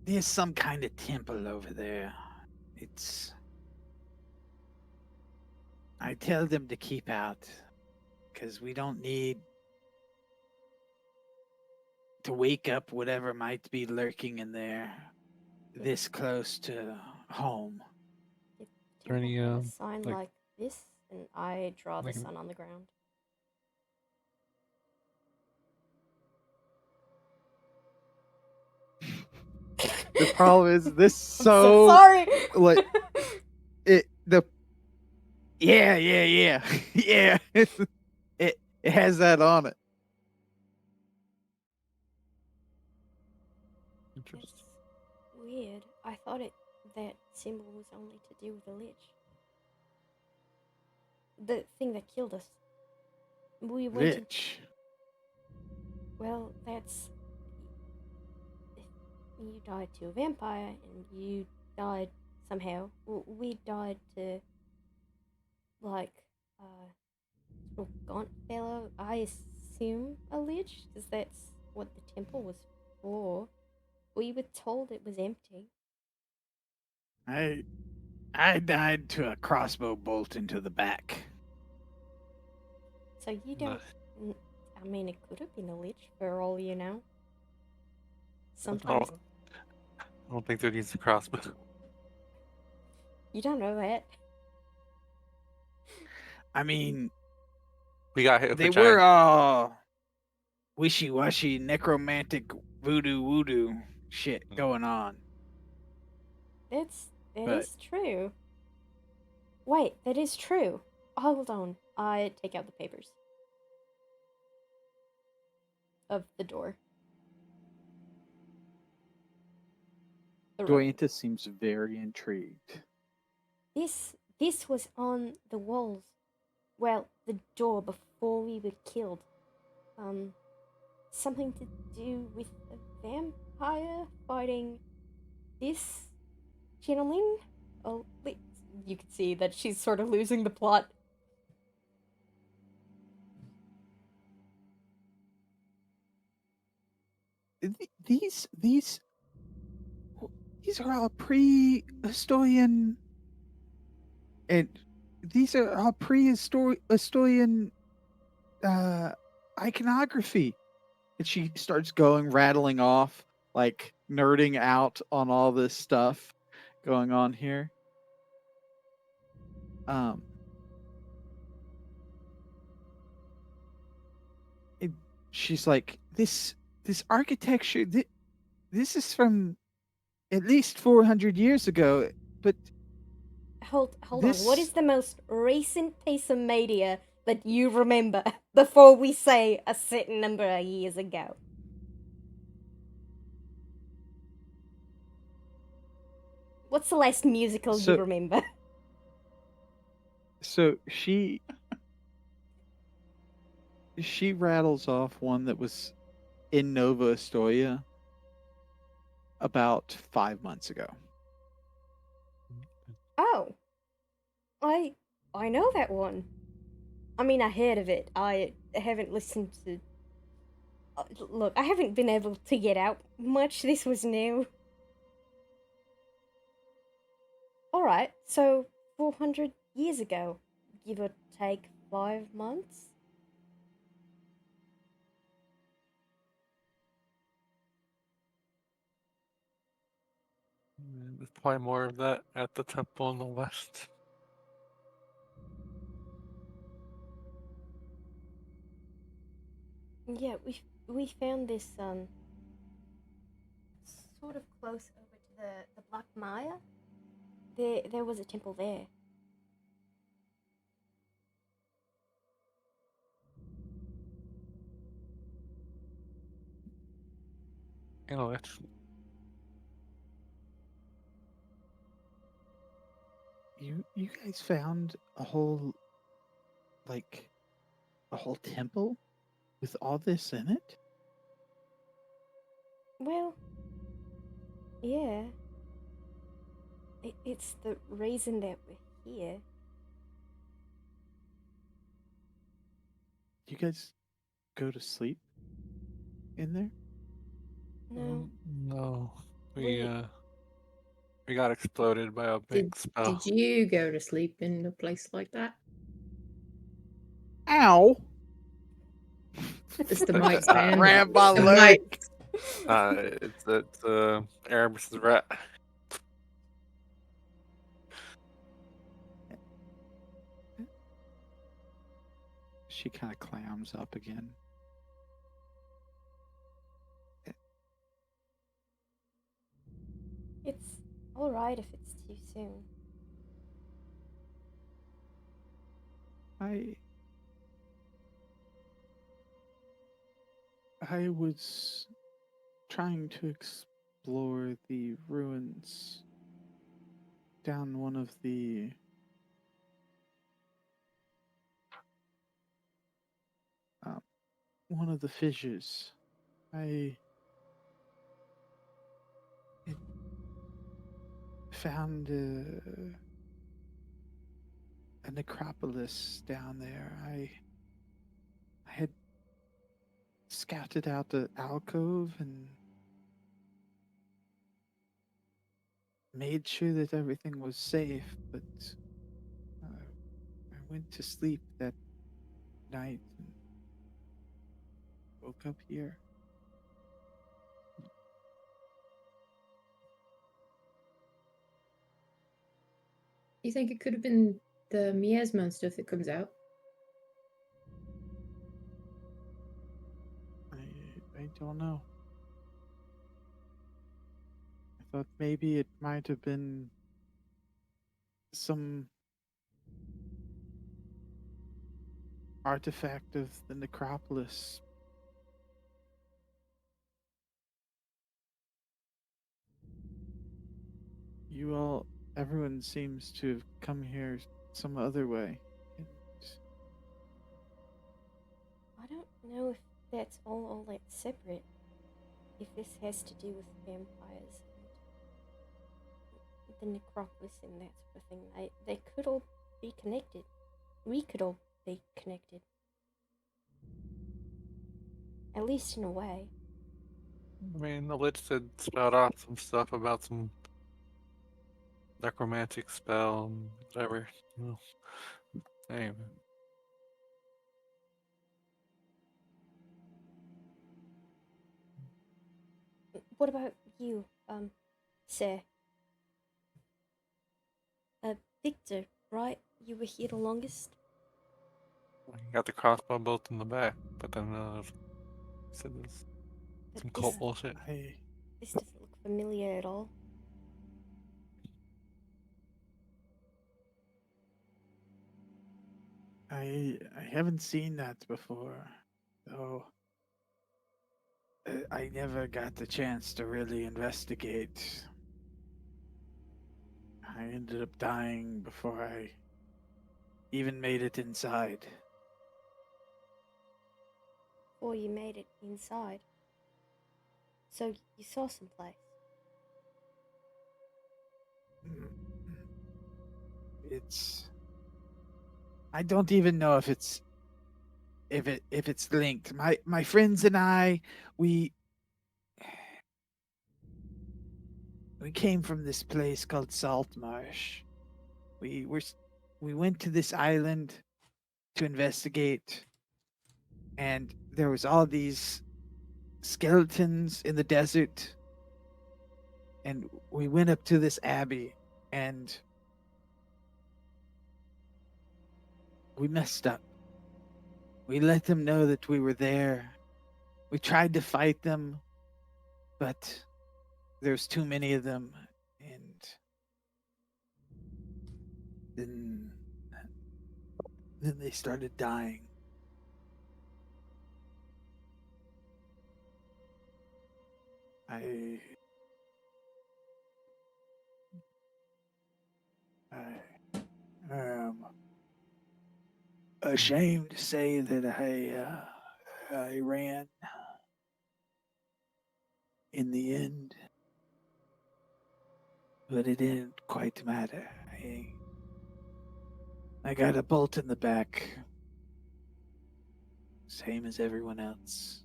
There's some kind of temple over there. I tell them to keep out, because we don't need to wake up whatever might be lurking in there this close to home. Did there any, temple have a sign like- like this? And I draw like the an- sun on the ground. The problem is this I'm so sorry. like yeah yeah it has that on it. Interesting. That's weird. I thought that symbol was only to do with the lich. The thing that killed us. We went to, Lich. well, that's, you died to a vampire and you died somehow. Well, we died to, like, little gaunt fellow. I assume a lich, because that's what the temple was for. We were told it was empty. I died to a crossbow bolt into the back. So you don't. I mean, it could have been a lich for all you know. Sometimes I don't think there needs a crossbow. you don't know that. I mean, We got hit with they a giant. were all wishy-washy necromantic voodoo shit going on. That But- is true. Wait, that is true. Hold on. I take out the papers of the door. The room. Doyenta seems very intrigued. This was on the walls. Well, the door before we were killed. Something to do with a vampire fighting this gentleman? Oh, wait. You can see that she's sort of losing the plot. These are all prehistorian, and these are all prehistorian iconography. And she starts rattling off, like nerding out on all this stuff going on here. She's like, this architecture, this is from at least 400 years ago, but Hold on. What This- is the most recent piece of media that you remember before we say a certain number of years ago. What's the last musical you So- remember? So she rattles off one that was in Nova Estoria about 5 months ago. Oh, I know that one. I mean, I heard of it. I haven't listened to. Look, I haven't been able to get out much. This was new. Alright, so 400 years ago, give or take 5 months? There's probably more of that at the temple in the west. Yeah, we found this sort of close over to the Black Maya. There was a temple there. You know, it's You guys found a whole temple with all this in it? Well, yeah. It's the reason that we're here. You guys go to sleep in there? No. no. We- We got exploded by a big spell. Did you go to sleep in a place like that? Ow! It's the mites, man. Grab my The leg. mites. It's Aramis' rat. She kind of clams up again. It's alright if it's too soon. I was trying to explore the ruins down one of the fissures. I found a necropolis down there. I had scouted out the alcove and made sure that everything was safe, but I went to sleep that night and woke up here. You think it could have been the miasma and stuff that comes out? I don't know. I thought maybe it might have been some artifact of the necropolis. Everyone seems to have come here some other way. And I don't know if that's all that separate. If this has to do with vampires and the necropolis and that sort of thing, they could all be connected. We could all be connected. At least in a way. I mean, the lich did spout off some stuff about some necromantic spell and whatever. You know. Anyway. What about you, sir? Victor, right? You were here the longest? You got the crossbow bolt in the back, but then said this But some cult bullshit. This doesn't look familiar at all. I haven't seen that before, though. I never got the chance to really investigate. I ended up dying before I even made it inside. Or you made it inside. So you saw someplace. It's. I don't even know if it's linked. My friends and I, we came from this place called Salt Marsh. We were we went to this island to investigate, and there was all these skeletons in the desert, and we went up to this abbey, and we messed up. We let them know that we were there. We tried to fight them, but there's too many of them, and then they started dying. I am ashamed to say that I ran in the end, but it didn't quite matter. I got a bolt in the back, same as everyone else.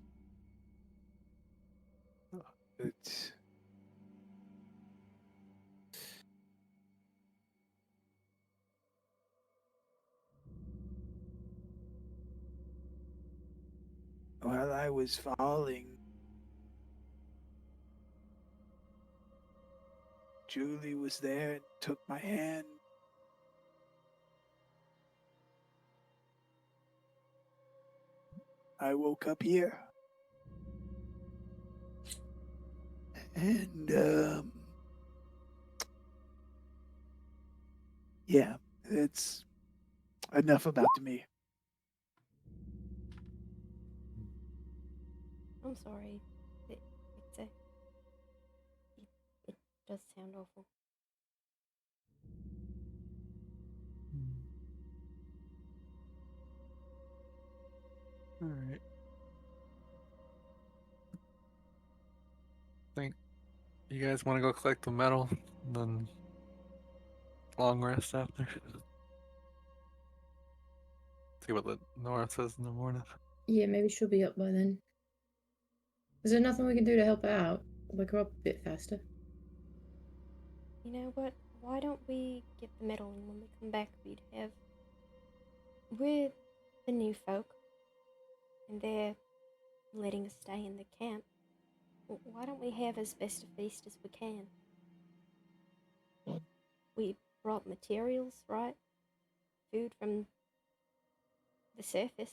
But while I was falling, Julie was there and took my hand. I woke up here. And yeah, it's enough about me. I'm sorry, Victor. It does sound awful. Alright. Think you guys want to go collect the metal and then long rest after? See what the Nora says in the morning. Yeah, maybe she'll be up by then. Is there nothing we can do to help her out? Wake her up a bit faster. You know what? Why don't we get the medal, and when we come back, we'd have. We're the new folk, and they're letting us stay in the camp. Why don't we have as best a feast as we can? We brought materials, right? Food from the surface.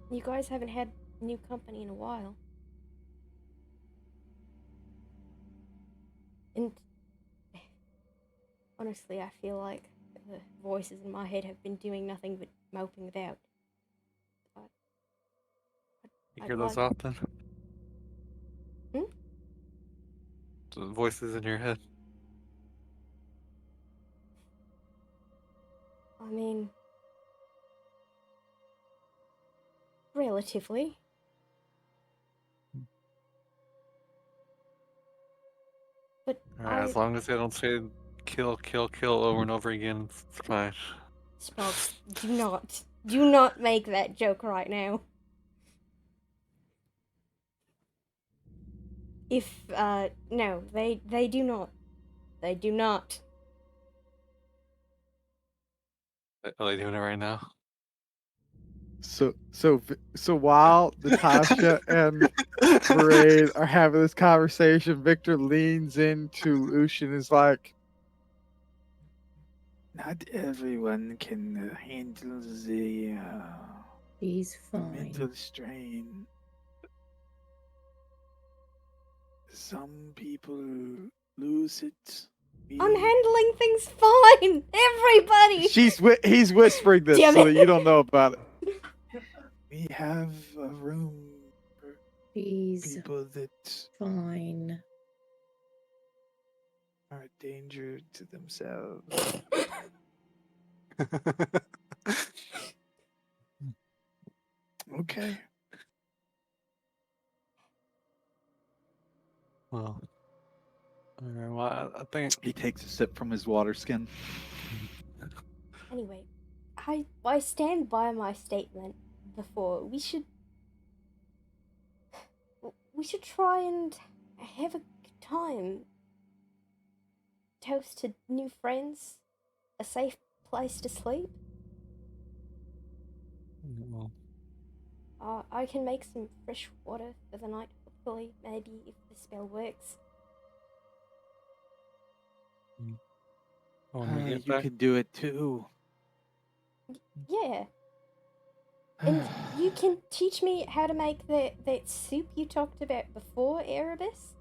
You guys haven't had new company in a while. And honestly, I feel like the voices in my head have been doing nothing but moping about. But You I'd hear those like- often? Hmm? The voices in your head. I mean, relatively. But Alright, as long as they don't say kill, kill, kill over and over again, it's fine. Smogs, do not make that joke right now. If, no, they do not. They do not. Are they doing it right now? So while Natasha and Braid are having this conversation, Victor leans into Lucian and is like, not everyone can handle the He's fine. mental strain. Some people lose it I'm handling things fine. Everybody. He's whispering this Damn so it. that you don't know about it. We have a room for He's people that fine. are a danger to themselves. Okay. Well, alright, well, I think He takes a sip from his water skin. Anyway, I stand by my statement before. We should try and have a good time. Toast to new friends, a safe place to sleep. well, I can make some fresh water for the night, hopefully, maybe if the spell works. when we get You back, could do it too. Yeah. And you can teach me how to make that soup you talked about before, Erebus?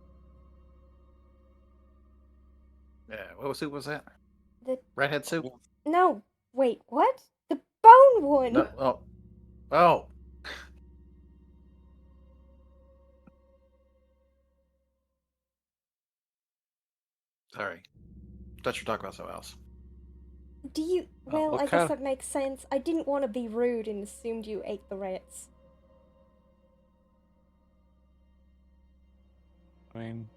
Yeah, what soup was that? The Redhead soup? No, wait, what? The bone one. No, oh. Sorry. Thought you were talking about something else. Do you? Well, what I guess kind of- that makes sense. I didn't want to be rude and assumed you ate the rats. I mean,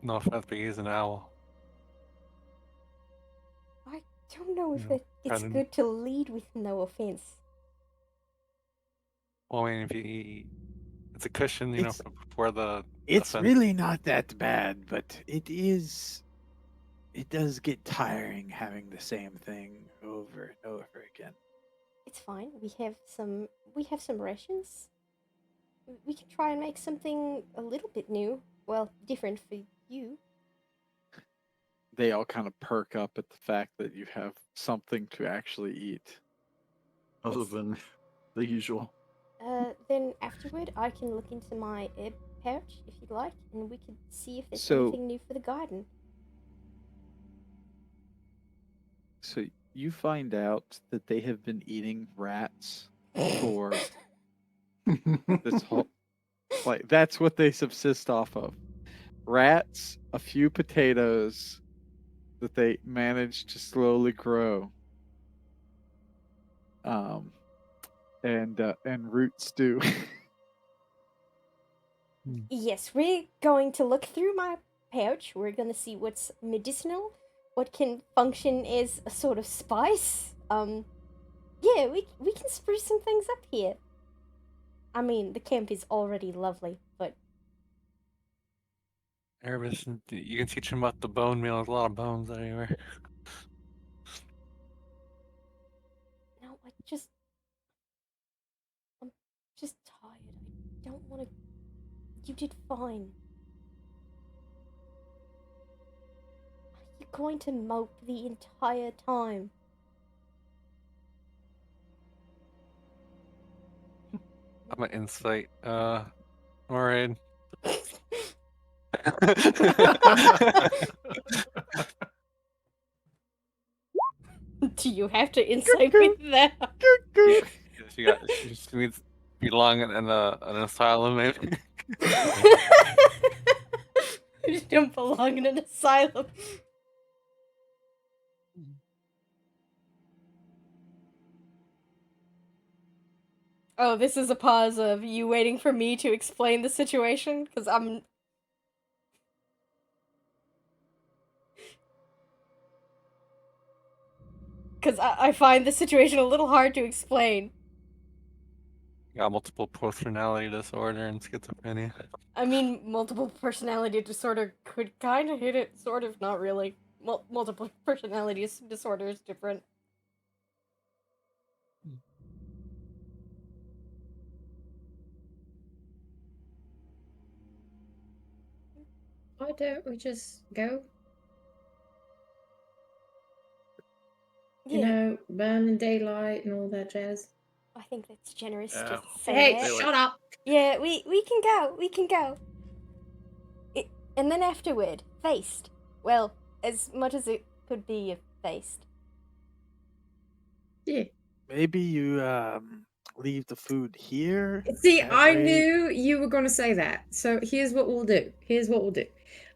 no offense, but he's an owl. I don't know if You know, it's kinda- good to lead with no offense. Well, I mean, if you eat, it's a cushion, you know, It's- for the. It's offense. really not that bad, but it is. It does get tiring having the same thing over and over again. It's fine. We have some rations. We can try and make something a little bit new. Well, different for you. They all kind of perk up at the fact that you have something to actually eat. Other Yes. than the usual. Then afterward, I can look into my herb pouch if you'd like, and we could see if there's So- anything new for the garden. So you find out that they have been eating rats for this whole. Like, that's what they subsist off of. Rats, a few potatoes that they manage to slowly grow. And root stew. Yes, we're going to look through my pouch. We're going to see what's medicinal, what can function as a sort of spice. Yeah, we can spruce some things up here. I mean, the camp is already lovely, but Erebus, you can teach him about the bone meal. There's a lot of bones everywhere. no, I'm just tired. I don't want to. You did fine. Are you going to mope the entire time? I'm an insight. Alright. Do you have to insight with that? She just needs to belong in an asylum, maybe. You don't belong in an asylum. Oh, this is a pause of you waiting for me to explain the situation? Because I'm... Because I find the situation a little hard to explain. Got multiple personality disorder and schizophrenia. I mean, multiple personality disorder could kind of hit it, sort of, not really. Multiple personality disorder is different. Why don't we just go? You Yeah, know, burn in daylight and all that jazz. I think that's generous Yeah. to say Hey, that. do it. shut up! Yeah, we can go. And then afterward, Feast, Well, as much as it could be effaced. Yeah. Maybe you leave the food here. See, That I way- knew you were going to say that. So here's what we'll do.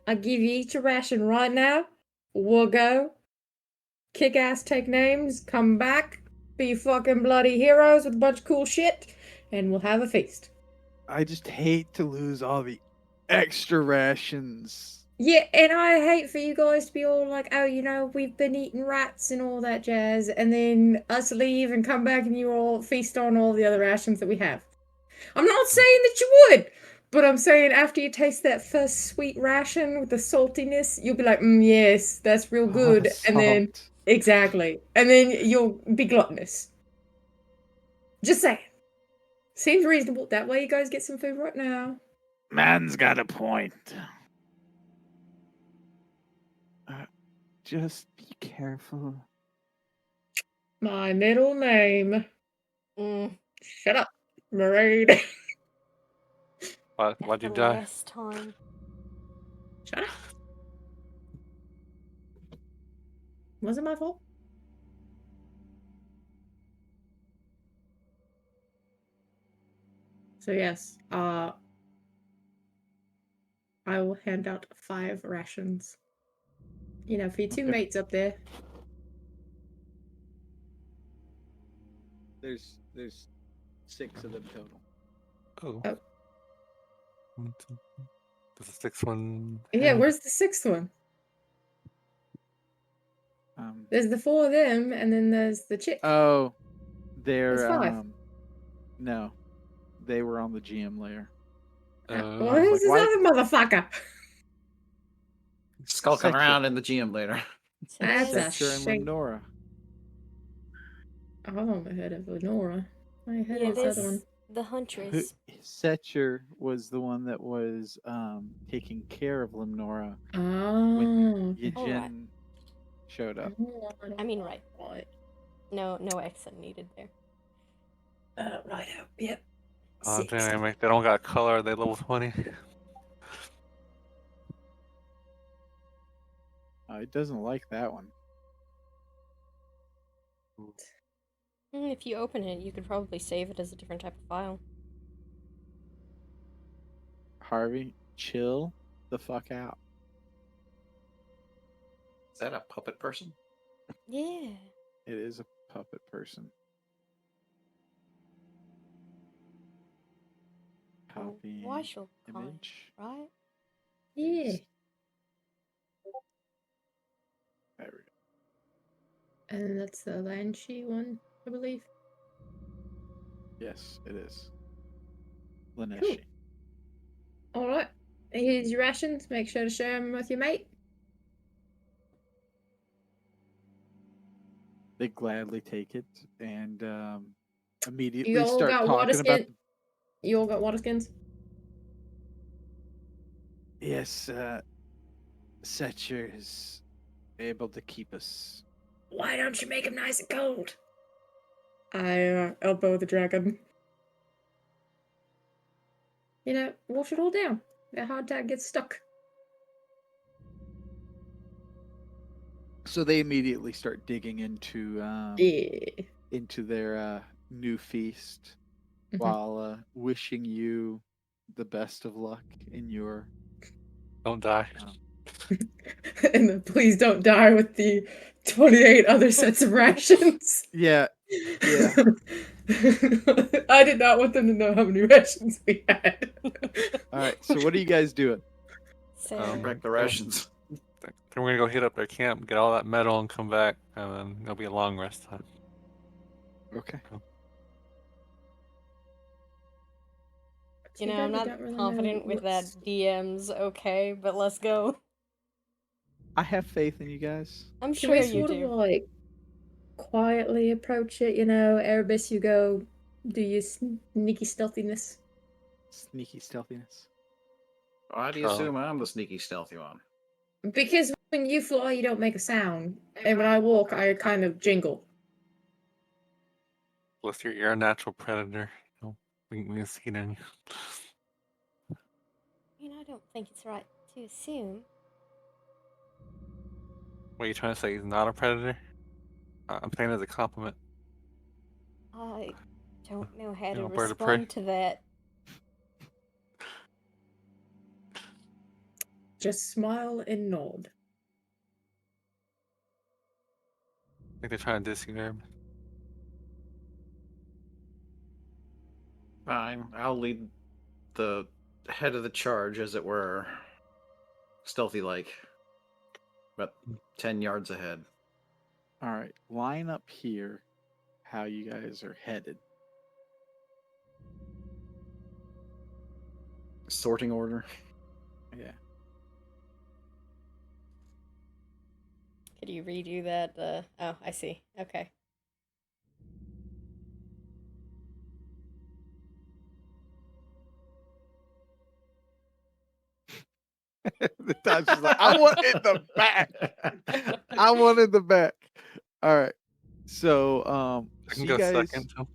I'll give you each a ration right now. We'll go. Kick ass, take names, come back, be fucking bloody heroes with a bunch of cool shit, and we'll have a feast. I just hate to lose all the extra rations. Yeah, and I hate for you guys to be all like, oh, you know, we've been eating rats and all that jazz, and then us leave and come back and you all feast on all the other rations that we have. I'm not saying that you would, but I'm saying after you taste that first sweet ration with the saltiness, you'll be like, yes, that's real good. And then, Salt. exactly. And then you'll be gluttonous. Just saying. Seems reasonable. That way you guys get some food right now. Man's got a point. Just be careful. My middle name. Mm, Shut up, Maraid. Why'd you the die? last time. Shut up. Wasn't my fault. So yes, I will hand out 5 rations. You know, for your 2 Okay. mates up there. There's 6 of them total. Oh. Oh. One, two, three. Does the sixth one? Yeah, have- where's the 6th one? There's the 4 of them, and then there's the chick. Oh, they're There's 5. no, they were on the GM layer. Well, Uh, who's like, this why- other motherfucker? Skulking Sector. around in the GM later. That's a Sector and shame. Lenora. Oh, I'm ahead of Lenora. I ahead Yeah, of this other there's one. the huntress. Setcher was the one that was taking care of Lenora Oh. when Okay. Yijin showed up. I mean, right. Right. No accent needed there. Right. Yep. oh, 6. dynamic. They don't got color. They level 20. It doesn't like that one. If you open it, you could probably save it as a different type of file. Harvey, chill the fuck out. Is that a puppet person? Yeah. It is a puppet person. Copy Why shall kind, image. right? Yeah. paste. There we go. And that's the Lanchi one, I believe. Yes, it is. Laneshi. Alright. Here's your rations. Make sure to share them with your mate. They gladly take it and immediately You all start got water talking about. skin. You all got water skins? Yes, Setcher is able to keep us. Why don't you make them nice and cold? I elbow the dragon. You know, wash it all down. That hardtack gets stuck. So they immediately start digging into Yeah. into their new feast Mhm. while wishing you the best of luck in your. Don't die. And then please don't die with the 28 other sets of rations. Yeah, yeah. I did not want them to know how many rations we had. All right. So what are you guys doing? So, Wreck the rations. Then we're gonna go hit up their camp, get all that metal, and come back, and then it'll be a long rest time. Okay. you know, I'm not confident with that DM's okay, but let's go. I have faith in you guys. I'm Can sure we you sort do. of like quietly approach it? You know, Erebus, you go do your sneaky stealthiness. Sneaky stealthiness. Why do you Oh. assume I'm the sneaky, stealthy one? Because when you fly, you don't make a sound, and when I walk, I kind of jingle. Unless you're a natural predator, you know, we can see it in you. I mean, I don't think it's right to assume. What are you trying to say? He's not a predator? I'm saying it as a compliment. I don't know how to Bird of prey. respond to that. Just smile and nod. I think they're trying to diss you, Herb. Fine. I'll lead the head of the charge, as it were. Stealthy like. About 10 yards ahead. All right, line up here how you guys are headed. Sorting order. Yeah. Could you redo that? Oh, I see. Okay. The Dodge is like, I want it in the back. I wanted the back. All right. So, I so can you go guys, second. So.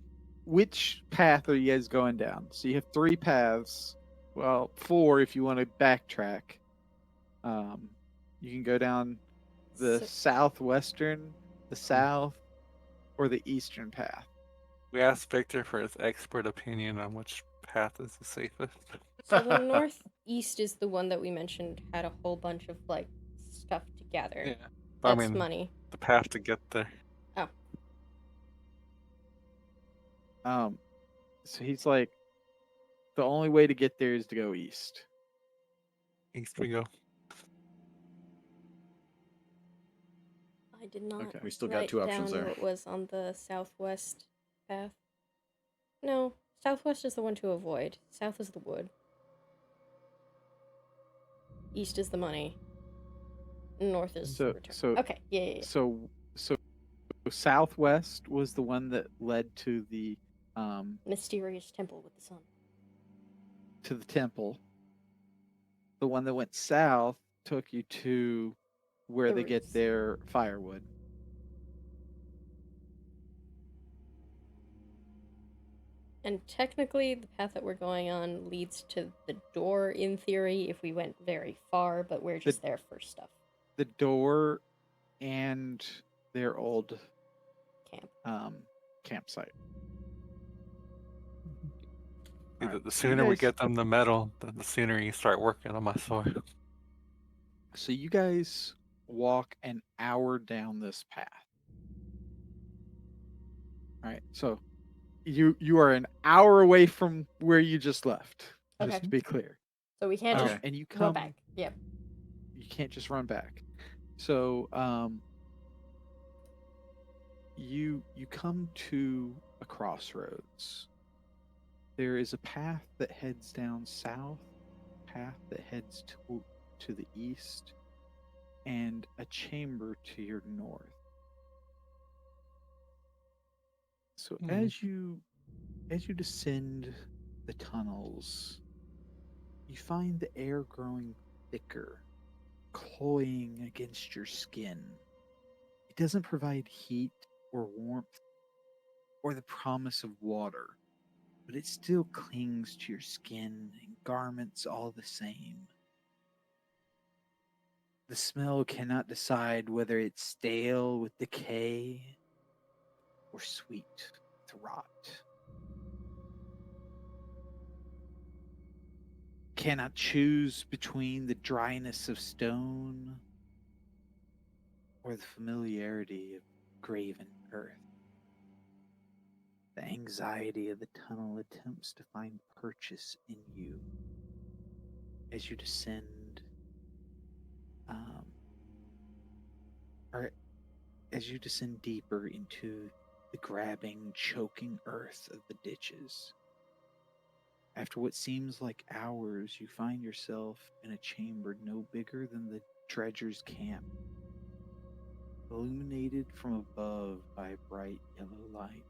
which path are you guys going down? So you have 3 paths. Well, 4 if you want to backtrack. You can go down the So- southwestern, the south, or the eastern path. We asked Victor for his expert opinion on which path is the safest. So the northeast is the one that we mentioned had a whole bunch of like stuff to gather. Yeah. But That's I mean, money. the path to get there. So he's like, the only way to get there is to go east. East we go. I did not Okay. We still got write 2 options down there. what was on the southwest path. No, southwest is the one to avoid. South is the wood. East is the money. North is So- return. so- Okay, yeah. So southwest was the one that led to the Mysterious temple with the sun. temple. The one that went south took you to where The they get roofs. their firewood. And technically, the path that we're going on leads to the door in theory if we went very far, but we're just there for stuff. The door and their old Camp. campsite. The Alright, so you sooner we guys- get them the metal, the sooner you start working on my sword. So you guys walk an hour down this path. All right, so you are an hour away from where you just left. Okay. Just to be clear. So we can't Okay. just And you run come back. Yep. You can't just run back. So you come to a crossroads. There is a path that heads down south, a path that heads to the east, and a chamber to your north. So as you descend the tunnels, you find the air growing thicker, cloying against your skin. It doesn't provide heat or warmth or the promise of water, but it still clings to your skin and garments all the same. The smell cannot decide whether it's stale with decay or sweet with rot. Cannot choose between the dryness of stone or the familiarity of graven earth. The anxiety of the tunnel attempts to find purchase in you as you descend, or as you descend deeper into the grabbing, choking earth of the ditches. After what seems like hours, you find yourself in a chamber no bigger than the dredger's camp, illuminated from above by a bright yellow light.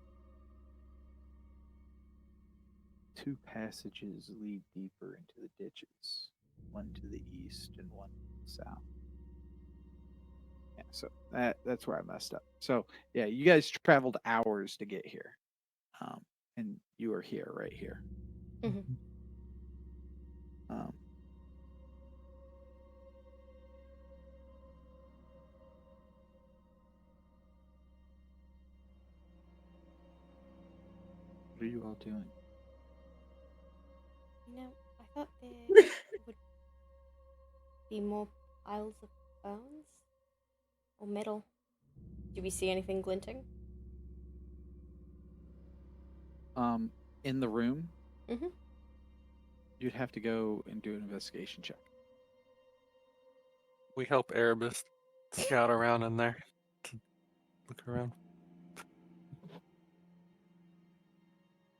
2 passages lead deeper into the ditches, one to the east and one to the south. Yeah, so that's where I messed up. So yeah, you guys traveled hours to get here, and you are here, right here. Mhm. Um, are you all doing? You know, I thought there would be more piles of bones or metal. Do we see anything glinting? In the room, Mm-hmm. you'd have to go and do an investigation check. We help Erebus scout around in there to look around.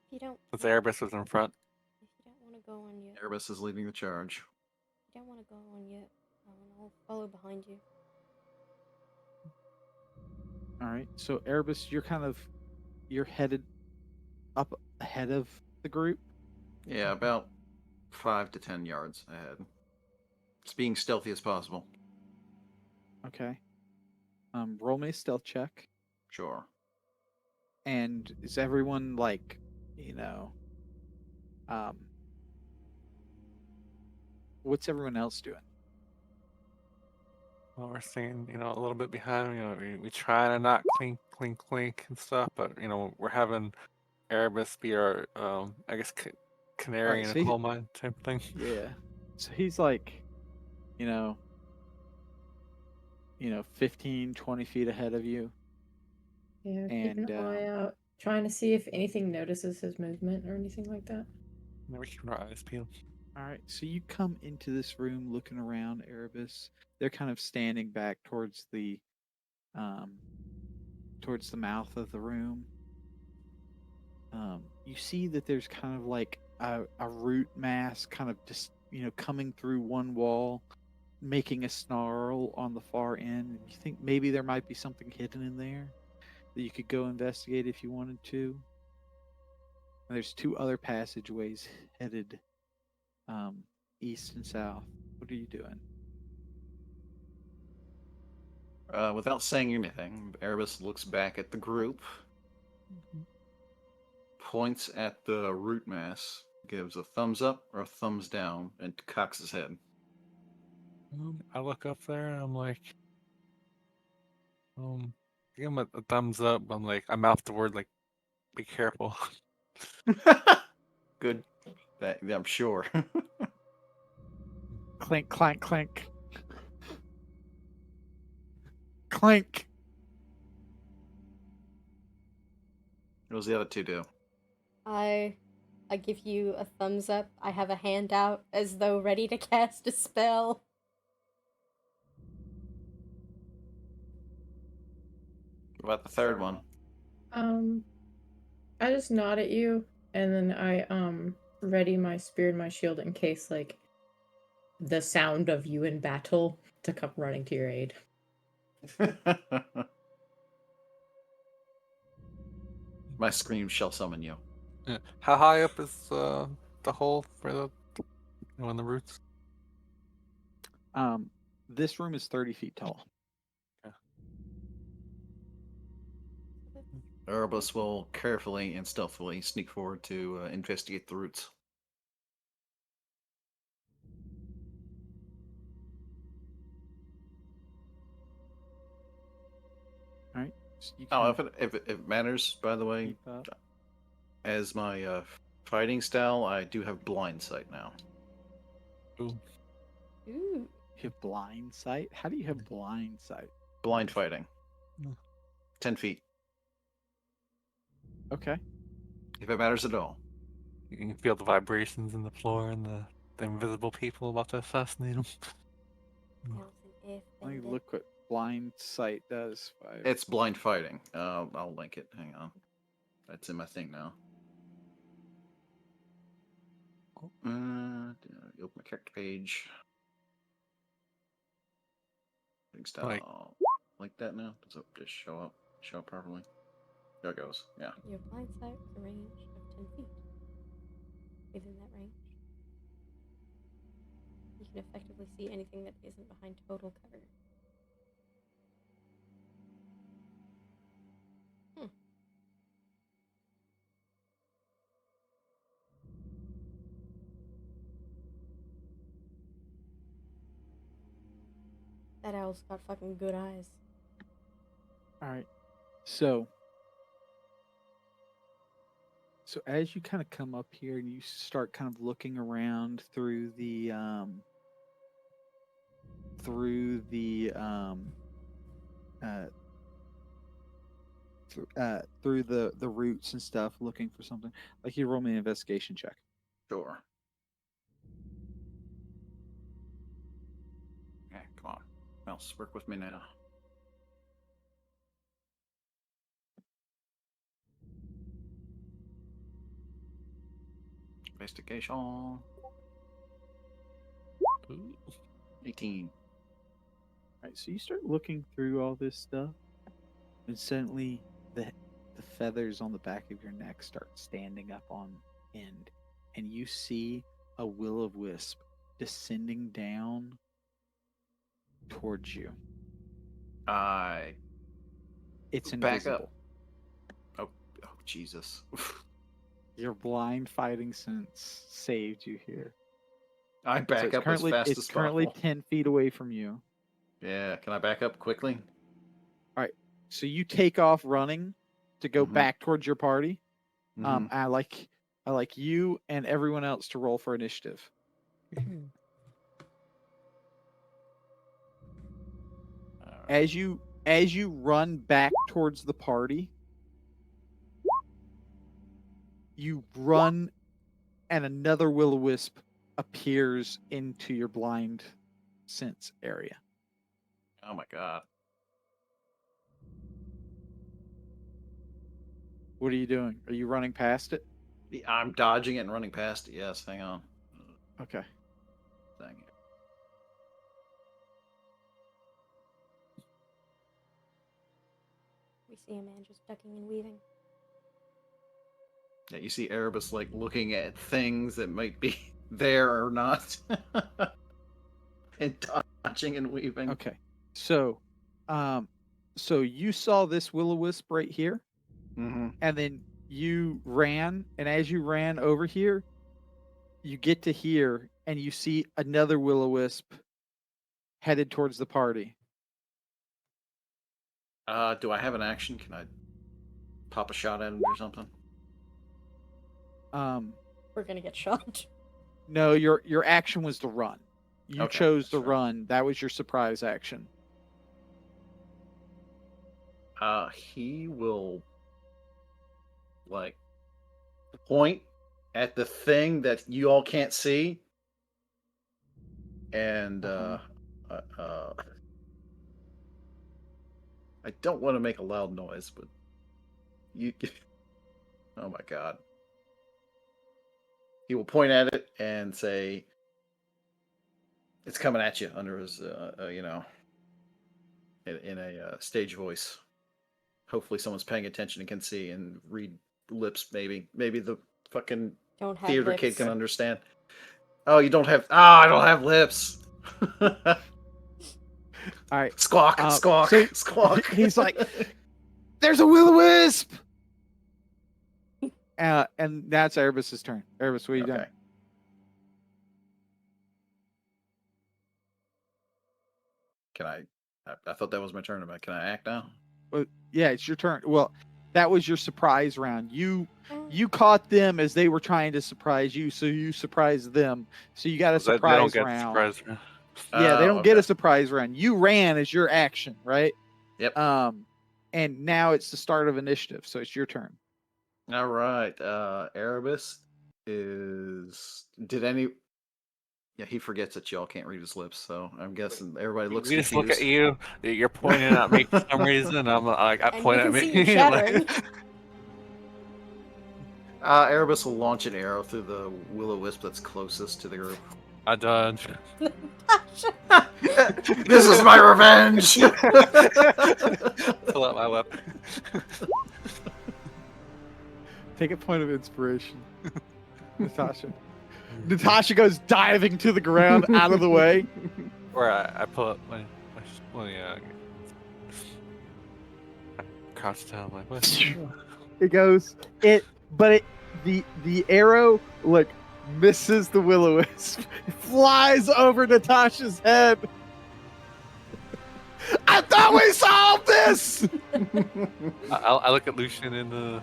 If you don't, Since Erebus is in front. if you don't want to go on yet, Erebus is leading the charge. if you don't want to go on yet, I'll follow behind you. All right. So Erebus, you're headed up ahead of the group. Yeah, about 5 to 10 yards ahead. It's being stealthy as possible. Okay. Roll me a stealth check. Sure. And is everyone like, you know, um, what's everyone else doing? Well, we're staying, a little bit behind. We try to not clink, clink, clink and stuff, but we're having Erebus be our, I guess, canary in a so coal mine type thing. Yeah. So he's like, you know, 15, 20 feet ahead of you. Yeah, keeping And an eye out, trying to see if anything notices his movement or anything like that. We're keeping our eyes peeled. all right, so you come into this room looking around, Erebus. They're kind of standing back towards the mouth of the room. You see that there's kind of like a root mass kind of just, coming through one wall, making a snarl on the far end. And you think maybe there might be something hidden in there that you could go investigate if you wanted to. And there's two other passageways headed east and south. What are you doing? Without saying anything, Erebus looks back at the group, points at the root mass, gives a thumbs up or a thumbs down, and cocks his head. I look up there and I'm like, give him a thumbs up. I'm like, I mouth the word like, be careful. Good. I'm sure. Clink, clank, clink. Clink. What does the other two do? I give you a thumbs up. I have a hand out as though ready to cast a spell. What about the third one? I just nod at you, and then I ready my spear and my shield in case like the sound of you in battle to come running to your aid. My scream shall summon you. Yeah. How high up is the hole for the in the roots? This room is 30 feet tall. Erebus will carefully and stealthily sneak forward to investigate the roots. All right. So you Oh, kind if it matters, by the way, keep up. as my fighting style, I do have blind sight now. Ooh. Ooh. You have blind sight? How do you have blind sight? Blind fighting. Hmm. 10 feet, Okay. if it matters at all. You can feel the vibrations in the floor and the invisible people about to assassinate him. That was an if, Let me bender. look what blind sight does. It's blind fighting. I'll link it. Hang on. That's in my thing now. Open my character page. Fighting style. Like that now? Does it just show up? Show up properly? There it goes. Yeah. Your blind sight with a range of 10 feet. Within that range, you can effectively see anything that isn't behind total cover. That owl's got fucking good eyes. All right. So So as you kind of come up here and you start kind of looking around through the through the uh, through the roots and stuff, looking for something, like you roll me an investigation check. Sure. Okay, come on. Mouse, work with me now. Investigation. Ooh. 18. All right, so you start looking through all this stuff, and suddenly the feathers on the back of your neck start standing up on end, and you see a will-o'-wisp descending down towards you. I It's back invisible. up. Oh, Jesus. Your blind fighting sense saved you here. I So back it's up currently as fast it's as currently possible. 10 feet away from you. Yeah, can I back up quickly? So you take off running to go Mhm. back towards your party. Mhm. I like you and everyone else to roll for initiative. Alright. As you run back towards the party, you run and another will-o'-wisp appears into your blind sense area. Oh my god. What are you doing? Are you running past it? I'm dodging it and running past it. Yes, hang on. Okay. Dang it. We see a man just ducking and weaving. Yeah, you see Erebus like looking at things that might be there or not. And dodging and weaving. Okay. So you saw this will-o'-wisp right here, Mm-hmm. and then you ran, and as you ran over here, you get to here and you see another will-o'-wisp headed towards the party. Do I have an action? Can I pop a shot at him or something? We're gonna get shot. No, your action was to run. You Okay, chose to that's right. run. That was your surprise action. He will like point at the thing that you all can't see, and I don't want to make a loud noise, but you. Oh my god. He will point at it and say, "It's coming at you," under his, in a stage voice. Hopefully, someone's paying attention and can see and read lips. Maybe the fucking Don't have theater lips. kid can understand. Oh, you don't have. Ah, I don't have lips. All right. Squawk, squawk, so squawk. He's like, "There's a will-o'-wisp!" And that's Erebus's turn. Erebus, what are you doing? Okay. Can I thought that was my turn. Can I act now? Well, yeah, it's your turn. Well, that was your surprise round. You caught them as they were trying to surprise you, so you surprised them. So you got a They don't surprise get round. surprise. Yeah, they Oh, don't get okay. a surprise round. You ran as your action, right? Yep. And now it's the start of initiative, so it's your turn. All right. Erebus is. Did any? Yeah, he forgets that y'all can't read his lips, so I'm guessing everybody looks We just look at confused. you. You're pointing at me for some reason. I'm like, I And point you at can see me. you shattering. Erebus will launch an arrow through the will-o'-wisp that's closest to the group. I dodge. This is my revenge. Pull out my weapon. Take a point of inspiration, Natasha. Natasha goes diving to the ground out of the way. Or I pull up my crouch down. Like, what? It goes. The arrow misses the will-o'-wisp. It flies over Natasha's head. I thought we solved this. I look at Lucian and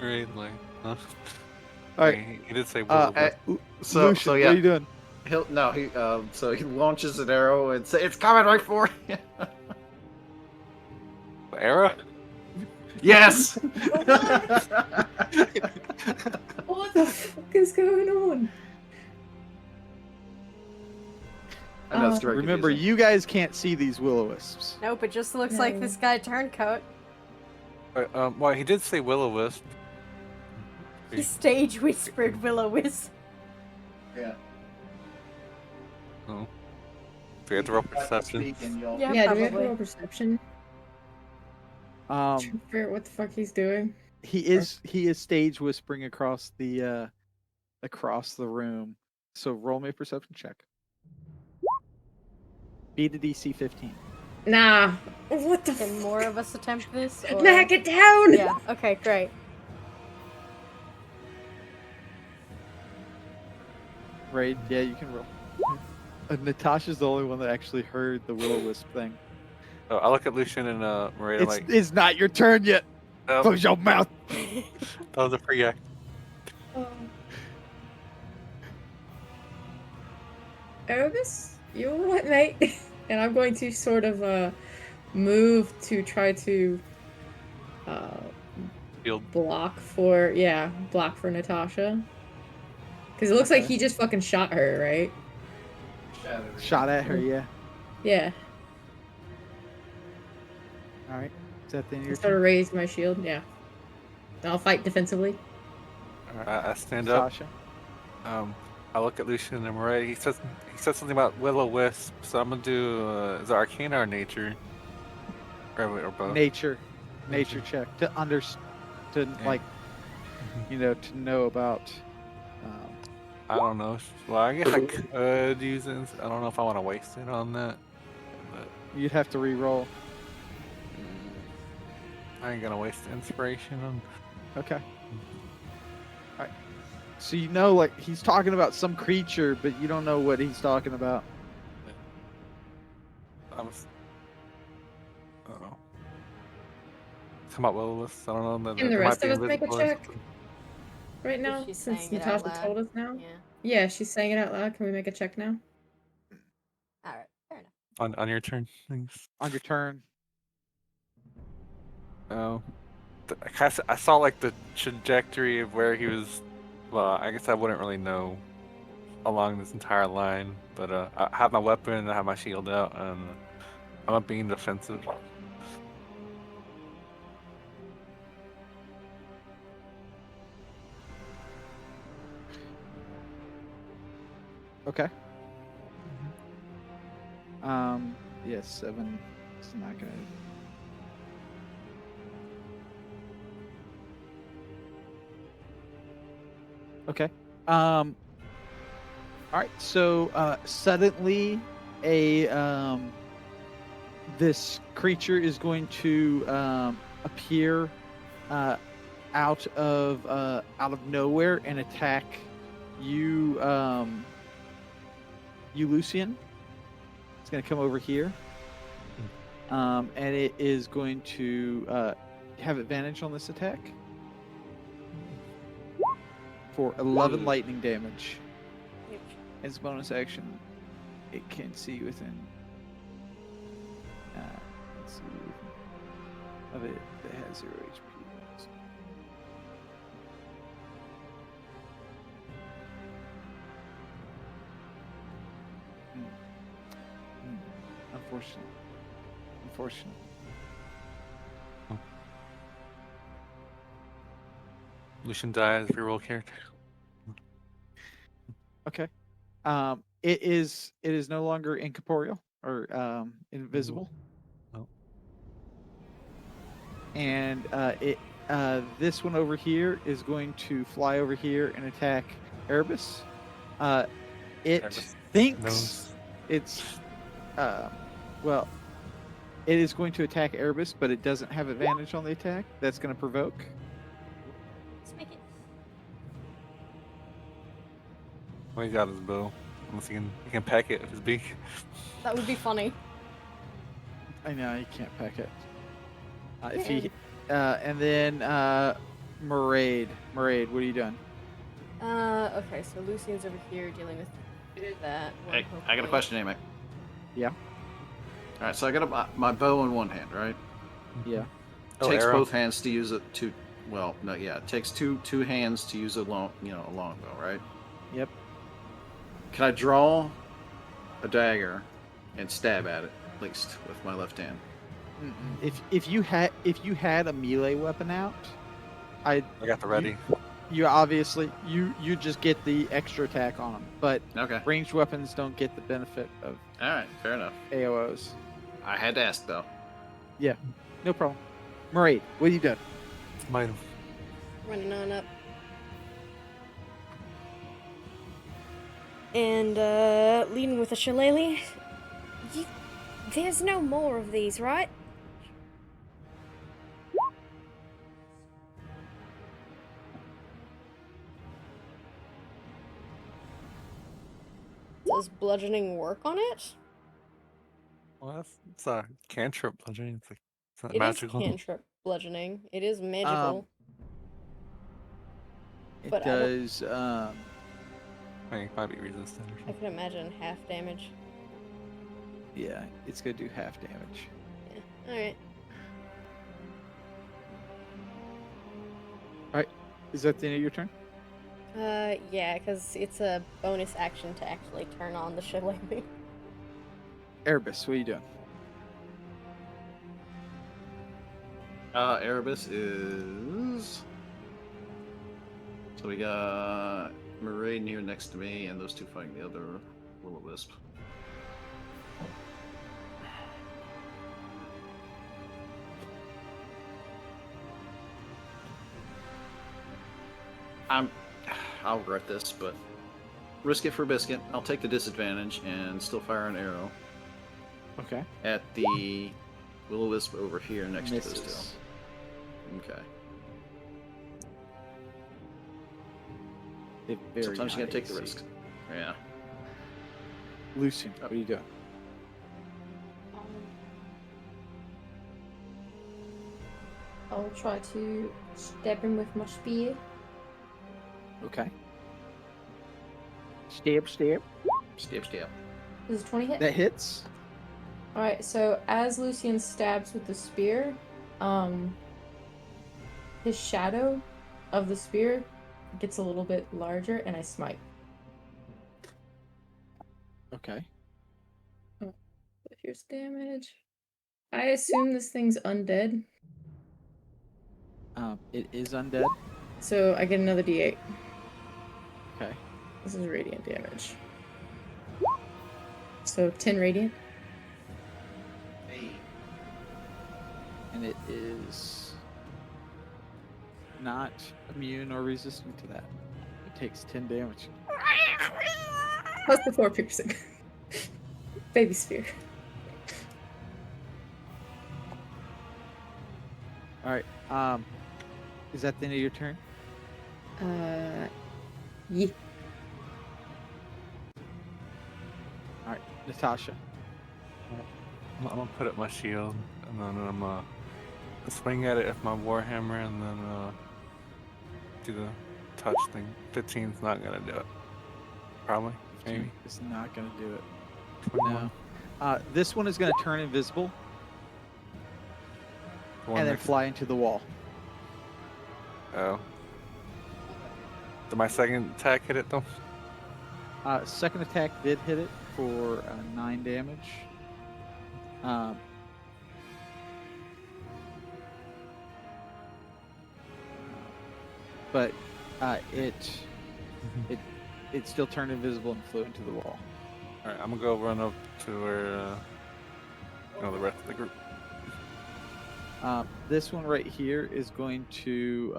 Right, like, huh? All right. He did say will. Lucian, yeah. what are you doing? So he launches an arrow and say, "It's coming right for you." Era? Yes. What the fuck is going on? I know it's very Remember, confusing. you guys can't see these will-o-wisps. Nope, it just looks No. like this guy turncoat. Well, he did say will-o-wisp. He stage whispered will-o-wisp. Yeah. Oh. So you have to roll perception. Yeah, Yeah, do we have to probably. roll perception? Um, Trying to figure out what the fuck he's doing. he is stage whispering across the room. So roll me a perception check. Beat a DC 15. Nah. What the Can more of us attempt this? Or... Nah, get down! Yeah, okay, great. Right? Yeah, you can roll. Natasha's the only one that actually heard the will-o-wisp thing. Oh, I look at Lucian and Maria It's not your turn yet. that Close your mouth. was a free act. Erebus, you alright, mate? And I'm going to sort of move to try to Shield. block for Natasha. Because it looks like Okay. he just fucking shot her, right? Shot at her, yeah. Yeah. All right. Is that the end of I your sort of turn? raised my shield, yeah. I'll fight defensively. I stand up. Sasha. I look at Lucian and Maria. He said something about will-o-wisp. So I'm gonna do is it Arcana or Nature? Or both. Nature check to Yeah. to know about. I don't know. Well, I guess I could use it. I don't know if I want to waste it on that. But You'd have to re-roll. I ain't gonna waste the inspiration on. Okay. All right. So you know, like he's talking about some creature, but you don't know what he's talking about. I don't know. Come up with this. I don't know. Can the there might rest be of us make a invisible- check? Right now, she's since saying it out Natasha loud. told us now? Yeah. Yeah, she's saying it out loud. Can we make a check now? Alright, fair enough. On your turn, thanks. On your turn. Oh, I saw like the trajectory of where he was. Well, I guess I wouldn't really know along this entire line, but I have my weapon and I have my shield out, and I'm not being defensive. Okay. Yes, 7. It's not gonna. Okay. All right. So suddenly, this creature is going to appear out of nowhere and attack you, Lucian. It's going to come over here, and it is going to have advantage on this attack for 11 lightning damage. As a bonus action, it can see within. Let's see, of it that has 0 HP. Unfortunately. Lucian dies. Reroll character. Okay. It is no longer incorporeal or invisible. Oh. And this one over here is going to fly over here and attack Erebus. It Erebus thinks knows. it's well, it is going to attack Erebus, but it doesn't have advantage on the attack. That's going to provoke. Let's make it. Well, he got his bow. Unless he can pack it with his beak. That would be funny. I know you can't pack it. If he and then Maraid, what are you doing? Okay, so Lucian's over here dealing with that one. Hey, I got a hopefully. question, Amy. Yeah. All right, so I got my bow in one hand, right? Yeah. Oh, Takes arrow. both hands to use it to. Well, no, yeah, it takes two hands to use a longbow, right? Yep. Can I draw a dagger and stab at it, at least with my left hand? If you had a melee weapon out, I got the ready. You obviously you just get the extra attack on them, but Okay. ranged weapons don't get the benefit of All right, fair enough. AOs. I had to ask though. Yeah, no problem. Maraid, what are you doing? Mine. Running on up. And, leading with a shillelagh. There's no more of these, right? Does bludgeoning work on it? Well, it's a cantrip bludgeoning. It's not It is magical. cantrip bludgeoning. It is magical. It But I don't- does. I mean, it might be resistant or I something. can imagine half damage. Yeah, it's gonna do half damage. Yeah. Alright. All right, is that the end of your turn? Yeah, because it's a bonus action to actually turn on the shillelagh. Erebus, what are you doing? Erebus is. So we got Maraid here next to me, and those two fighting the other will-o-wisp. I'll regret this, but risk it for biscuit. I'll take the disadvantage and still fire an arrow Okay. at the will-o-wisp over here next to this Misses. two. Okay. They have very Sometimes you high gotta take the AC. risk. Yeah. Lucian, what are you doing? I'll try to stab him with my spear. Okay. Stab. Stab. Does a 20 hit? That hits. Alright, so as Lucian stabs with the spear, his shadow of the spear gets a little bit larger and I smite. Okay. Here's damage. I assume this thing's undead, It is undead. so I get another d8. Okay. This is radiant damage. So 10 radiant. And it is not immune or resistant to that. It takes 10 damage. Plus the 4 piercing. Baby spear. All right. Is that the end of your turn? Yeah. All right, Natasha. I'm gonna put up my shield, and then I'm gonna swing at it with my warhammer, and then do the touch thing. 15's not gonna do it. Probably, maybe. It's not going to do it. 21. No. This one is going to turn invisible The one and then next- fly into the wall. Oh. Did my second attack hit it though? Second attack did hit it for 9 damage. But it still turned invisible and flew into the wall. Alright, I'm gonna go run up to where the rest of the group. This one right here is going to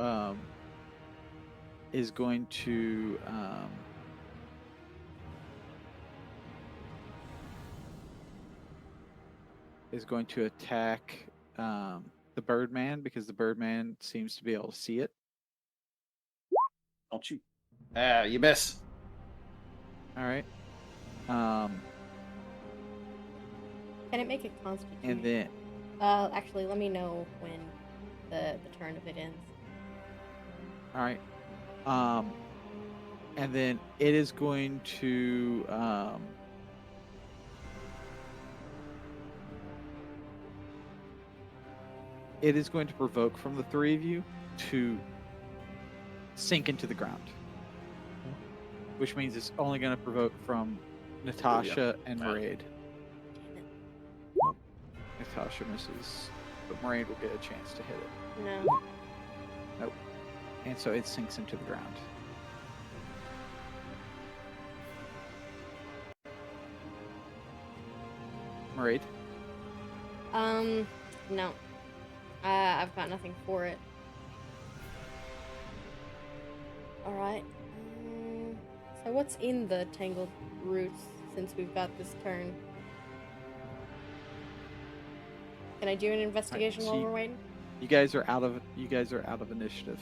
attack the Birdman because the Birdman seems to be able to see it. Don't you? You miss. All right. Can it make a constitution? And then Actually, let me know when the turn of it ends. All right. And then it is going to provoke from the three of you to sink into the ground, which means it's only going to provoke from Natasha and Maraid. Natasha misses, but Maraid will get a chance to hit it. No. Nope. And so it sinks into the ground. Maraid? No. I've got nothing for it. Alright. So what's in the tangled roots since we've got this turn? Can I do an investigation while we're waiting? You guys are out of initiative.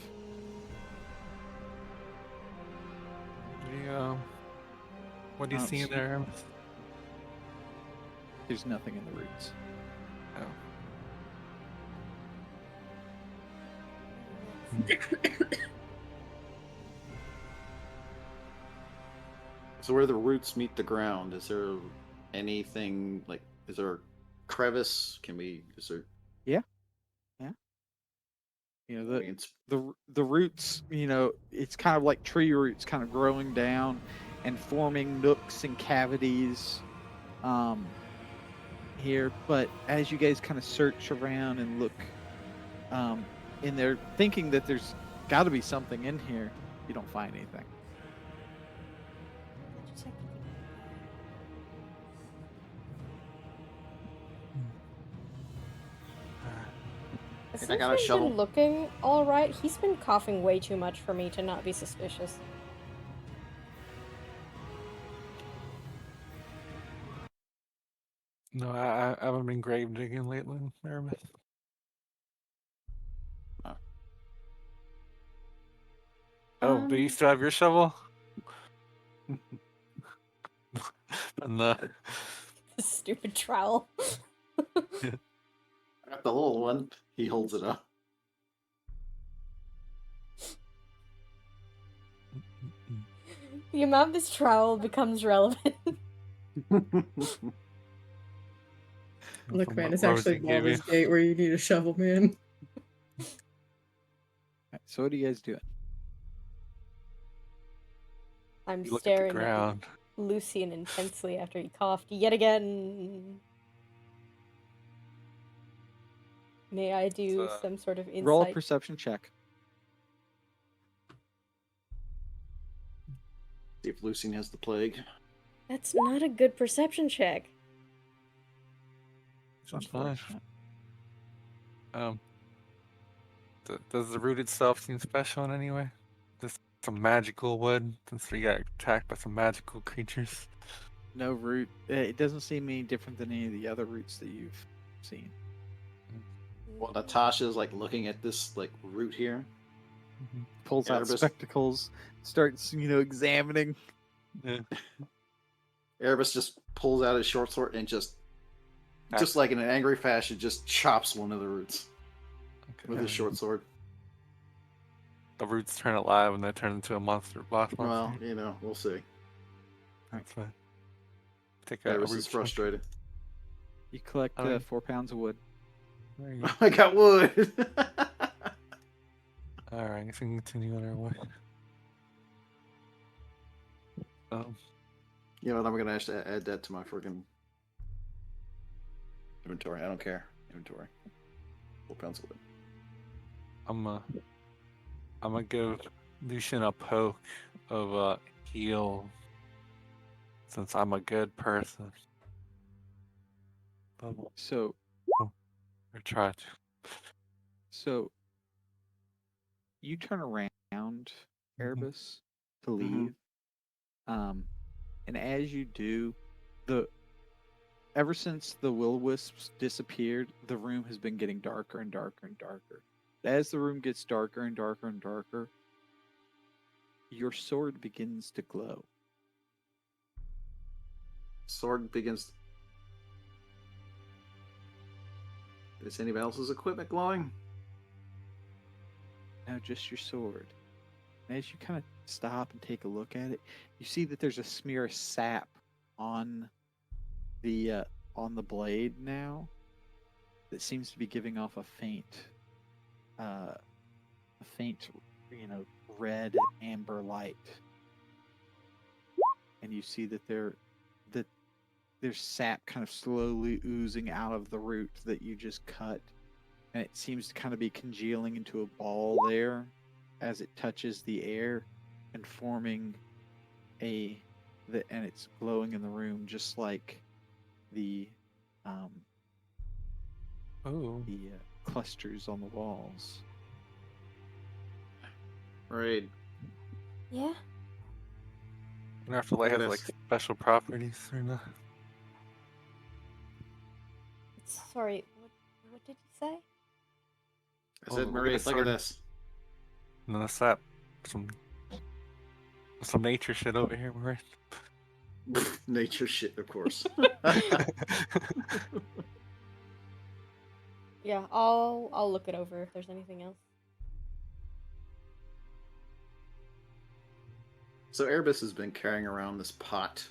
Yeah. What do you see in there, Hermes? There's nothing in the roots. Oh. So where the roots meet the ground, is there anything like? Is there a crevice? Is there? Yeah. You know, I mean, it's the roots, you know, it's kind of like tree roots kind of growing down and forming nooks and cavities here. But as you guys kind of search around and look in there, thinking that there's got to be something in here, you don't find anything. Since I got a he's shovel. been looking all right, he's been coughing way too much for me to not be suspicious. No, I haven't been grave digging lately, Hermes. Oh, do you still have your shovel? And The stupid trowel. I got the little one. He holds it up. The amount this trowel becomes relevant. Look, man, it's Rosie actually gave you. Baldur's Gate where you need a shovel, man. So what are you guys doing? I'm You look at the staring at ground. Lucian intensely after he coughed yet again. May I do some sort of insight? Roll a perception check. See if Lucian has the plague. That's not a good perception check. That's fine. Does the root itself seem special in any way? Just some magical wood, since we got attacked by some magical creatures. No root. It doesn't seem any different than any of the other roots that you've seen. Well, Natasha's like looking at this like root here. Pulls out Erebus. spectacles, starts, you know, examining. Yeah. Erebus just pulls out his short sword and just like in an angry fashion, just chops one of the roots with his short sword. The roots turn alive and they turn into a monster. Boss monster. Well, you know, we'll see. That's fine. Take a Erebus root is chunk. frustrated. You collect I mean- 4 pounds of wood. There you go. I got wood. Alright, I guess we can continue on our way. You know what? I'm gonna have to add that to my friggin' inventory. I don't care. Inventory. 4 pounds of wood. I'm gonna give Lucian a poke of heal, since I'm a good person. So Or try to. So you turn around, Erebus, to leave. And as you do, ever since the will-o-wisps disappeared, the room has been getting darker and darker and darker. As the room gets darker and darker and darker, your sword begins to glow. Sword begins. Is anybody else's equipment glowing? Now just your sword. And as you kind of stop and take a look at it, you see that there's a smear of sap on the blade now that seems to be giving off a faint, red amber light. And you see that there's sap kind of slowly oozing out of the root that you just cut, and it seems to kind of be congealing into a ball there as it touches the air and forming and it's glowing in the room just like the clusters on the walls. Right. Yeah. And afterlife has like special properties or not? Sorry, what did you say? I said, Marie, look at this. No, that's that. Some nature shit over here, Marie. Nature shit, of course. Yeah, I'll look it over if there's anything else. So Erebus has been carrying around this pot.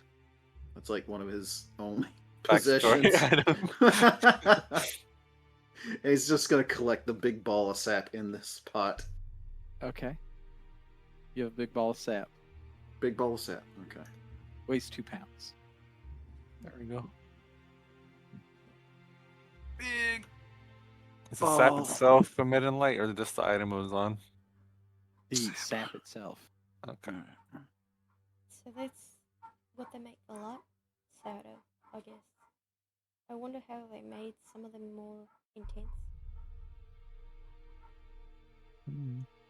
That's like one of his only Backstory possessions. And he's just gonna collect the big ball of sap in this pot. Okay. You have a big ball of sap. Big ball of sap. Okay. Weighs 2 pounds. There we go. Big. Is the sap itself emitting light, or just the item it was on? The sap itself. Okay. So that's what they make the light out of, I guess. I wonder how they made some of them more intense.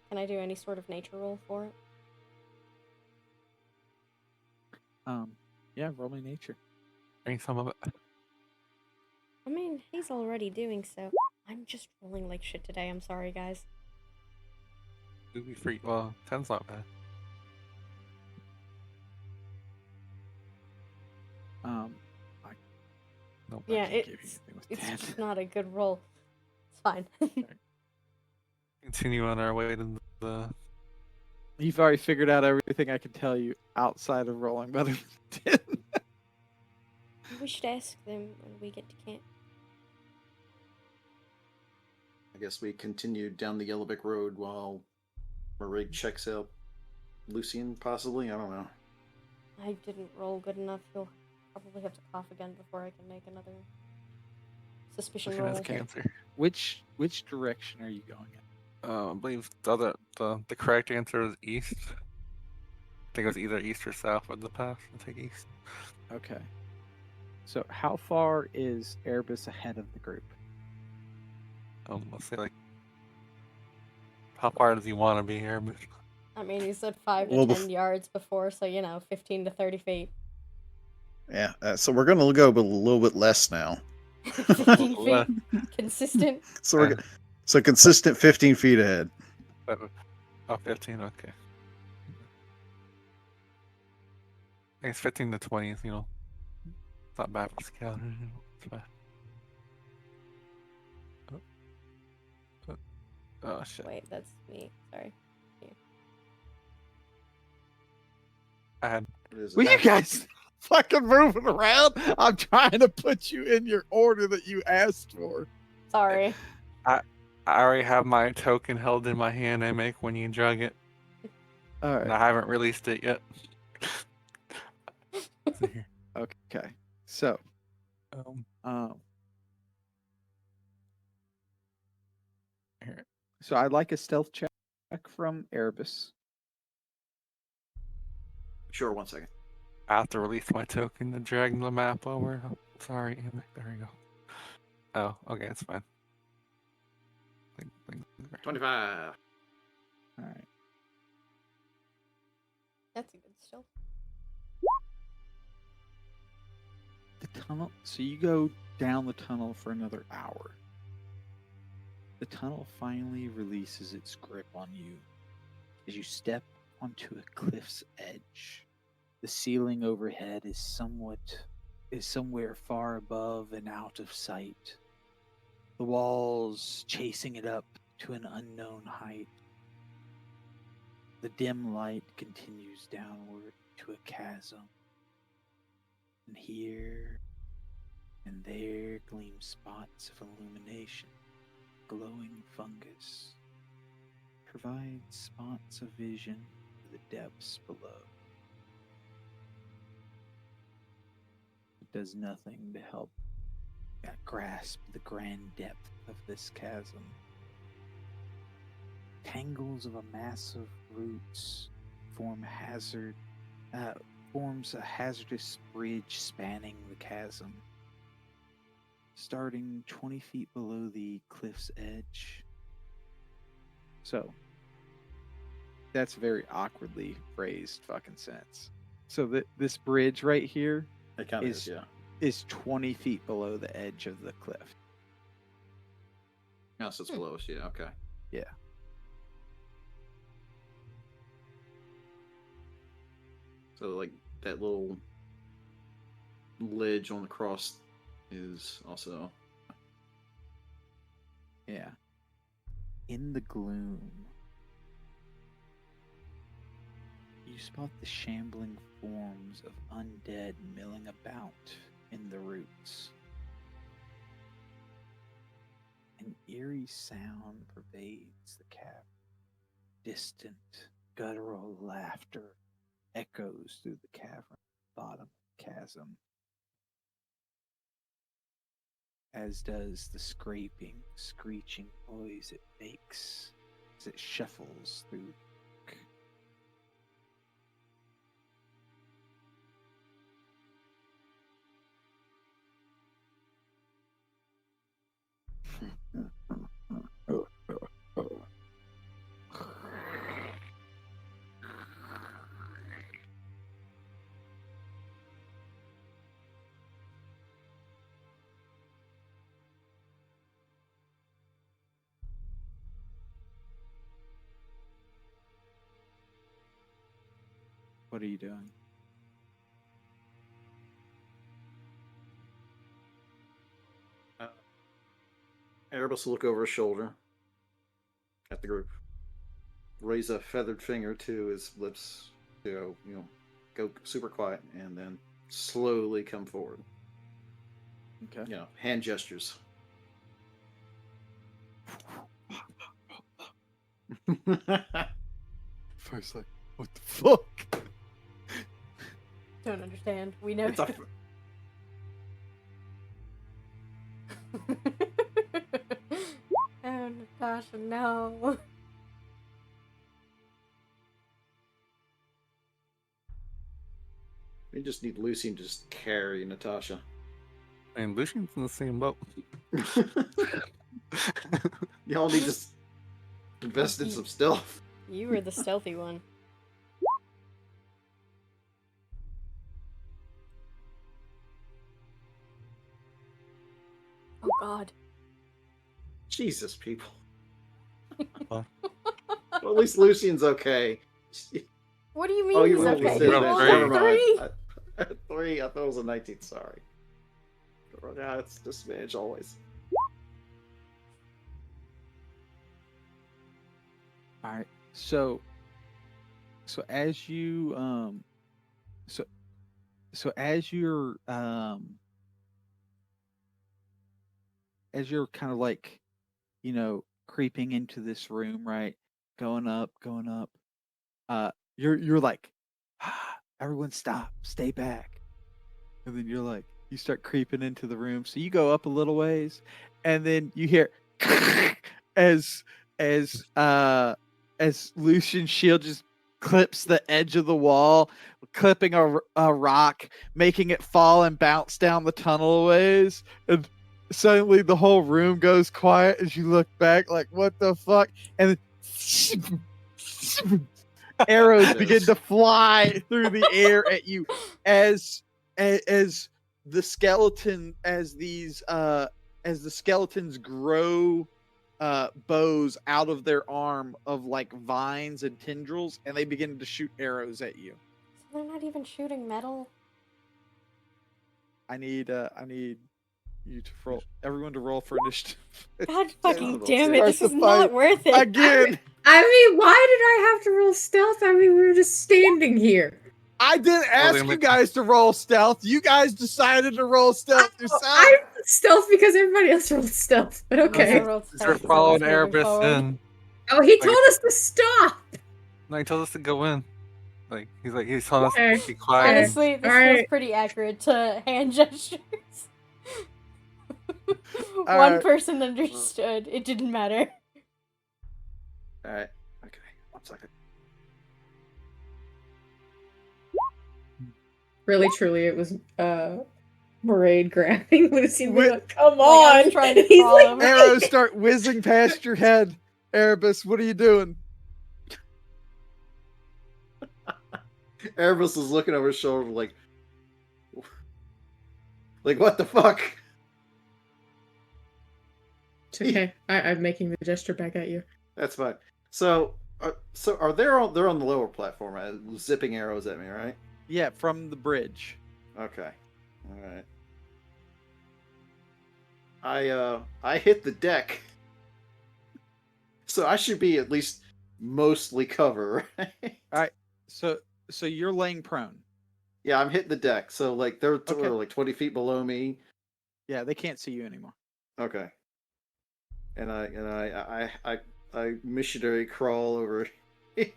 Can I do any sort of nature roll for it? Yeah, roll me nature. Bring some of it. I mean, he's already doing so. I'm just rolling like shit today. I'm sorry, guys. Do be free. Well, 10's not bad. Nope, Yeah, I can't give you anything with 10. it's not a good roll. It's fine. Continue on our way to the. You've already figured out everything I can tell you outside of rolling better than 10. We should ask them when we get to camp. I guess we continue down the Yellowbrick Road while Marie checks out Lucian, possibly? I don't know. I didn't roll good enough. He'll probably have to cough again before I can make another suspicion Looking roll. at cancer. Which direction are you going in? I believe the correct answer is east. I think it was either east or south of the path. I'll take east. Okay. So how far is Erebus ahead of the group? Let's say like, how far does he want to be here? I mean, you said 5 to 10 yards before, so 15 to 30 feet. Yeah, so we're gonna go a little bit less now. 15 feet, consistent. So consistent 15 feet ahead. Oh, 15, okay. I think it's 15 to 20, it's not bad for scouting, It's bad. Oh, shit. Wait, that's me. Sorry. Will you guys fucking moving around? I'm trying to put you in your order that you asked for. Sorry. I already have my token held in my hand I make when you drug it. All right. And I haven't released it yet. Okay. So, here. So I'd like a stealth check from Erebus. Sure, 1 second. I have to release my token to drag the map over. Oh, sorry, there we go. Oh, okay, it's fine. 25. All right. That's a good stealth. The tunnel. So you go down the tunnel for another hour. The tunnel finally releases its grip on you as you step onto a cliff's edge. The ceiling overhead is somewhere far above and out of sight. The walls chasing it up to an unknown height. The dim light continues downward to a chasm. And here and there gleam spots of illumination. Glowing fungus provides spots of vision to the depths below. It does nothing to help grasp the grand depth of this chasm. Tangles of a massive roots forms a hazardous bridge spanning the chasm. Starting 20 feet below the cliff's edge. So, that's a very awkwardly phrased fucking sense. So this bridge right here It kind of is, yeah. is 20 feet below the edge of the cliff. Yeah, so it's below us, yeah, okay. Yeah. So, like, that little ledge on the cross is also... Yeah. In the gloom, you spot the shambling forms of undead milling about in the roots. An eerie sound pervades the cavern. Distant, guttural laughter echoes through the cavern bottom of the chasm, as does the scraping, screeching noise it makes as it shuffles through the dark. What are you doing? Erebus will look over his shoulder at the group, raise a feathered finger to his lips to, go super quiet, and then slowly come forward. Okay. Hand gestures. First, like, what the fuck? Don't understand. We know. It's a... Oh, Natasha, no. We just need Lucian to just carry Natasha. And Lucian's in the same boat. Y'all need to invest in some stealth. You were the stealthy one. Oh God. Jesus, people. Huh? Well, at least Lucian's okay. What do you mean Oh, he's you rolled okay? a He zero. rolled Never a mind. 3. 3, I thought it was a 19, sorry. Yeah, it's disadvantage always. All right. So as you as you're kind of like, creeping into this room, right? Going up, you're like, everyone stop, stay back. And then you're like, you start creeping into the room. So you go up a little ways, and then you hear as Lucian's shield just clips the edge of the wall, clipping a rock, making it fall and bounce down the tunnel a ways. And suddenly the whole room goes quiet as you look back, like, what the fuck? And then arrows begin to fly through the air at you as the skeleton, as the skeletons grow bows out of their arm of like vines and tendrils, and they begin to shoot arrows at you. So they're not even shooting metal. I need you to roll, everyone to roll for initiative. God fucking Terrible. damn it! Start This the is not fight worth it. again. I mean, why did I have to roll stealth? I mean, we were just standing here. I didn't ask you guys to roll stealth. You guys decided to roll stealth yourself. I rolled stealth because everybody else rolled stealth. But okay. I rolled We're stealth 'cause I was following moving Erebus forward. in. Oh, he told us to stop. No, he told us to go in. He's telling us Okay. to be quiet. Honestly, this All feels right. pretty accurate to hand gestures. All One right. person understood. It didn't matter. All right. Okay. 1 second. Really, truly, it was Maraid grabbing Lucy. And being like, come Like, I on! was trying to He's crawl like, over. Arrows start whizzing past your head. Erebus, what are you doing? Erebus is looking over his shoulder like what the fuck? It's okay. I'm making the gesture back at you. That's fine. So are they're on the lower platform, zipping arrows at me, right? Yeah, from the bridge. Okay. All right. I hit the deck, so I should be at least mostly cover, right? All right. So you're laying prone. Yeah, I'm hitting the deck, so like they're Okay. like 20 feet below me. Yeah, they can't see you anymore. Okay. And I missionary crawl over here.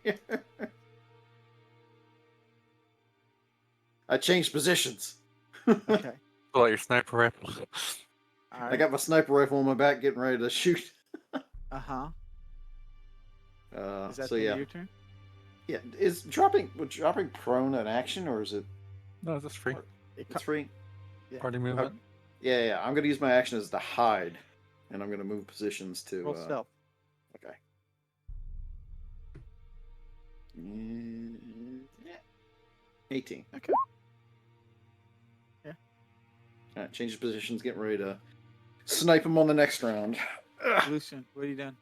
I changed positions. Okay. Pull out your sniper rifle. All right. I got my sniper rifle on my back, getting ready to shoot. Uh-huh. Is that So the end yeah, of your turn? yeah. Is dropping prone an action, or is it? No, that's free. It's free. Party movement. Yeah. I'm gonna use my action as to hide, and I'm gonna move positions to. Roll stealth. Okay. Yeah. 18. Okay. Yeah. All right, change positions, getting ready to snipe him on the next round. Lucian, what are you doing?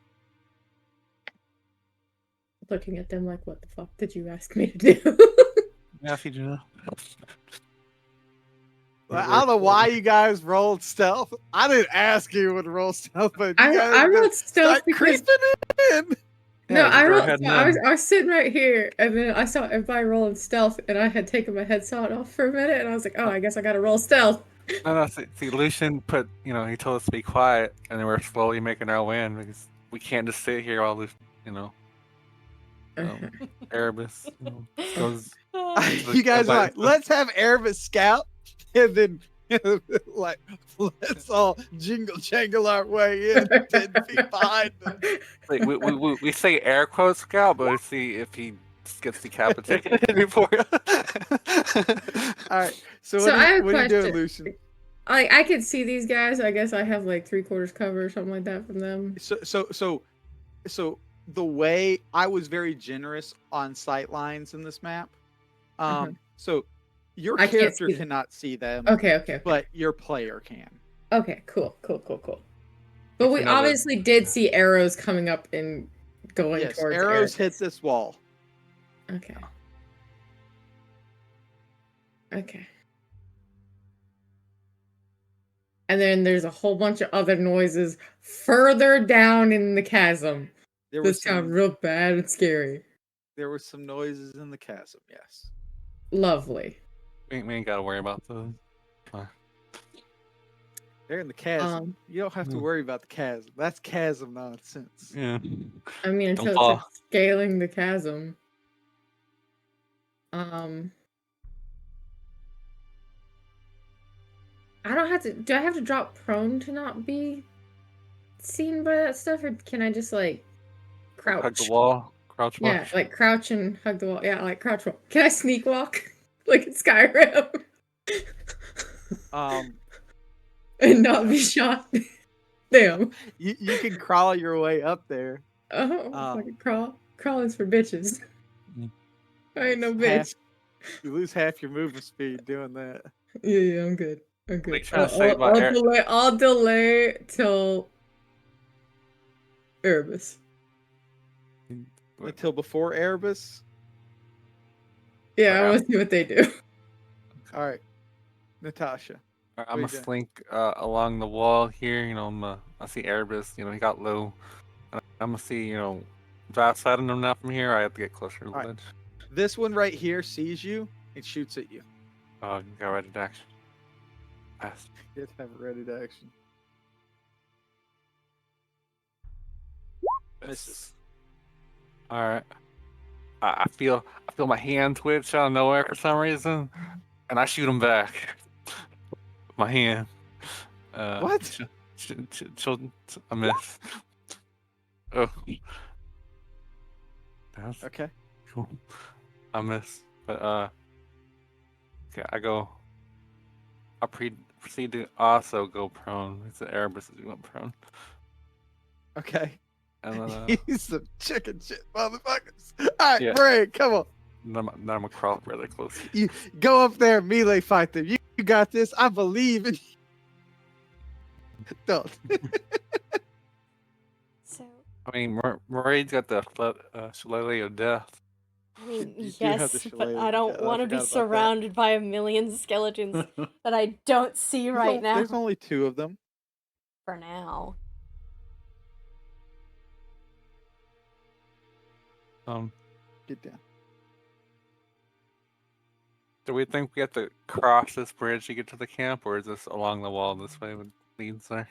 Looking at them like, what the fuck did you ask me to do? Yeah, if you do know. Well, I don't know why you guys rolled stealth. I didn't ask you to roll stealth, but you guys I rolled just stealth start because creeping in. no, just I go rolled. ahead So and I was sitting right here, and then I saw everybody rolling stealth, and I had taken my headset off for a minute, and I was like, oh, I guess I gotta roll stealth. No, see, Lucian put, he told us to be quiet, and then we're slowly making our way in because we can't just sit here while Lucian, Erebus, goes. You guys are like, let's have Erebus scout, and then like, let's all jingle jangle our way in 10 feet behind them. Like, we say air quotes scout, but we see if he gets decapitated before. All right. So, So I have a what are you doing, question. Lucian? I can see these guys. I guess I have like 3/4 cover or something like that from them. So the way I was very generous on sight lines in this map. So your I can't character see them. cannot see them, Okay. but your player can. Okay, cool. But we another- obviously did see arrows coming up and going Yes, towards arrows hit Erebus. this wall. Okay. And then there's a whole bunch of other noises further down in the chasm. There was This sounds some, real bad and scary. there were some noises in the chasm. Yes. Lovely. we ain't got to worry about those. They're in the chasm. You don't have to worry about the chasm. That's chasm nonsense. Yeah. I mean, until Don't it's fall. like scaling the chasm. I don't have to. Do I have to drop prone to not be seen by that stuff, or can I just like crouch? Hug the wall. Crouch walk. Yeah, like crouch and hug the wall. Yeah, like crouch walk. Can I sneak walk like in Skyrim and not be shot? Damn. You can crawl your way up there. Fucking crawling's for bitches. I ain't no bitch. You lose half your movement speed doing that. Yeah, I'm good. Like trying to save my air. I'll delay till Erebus. Until before Erebus. Yeah, I want to see what they do. All right, Natasha. I'm What gonna you doing? slink along the wall here. I see Erebus. He got low. I'm gonna see. fast sighting them now from here? Or I have to get closer to the Alright. ledge. This one right here sees you and shoots at you. Oh, you got ready to action. Fast. It have ready to action. Misses. All right. I feel my hand twitch out of nowhere for some reason, and I shoot him back. My hand. What? I miss. Oh. That's Okay. cool. I miss. But okay, I proceed to also go prone. It's an Erebus as we went prone. Okay. And then He's some chicken shit motherfuckers. Alright, Yeah. Brain, come on. then I'm gonna crawl up really close. You go up there and melee fight them. You got this. I believe in you. Don't. So, I mean, Murray's got the Shillelagh of Death. I mean, You do have the yes, but shillelagh I of don't death. I want to be forgot about that. surrounded by a million skeletons that I don't see right now. There's only 2 of them. For now. Get down. Do we think we have to cross this bridge to get to the camp, or is this along the wall this way that leads there?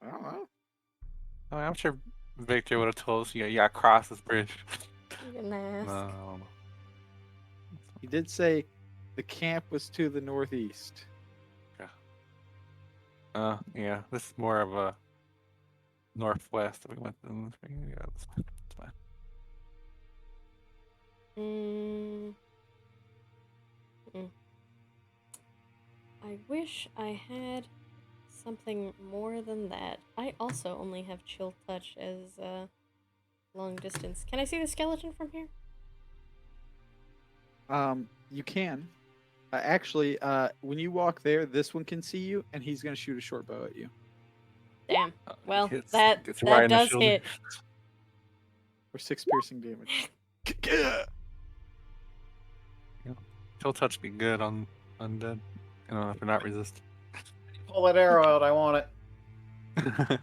I don't know. I mean, I'm sure Victor would have told us, you gotta cross this bridge. You can ask. No, I don't know. He did say the camp was to the northeast. Yeah, this is more of a northwest that we went in. Yeah, that's fine. That's fine. I wish I had something more than that. I also only have chill touch as long distance. Can I see the skeleton from here? You can. Actually, when you walk there, this one can see you, and he's gonna shoot a short bow at you. Damn. Well, Hits- that gets right in the does shoulder. hit. For 6 piercing damage. Chill touch be good on undead. You know, if you're not resistant. Pull that arrow out. I want it.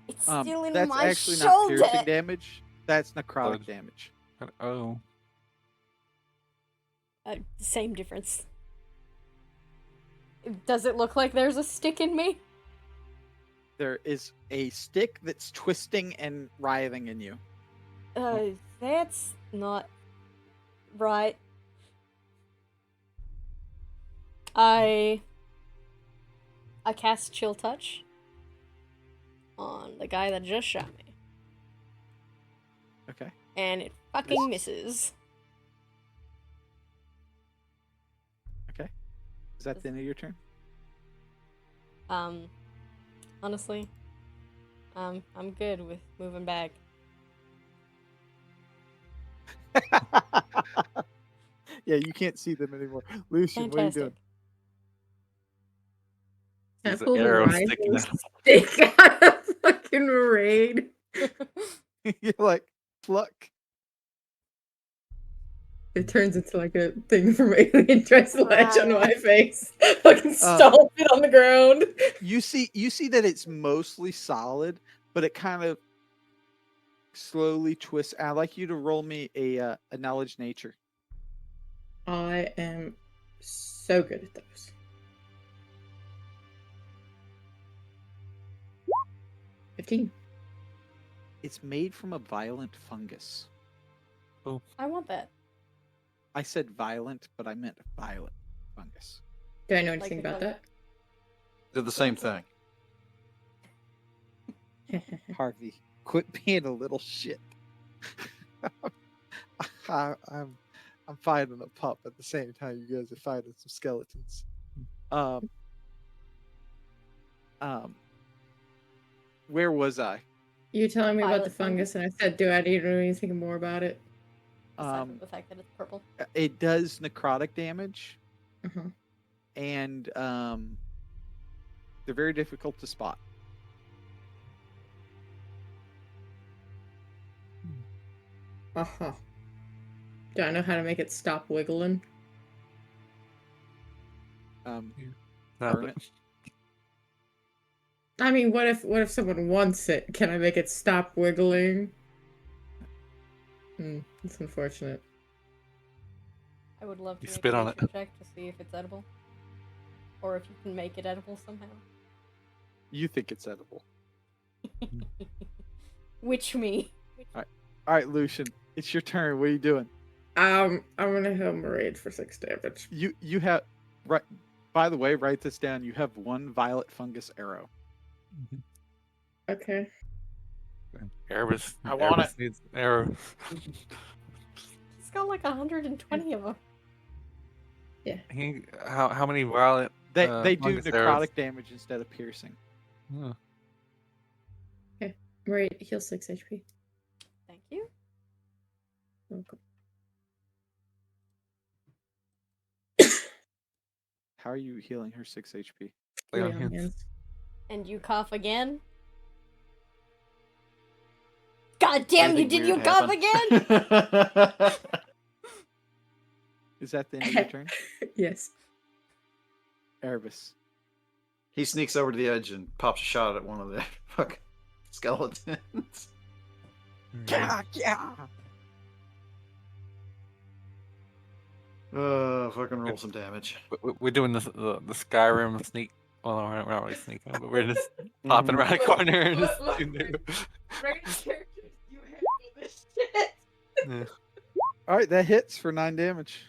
It's still in That's my actually not shoulder. piercing damage. That's necrotic Blood. damage. Oh. Same difference. Does it look like there's a stick in me? There is a stick that's twisting and writhing in you. That's not right. I cast Chill Touch on the guy that just shot me. Okay. And it fucking misses. Okay. Is that the end of your turn? Honestly, I'm good with moving back. Yeah, you can't see them anymore. Lucian, what are you doing? There's an Apple arrow rising sticking out. stick out of fucking raid. You're like, pluck. It turns into like a thing from Alien Dress Ledge on my face. Fucking stomp it on the ground. You see that it's mostly solid, but it kind of slowly twists. I'd like you to roll me a knowledge nature. I am so good at those. $15. It's made from a violent fungus. I want that. I said violent, but I meant violet fungus. Do I know Like anything the about color. Did the same thing. that? Harvey, quit being a little shit. I'm fighting a pup at the same time you guys are fighting some skeletons. Where was I? You telling me about Violet the fungus, and I said, do I need to know anything more about it? Aside from the fact that it's purple. It does necrotic damage, Uh-huh. and they're very difficult to spot. Uh-huh. Do I know how to make it stop wiggling? Burn Nothing. it. I mean, what if someone wants it? Can I make it stop wiggling? It's unfortunate. I would love to You make spit a on nature it. check to see if it's edible. Or if you can make it edible somehow. You think it's edible. Which me. All right, Lucian, it's your turn. What are you doing? I'm gonna heal Maraid for 6 damage. You have right. By the way, write this down. You have 1 violet fungus arrow. Okay. Erebus, I want Erebus needs arrows. He's got like 120 of them. How many violet? They do fungus necrotic arrows? damage instead of piercing. Oh. Maraid, heal 6 HP. Thank you. Welcome. How are you healing her 6 HP? Lay on Lay on hands. hands. And you cough again? God damn, you Anything did you weird cough happen? again? Is that the end of your turn? Yes. Erebus. He sneaks over to the edge and pops a shot at one of the fucking skeletons. Yeah. Fucking roll some damage. We're doing this the Skyrim sneak. Well, we're not really sneaking, but we're just popping around a corner and just shooting there. Characters, you handle this shit. Yeah. All right, that hits for 9 damage.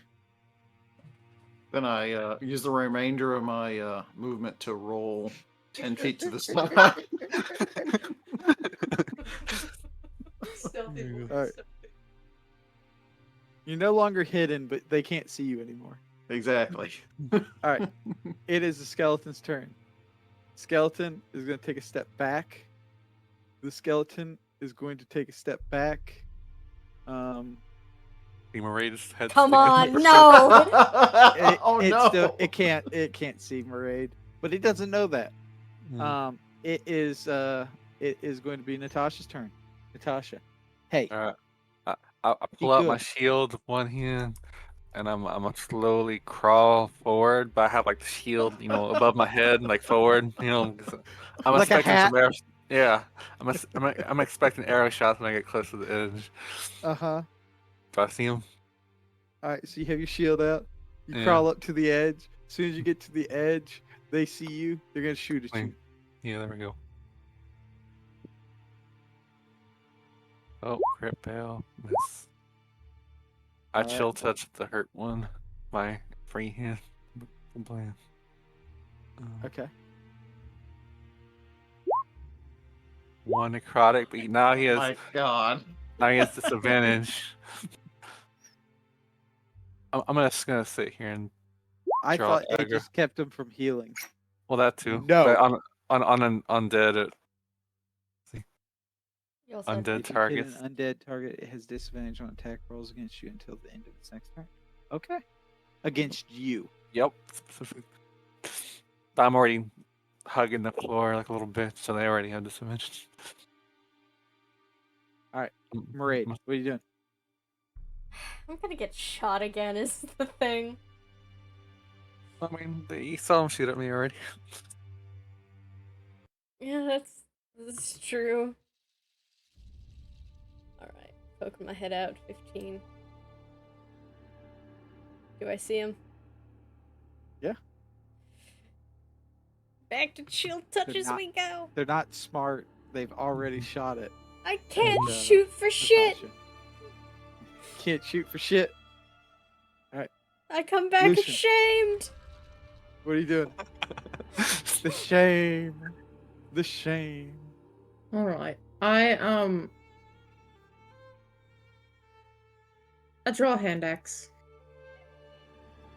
Then I use the remainder of my movement to roll 10 feet to the side. Stealthy move. All right. You're no longer hidden, but they can't see you anymore. Exactly. All right. It is the skeleton's turn. Skeleton is going to take a step back. The skeleton is going to take a step back. Maraid's head. Come sticking on, out. no! Oh it no! Still, it can't see Maraid, but it doesn't know that. Mm. It is going to be Natasha's turn. Natasha, hey, All right. I pull Be out my good. shield with one hand, and I'm gonna slowly crawl forward, but I have like the shield, above my head, like forward, 'cause I'm Like a expecting hat? some arrows. Yeah, I'm expecting arrow shots when I get close to the edge. Uh-huh. Do I see them? All right, so you have your shield out. You Yeah. crawl up to the edge. As soon as you get to the edge, they see you. They're gonna shoot at you. Yeah, there we go. Oh, crit fail. Miss. I Alright. chill touch the hurt one. My free hand. Plan. Okay. One necrotic, but now he Oh has my god. disadvantage. I'm just gonna sit here and I draw thought a it dagger. just kept them from healing. Well, that too. No. But on an undead, You also have undead If you hit targets. an undead target, it has disadvantage on attack rolls against you until the end of its next turn. Okay. Against you. Yep. Specific. But I'm already hugging the floor like a little bitch, so they already have disadvantage. Alright, Maraid, what are you doing? I'm gonna get shot again, is the thing. I mean, you saw him shoot at me already. Yeah, that's true. Alright, poking my head out, 15. Do I see him? Yeah. Back to shield touch They're as not- we go. They're not smart. They've already shot it. I can't And, shoot for shit. Natasha. Can't shoot for shit. I come back Lucian. ashamed. What are you doing? The shame. The shame. Alright. I draw a hand axe.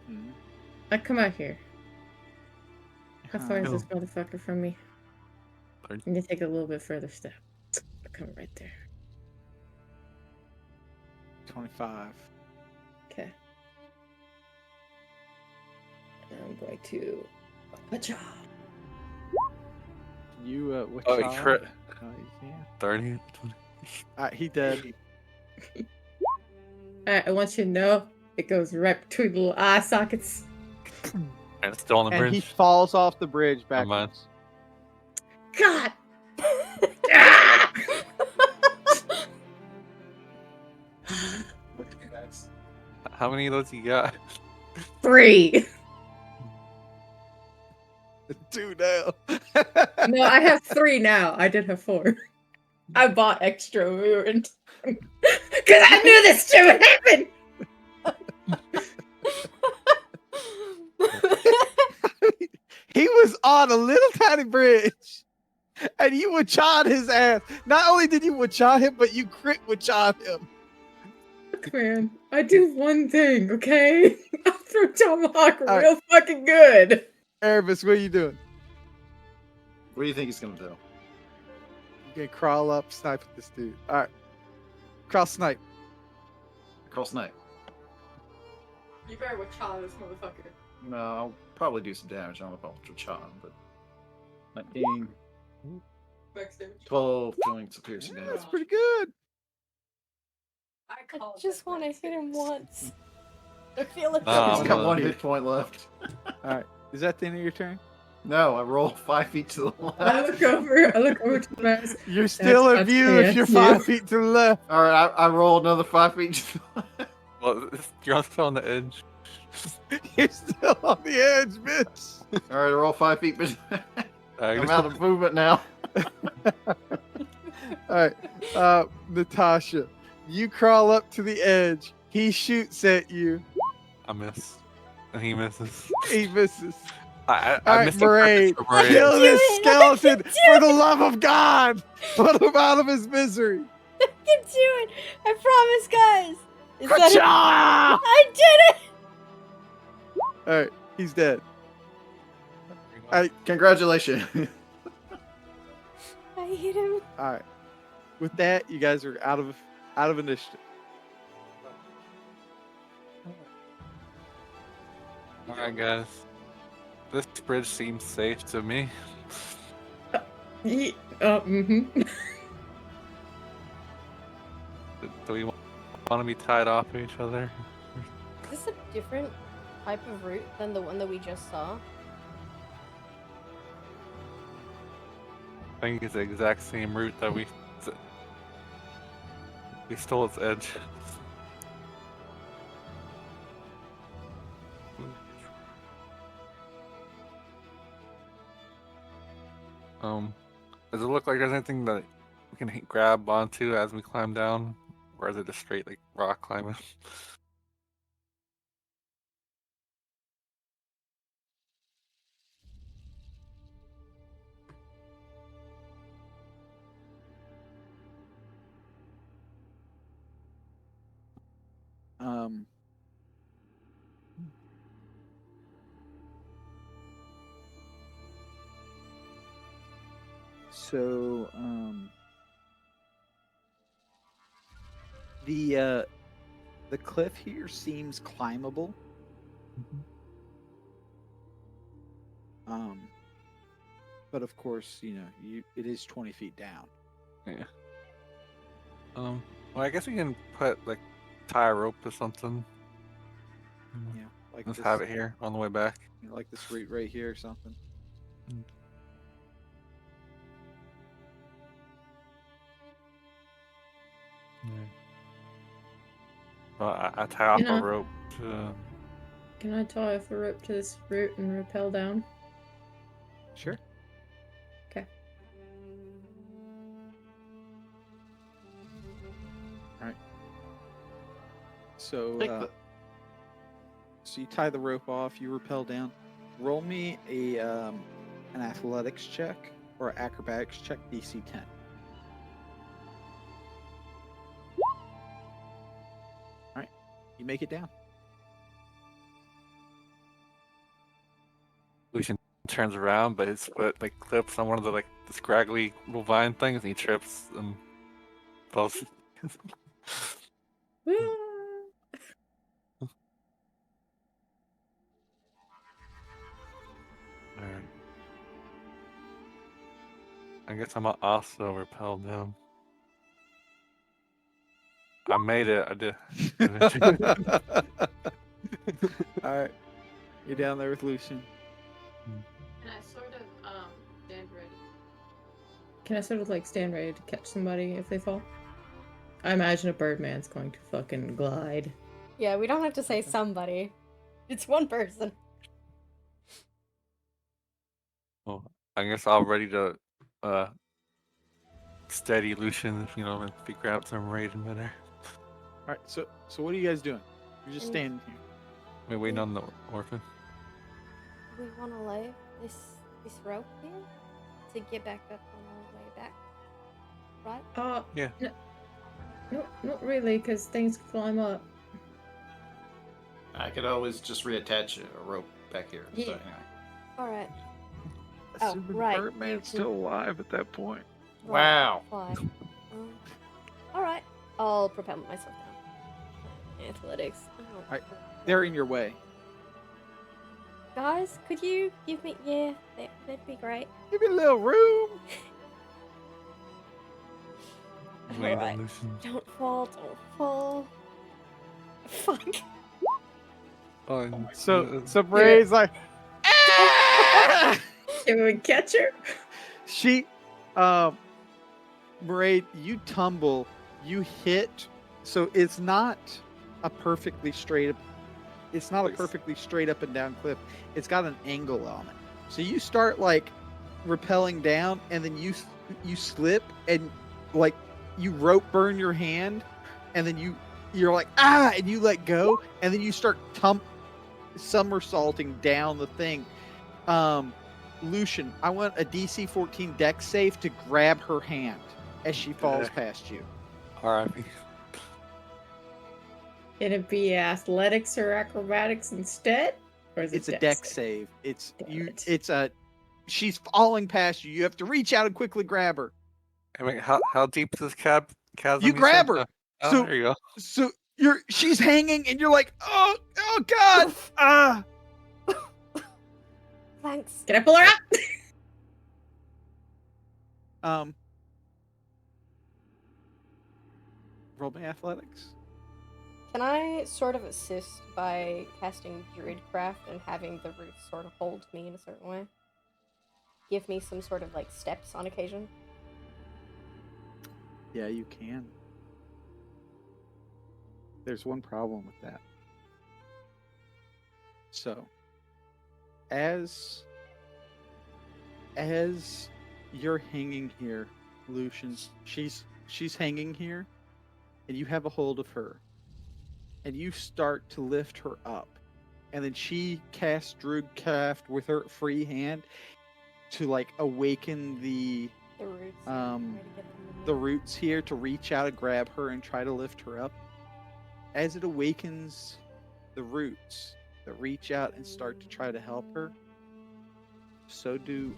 Hmm. I come out here. How far is Uh, this motherfucker from me? 30. I'm gonna take a little bit further step. I come right there. 25. Okay. And I'm going to Pacha. Can you, what Oh, he child? crit. Oh, you can. 30. 20. Alright, he dead. Alright, I want you to know it goes right between the little eye sockets. And it's still on the And he bridge. falls off the bridge Never mind. backwards. God! Ah! Nice. How many of those you got? 3. 2 now. No, I have 3 now. I did have 4. I bought extra when we were in town. Because I knew this shit would happen! He was on a little tiny bridge, and you wachad his ass. Not only did you wachad him, but you crit wachad him. Look, man, I do one thing, okay? I throw Tomahawk Alright. real fucking good. Erebus, what are you doing? What do you think he's gonna do? You can crawl up, snipe at this dude. All right, cross snipe. Call snipe. You better wachada this motherfucker. No, I'll probably do some damage. I don't know if I'll Chachan, but 19, Max damage. 12 points of piercing Yeah, damage. that's pretty good. I I just want to hit him once. I feel like Oh, He's got no. 1 hit point left. All right, is that the end of your turn? No, I roll 5 feet to the I left. look over to Max. You're still in That's view if you're you. 5 feet to the left. All right, I roll another 5 feet to the left. Well, you're still on the edge. You're still on the edge, bitch. All right, I roll 5 feet. I I'm guess- out of movement now. All right, Natasha, you crawl up to the edge. He shoots at you. I miss. And he misses. He misses. I All right, missed the purpose Maraid, for Maraid. kill do this it, I skeleton can do for the love of God. Put him out of his misery. I can do it. I promise, guys. Is that Ka-cha! I did it. All right, he's dead. Congratulations. I hit him. All right. With that, you guys are out of initiative. Alright, guys. This bridge seems safe to me. Mm-hmm. Do we want to be tied off to each other? Is this a different type of route than the one that we just saw? I think it's the exact same route that we stole its edge. Does it look like there's anything that we can grab onto as we climb down? Or is it just straight like rock climbing? Um, so the cliff here seems climbable. But of course, it is 20 feet down. Yeah. Well, I guess we can put like tie a rope to something. Yeah, like Let's this, have it here on the way back. like this route right here or something. Well, I tie off Yeah. a rope to. Can I tie off a rope to this route and rappel down? Sure. Okay. So, Take the- so you tie the rope off. You rappel down. Roll me an athletics check or acrobatics check, DC 10. All right, you make it down. Lucian turns around, but his foot like clips on one of the scraggly little vine things, and he trips and falls. Alright. I guess I'm also repelled down. I made it. I did. All right, you're down there with Lucian. Can I sort of stand ready? Can I sort of like stand ready to catch somebody if they fall? I imagine a birdman's going to fucking glide Yeah, we don't have to say somebody. It's one person. Well, I guess I'll ready to steady Lucian, and figure out some raid in there. All right. So what are you guys doing? You're just And- standing here. We're waiting on the orphan. We want to lay this rope here to get back up on our way back, right? Yeah. No, not really, because things climb up. I could always just reattach a rope back here. So Yeah. anyway. All right. Assuming right, Birdman's you still alive at that point. Wow. Fly. All right. I'll propel myself down. Athletics. Right. They're in your way. Guys, could you give me? Yeah, that'd be great. Give me a little room. Waiting Alright. on Lucian. Don't fall. Fuck. So Bray's like, ah! Can we catch her? She, Bray, you tumble, you hit. So it's not a perfectly straight up. It's not a perfectly straight up and down cliff. It's got an angle on it. So you start like rappelling down, and then you slip and like you rope burn your hand, and then you're like and you let go, and then you start somersaulting down the thing. Lucian, I want a DC 14 dex save to grab her hand as she falls past you. R.I.P. Can it be athletics or acrobatics instead? Or is it It's a dex save? save. It's Damn you. it. It's a. She's falling past you. You have to reach out and quickly grab her. I mean, how deep is this chasm? You grab said? her. Oh, So- there you go. So she's hanging, and you're like, oh God, ah. Thanks. Can I pull her out? Roll me athletics. Can I sort of assist by casting Druidcraft and having the roots sort of hold me in a certain way? Give me some sort of like steps on occasion? Yeah, you can. There's one problem with that. So, as you're hanging here, Lucian, she's hanging here, and you have a hold of her, and you start to lift her up, and then she casts Druidcraft with her free hand to like awaken the roots. the roots here to reach out and grab her and try to lift her up. As it awakens the roots that reach out and start to try to help her, so do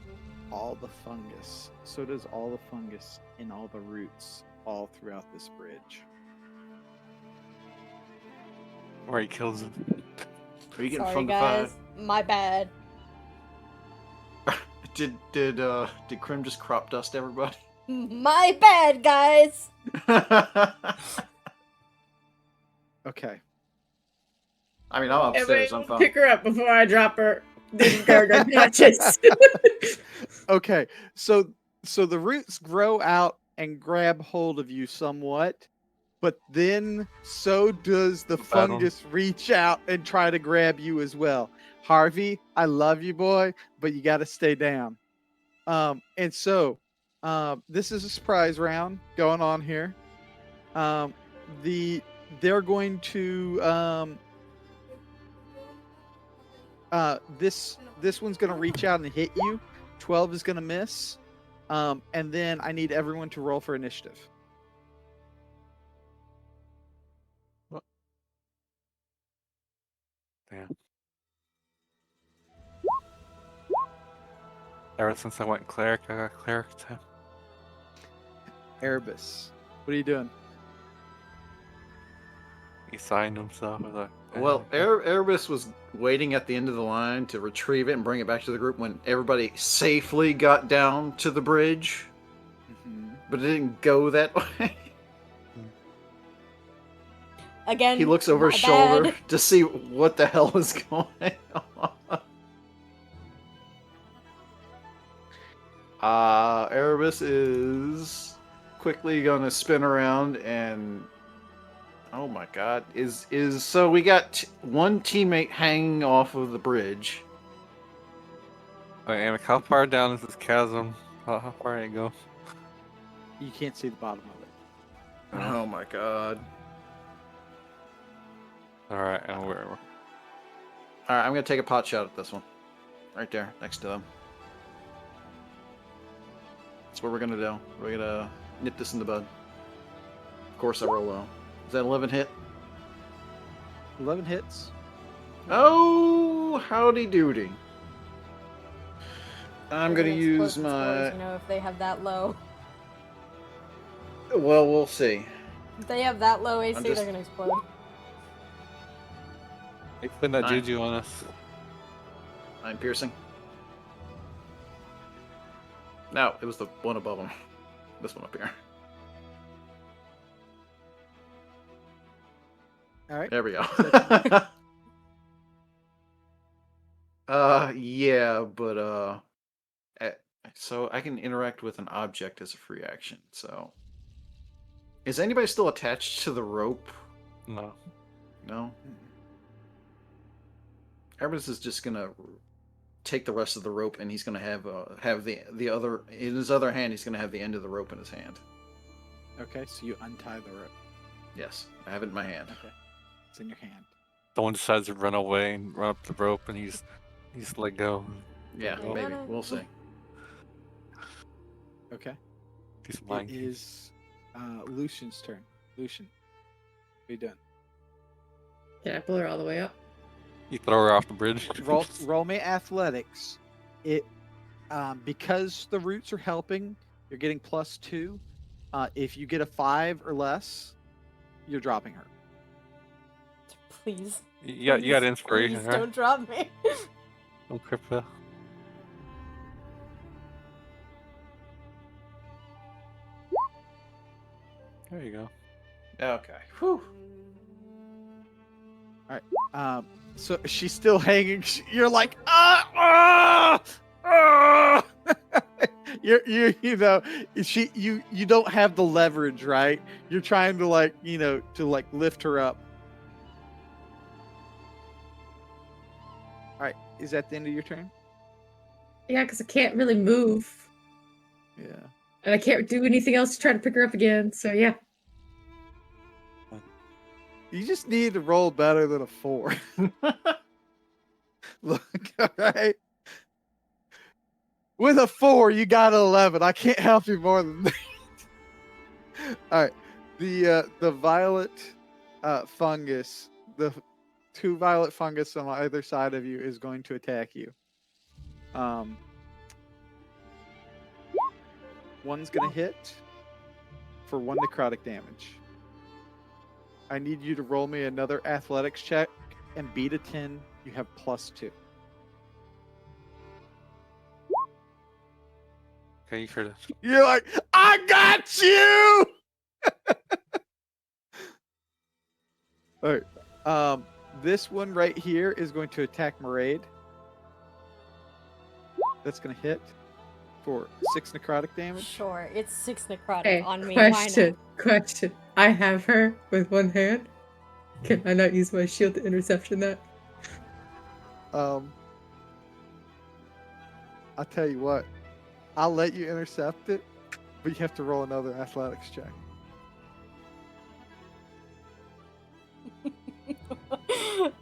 all the fungus. So does all the fungus in all the roots all throughout this bridge. Or he kills him. Are you getting Sorry, fungified? guys. My bad. Did Krim just crop dust everybody? My bad, guys. Okay. I mean, I'm upstairs. I'm fine. Pick her up before I drop her. This character catches. Okay. So the roots grow out and grab hold of you somewhat, but then so does the Battle. fungus reach out and try to grab you as well. Harvey, I love you, boy, but you got to stay down. And so this is a surprise round going on here. They're going to this one's going to reach out and hit you. 12 is going to miss. And then I need everyone to roll for initiative. Damn. Ever since I went cleric, I got cleric time. Erebus, what are you doing? He signed himself. I was like, Well, Erebus was waiting at the end of the line to retrieve it and bring it back to the group when everybody safely got down to the bridge. But it didn't go that way. Again, He looks over his my shoulder bad. to see what the hell is going on. Erebus is quickly going to spin around and Oh my god. So we got one teammate hanging off of the bridge. Alright, Amic, how far down is this chasm? How far did it go? You can't see the bottom of it. Oh my god. Alright, and we're Alright, I'm gonna take a pot shot at this one. Right there, next to them. That's what we're gonna do. We're gonna nip this in the bud. Of course I roll low. Is that 11 hit? 11 hits. Oh, howdy doody. I'm They're gonna gonna use explode some spores, my... you know, if they have that low. Well, we'll see. If they have that low AC, just- they're gonna explode. They putting that Alright. juju on us. 9 piercing. No, it was the one above him. This one up here. All right. There we go. Yeah, but so I can interact with an object as a free action. So, is anybody still attached to the rope? No. No. Hermes is just gonna take the rest of the rope, and he's gonna have the other in his other hand. He's gonna have the end of the rope in his hand. Okay, so you untie the rope. Yes, I have it in my hand. Okay, it's in your hand. Someone decides to run away and run up the rope, and he's let go. Yeah, No, maybe no. we'll see. Okay. He's It mind. is Lucian's turn. Lucian, what are you doing? Can I pull her all the way up? You throw her off the bridge. Roll me athletics. It because the roots are helping, you're getting +2. If you get a 5 or less, you're dropping her. Please. You got inspiration, Please right? don't drop me. Oh, Kripa. There you go. Okay. Whew. So she's still hanging. You're like, ah. You know, you don't have the leverage, right? You're trying to lift her up. All right, is that the end of your turn? Yeah, because I can't really move. Yeah. And I can't do anything else to try to pick her up again, so yeah. You just need to roll better than a 4. Look, all right. With a 4, you got an 11. I can't help you more than that. All right. The violet fungus, the 2 violet fungus on either side of you is going to attack you. One's going to hit for 1 necrotic damage. I need you to roll me another athletics check and beat a 10. You have +2. Okay, you heard it. You're like, I got you! All right. This one right here is going to attack Maraid. That's going to hit for 6 necrotic damage. Sure, it's 6 necrotic Hey, on me. question. I have her with one hand. Can I not use my shield to interception that? I'll tell you what. I'll let you intercept it, but you have to roll another athletics check.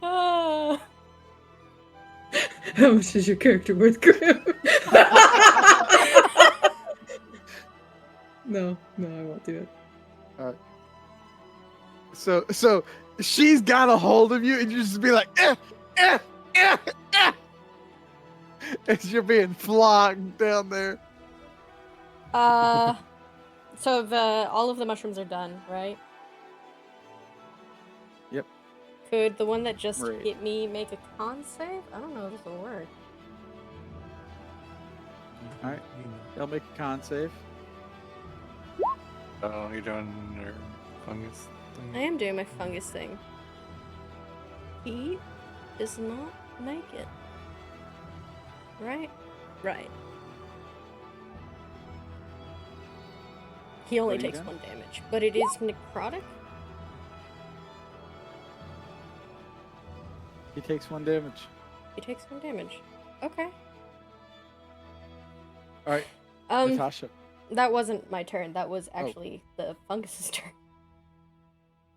Why not? How much is your character worth, Grim? No, I won't do it. All right. So she's got a hold of you, and you just be like, as you're being flogged down there. So all of the mushrooms are done, right? Yep. Could the one that just Right. hit me make a con save? I don't know if this will work. All right. They'll make a con save. Oh, you're doing your fungus thing. I am doing my fungus thing. He does not make it. Right? Right. He only What are you takes doing? 1 damage, but it is necrotic? He takes 1 damage. He takes 1 damage. Okay. All right, Um, Natasha. that wasn't my turn. That was Oh. actually the fungus's turn.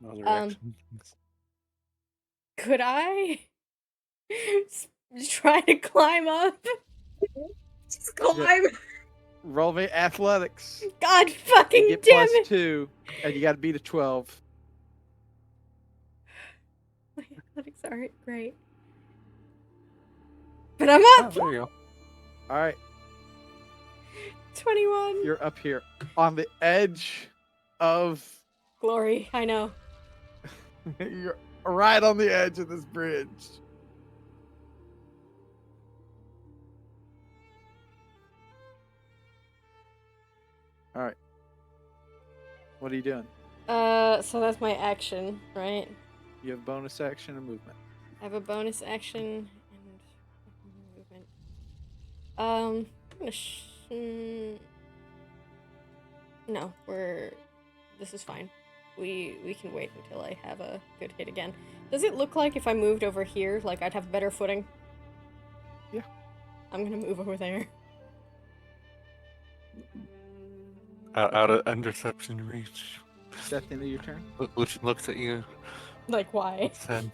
Another reaction. Could I try to climb up? Just climb. Roll me athletics. God You fucking get damn it! +2, and you got to beat a 12. My athletics aren't great. But I'm Oh, up! there you go. All right, 21. you're up here on the edge of. Glory, I know. You're right on the edge of this bridge. All right. What are you doing? So that's my action, right? You have bonus action and movement. I have a bonus action and movement. I'm gonna no, this is fine. We can wait until I have a good hit again. Does it look like if I moved over here, like I'd have better footing? Yeah. I'm gonna move over there. Out of interception reach. Is that the end of your turn? Lucian looks at you. Like why? Said.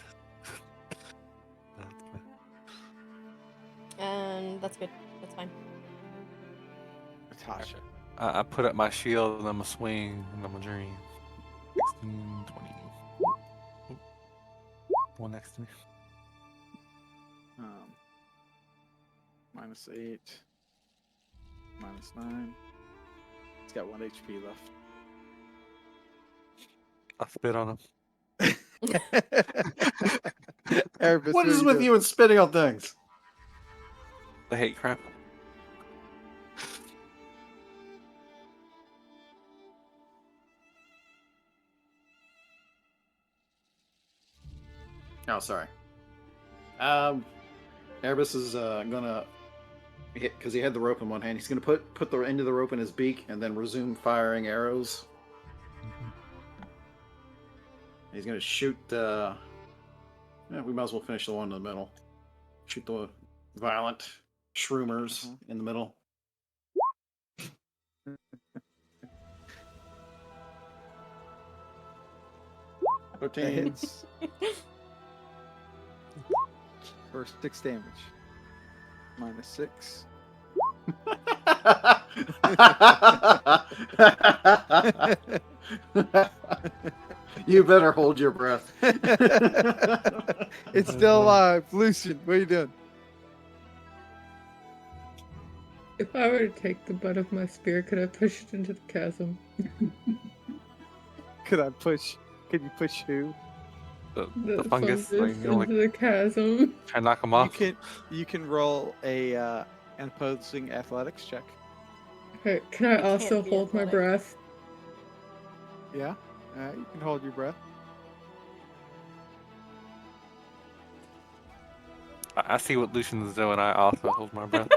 And that's good. That's fine. Natasha. I put up my shield and I'm a swing and I'm a dream. 16, 20. One next to me. -8. -9. It's got 1 HP left. I spit on him. Erebus, What is are with doing? you and spitting on things? The hate crime. Oh, sorry. Erebus is gonna hit because he had the rope in one hand. He's gonna put the end of the rope in his beak and then resume firing arrows. He's gonna shoot. Yeah, we might as well finish the one in the middle. Shoot the violent shroomers in the middle. That 13. hits. For 6 damage. -6. You better hold your breath. It's still alive. Lucian, what are you doing? If I were to take the butt of my spear, could I push it into the chasm? Could I push? Can you push who? The fungus. Like, you know, like, into the chasm. try to knock him off. You can roll an opposing athletics check. Okay, can I It also can't be hold my athletic. breath? Yeah, you can hold your breath. I see what Lucian's doing. I also hold my breath.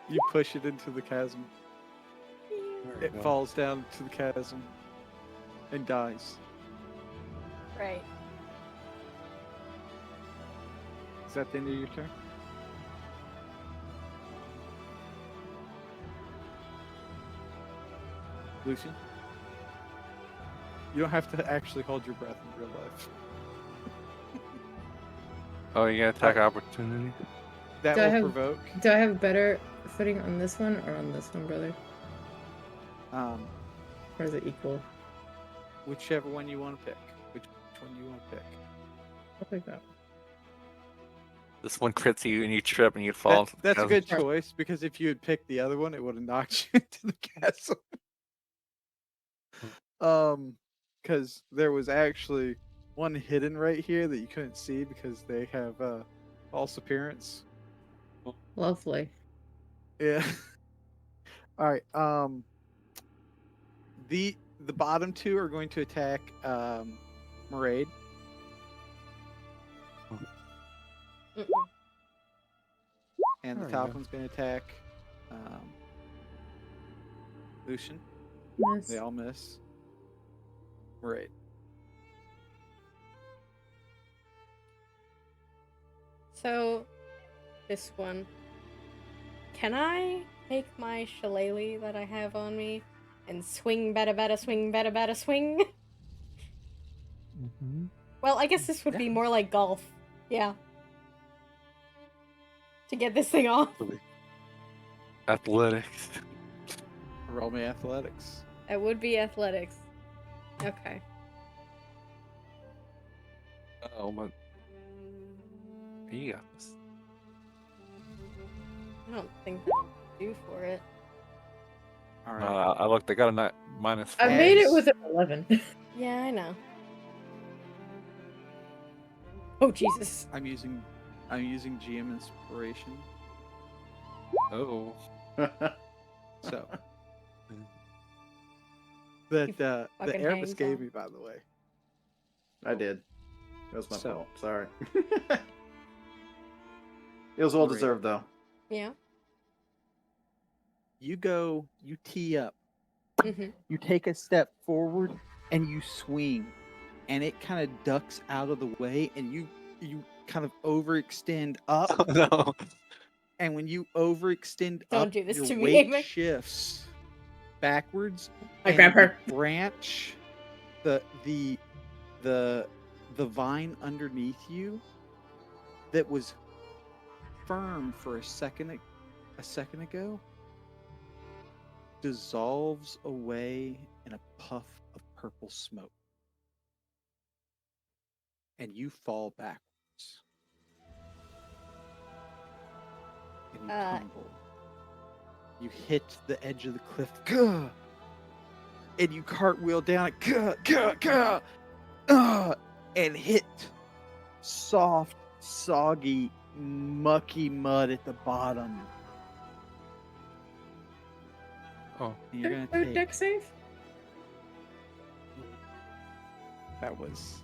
You push it into the chasm. There It you go. falls down to the chasm and dies. Right. Is that the end of your turn? Lucian? You don't have to actually hold your breath in real life. Oh, you got attack opportunity? That Do I will have- provoke. Do I have better footing on this one or on this one, brother? Or is it equal? Whichever one you want to pick. Which one you want to pick. I'll take that. This one crits you and you trip and you fall. That's a down. good choice, because if you had picked the other one, it would have knocked you into the castle. Because there was actually one hidden right here that you couldn't see because they have false appearance. Lovely. Yeah. All right. The bottom two are going to attack Maraid. Mm-mm. And the There you top go. one's going to attack Lucian. Miss. They all miss. Maraid. So, this one. Can I take my shillelagh that I have on me and swing, bada, swing? Mm-hmm. Well, I guess this would be more like golf. Yeah. To get this thing off. Athletics. Roll me athletics. It would be athletics. Okay. Oh, but you got this. I don't think that'll do for it. All right. I looked. I got a minus I 4. made it As- with an 11. Yeah, I know. Oh, Jesus. I'm using GM inspiration. Oh. So that the fucking Erebus hangs gave on. me, by the way. I did. That was my So- fault. Sorry. It was well Great. deserved, though. Yeah. You tee up, Mm-hmm. you take a step forward, and you swing, and it kind of ducks out of the way, and you kind of overextend up, Oh, no. and when you overextend Don't up, do this your to me, weight Amy. shifts backwards. I and grab her. the branch, the vine underneath you that was firm for a second ago dissolves away in a puff of purple smoke, and you fall backwards, and you tumble. You hit the edge of the cliff, gah, and you cartwheel down it, gah, gah, gah, and hit soft, soggy, mucky mud at the bottom. Oh. And you're gonna No take. deck save? That was.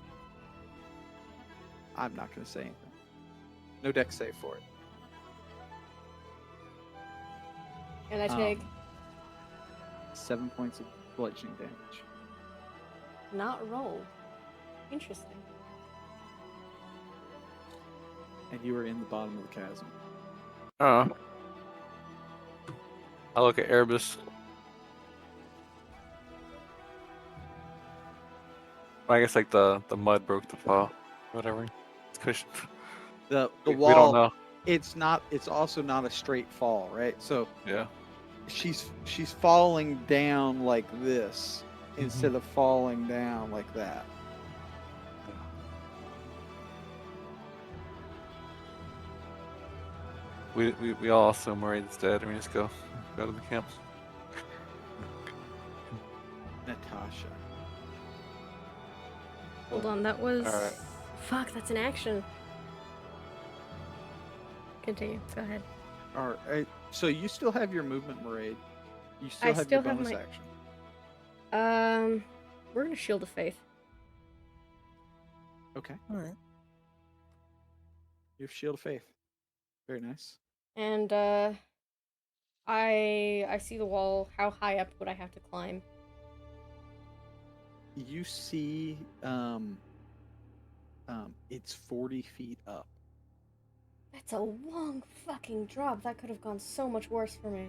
I'm not gonna say anything. No deck save for it. And I take 7 points of bludgeoning damage. not rolled. Interesting. And you are in the bottom of the chasm. Oh. I look at Erebus. I guess like the mud broke the fall. Whatever. It's cushioned. The We wall. don't know. It's also not a straight fall, right? So Yeah. she's falling down like this instead of falling down like that. We all assume Murray's dead, and we just go to the camp. Natasha. Hold on, that was... Alright. Fuck, that's an action. Continue, go ahead. All right. So you still have your movement, Maraid. You still I have still your have bonus my- action. We're gonna Shield of Faith. Okay. All right. You have Shield of Faith. Very nice. And, I see the wall. How high up would I have to climb? You see, it's 40 feet up. That's a long fucking drop. That could have gone so much worse for me.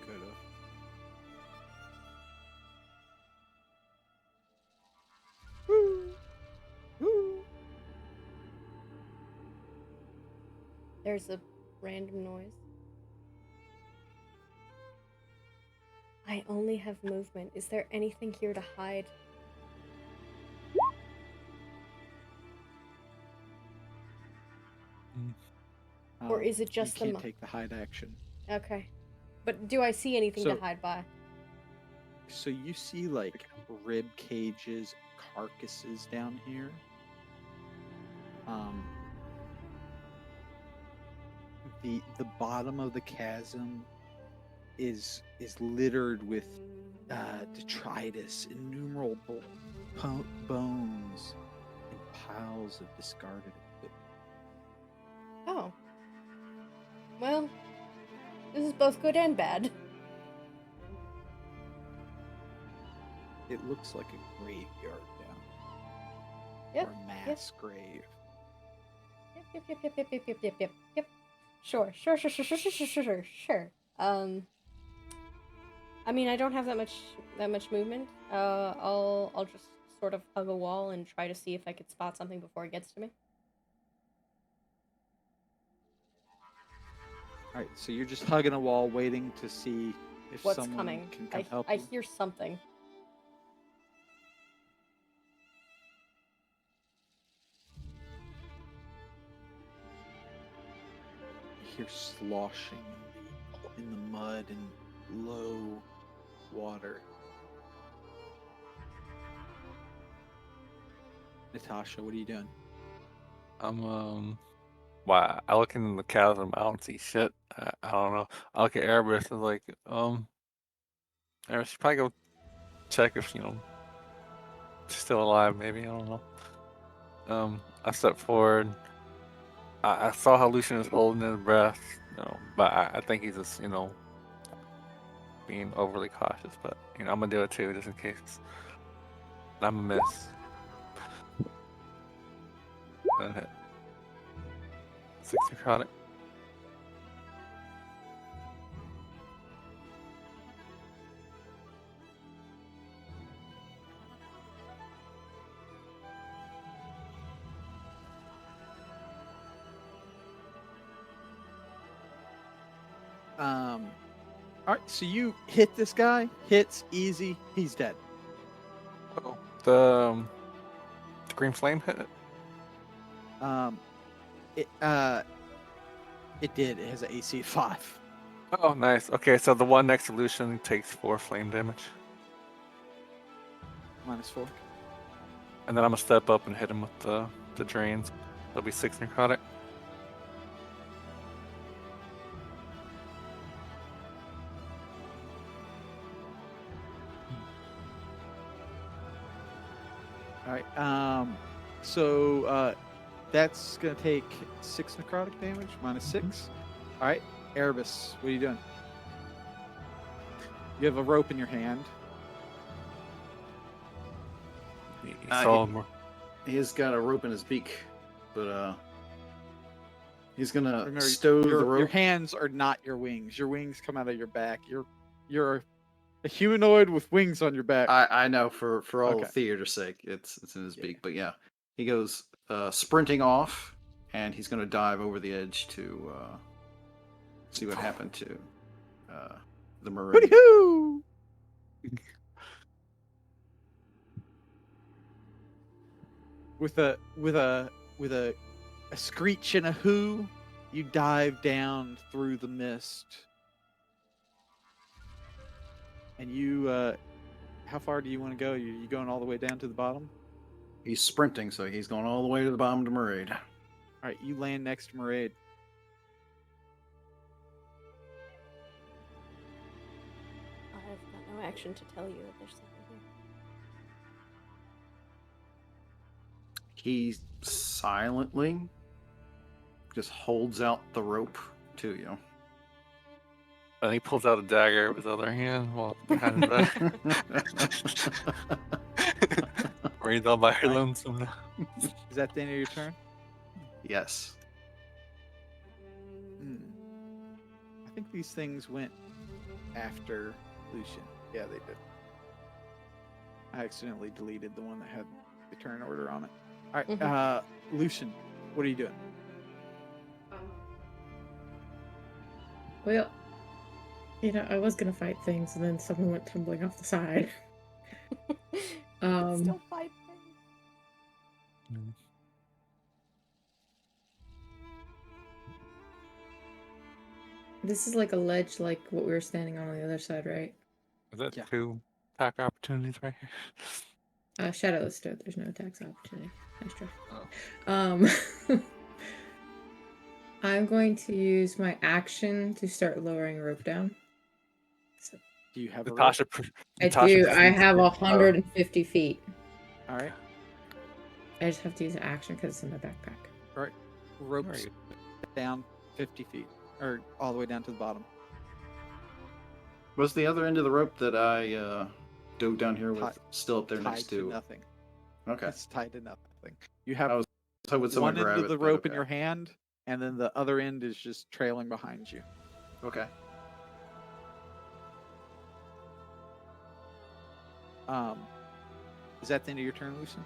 Could have. Woo! Woo! There's a random noise. I only have movement. Is there anything here to hide? Or is it just the you can't take the hide action? Okay. But do I see anything to So- hide by? So you see like rib cages, carcasses down here. The bottom of the chasm is littered with detritus, innumerable bones, and piles of discarded equipment. Oh. Well, this is both good and bad. It looks like a graveyard down. Yep, Or a mass grave. Yep. Sure. I mean, I don't have that much movement. I'll just sort of hug a wall and try to see if I could spot something before it gets to me. All right, so you're just hugging a wall, waiting to see if What's someone coming? can come help I you. hear something. You hear sloshing in the mud and low water. Natasha, what are you doing? I'm wow. I look in the chasm. I don't see shit. I don't know. I look at Erebus and like Erebus should probably go check if she's still alive. Maybe I don't know. I step forward. I saw how Lucian is holding his breath, but I think he's just being overly cautious. But I'm gonna do it too, just in case. I'm a miss. That hit. 6 necrotic. All right, so you hit this guy. Hits easy. He's dead. Oh, the green flame hit it. It did. It has an AC of 5. Oh, nice. Okay, so the one next to Lucian takes 4 flame damage, -4. and then I'm gonna step up and hit him with the drains. That'll be 6 necrotic. All right. So that's gonna take 6 necrotic damage, -6. All right, Erebus, what are you doing? You have a rope in your hand. He saw him. He's got a rope in his beak, but he's gonna Remember, stow the your rope. hands are not your wings. Your wings come out of your back. You're a humanoid with wings on your back. I know for all Okay. theater's sake, it's in his Yeah. beak. But yeah, he goes sprinting off, and he's gonna dive over the edge to see what happened to the mermaid. Hoo-hoo! With a screech and a hoo, you dive down through the mist. And you how far do you want to go? You going all the way down to the bottom? He's sprinting, so he's going all the way to the bottom of the mermaid. All right, you land next to Maraid. I've got no action to tell you that there's something here. He silently just holds out the rope to you. And he pulls out a dagger with his other hand while behind his back. Rain's all by her lonesome now. Is that the end of your turn? Yes. I think these things went after Lucian. Yeah, they did. I accidentally deleted the one that had the turn order on it. All right, Lucian, what are you doing? Well, I was gonna fight things, and then someone went tumbling off the side. Still fight things. This is like a ledge, like what we were standing on the other side, right? Is that Yeah. 2 attack opportunities right here? Shadowless stood. There's no attacks opportunity. Nice try. Oh. I'm going to use my action to start lowering a rope down. So, Do you have a rope? Natasha. I Natasha do. I proceeds have to- 150 feet. All right. I just have to use an action because it's in my backpack. All right. Where are Ropes you? down 50 feet. Or all the way down to the bottom. Was the other end of the rope that I dove down here with Tied- still up there Tied next to to? nothing. Okay. It's tied to nothing. You have I was would someone one end grab of it, the but rope in okay. your hand, and then the other end is just trailing behind you. Okay. Is that the end of your turn, Lucian?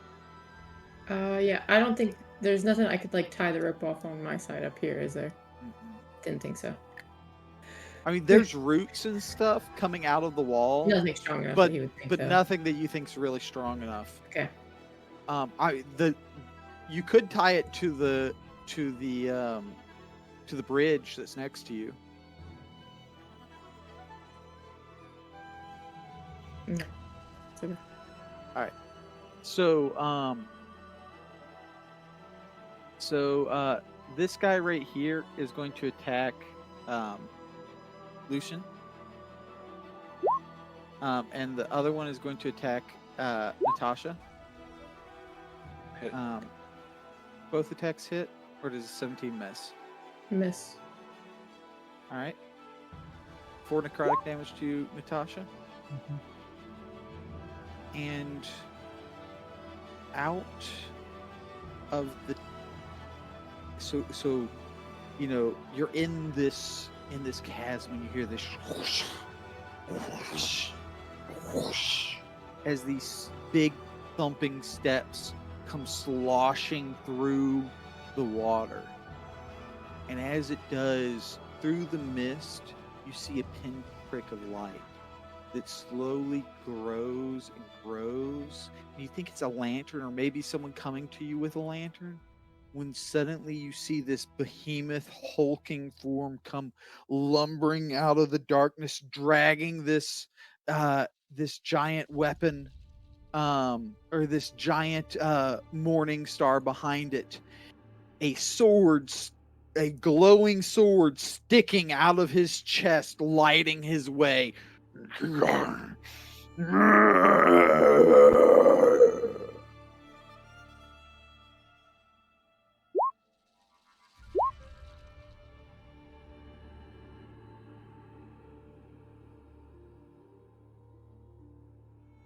Yeah, I don't think there's nothing I could like tie the rope off on my side up here, is there? Mm-mm. Didn't think so. I mean, there's roots and stuff coming out of the wall, Nothing strong enough but that he would think but so. nothing that you think's really strong enough. Okay. You could tie it to the bridge that's next to you. No. It's okay. All right. So this guy right here is going to attack Lucian. And the other one is going to attack Natasha. Hit. Both attacks hit, or does a 17 miss? Miss. All right. 4 necrotic damage to Natasha. And out of the so you know, you're in this chasm and you hear this whoosh, whoosh, whoosh, as these big thumping steps come sloshing through the water. And as it does, through the mist, you see a pinprick of light that slowly grows and grows. And you think it's a lantern or maybe someone coming to you with a lantern, when suddenly you see this behemoth hulking form come lumbering out of the darkness, dragging this giant weapon, or this giant morning star behind it. A glowing sword sticking out of his chest, lighting his way.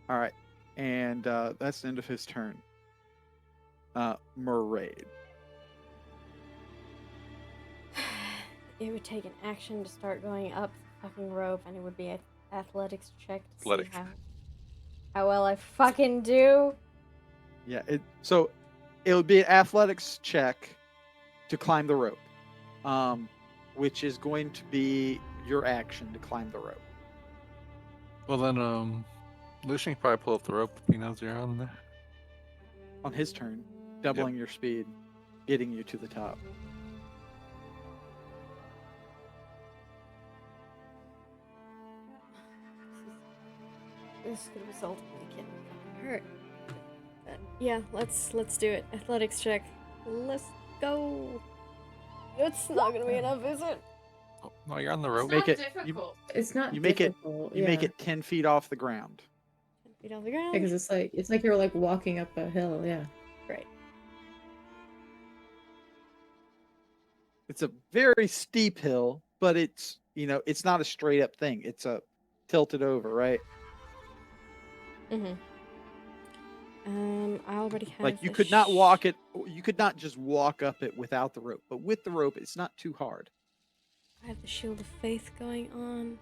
All right, and that's the end of his turn. Maraid. It would take an action to start going up the fucking rope, and it would be an athletics check to Athletics. see how well I fucking do. Yeah, so it would be an athletics check to climb the rope, which is going to be your action to climb the rope. Well then, Lucian can probably pull up the rope if he knows you're on there. On his turn, doubling your speed, getting you to the top. This could result in me getting fucking hurt. Yeah, let's do it. Athletics check. Let's go. It's not gonna be enough, is it? Oh, no, you're on the rope. Make Not it- you- difficult. It's not you make it- difficult. You make it 10 feet off the ground. 10 feet off the ground. Because it's like you're like walking up a hill, yeah. Great. It's a very steep hill, but it's not a straight up thing. It's a tilted over, right? Mm-hmm. I already have. Like you the could not walk it. You could not just walk up it without the rope, but with the rope, it's not too hard. I have the shield of faith going on.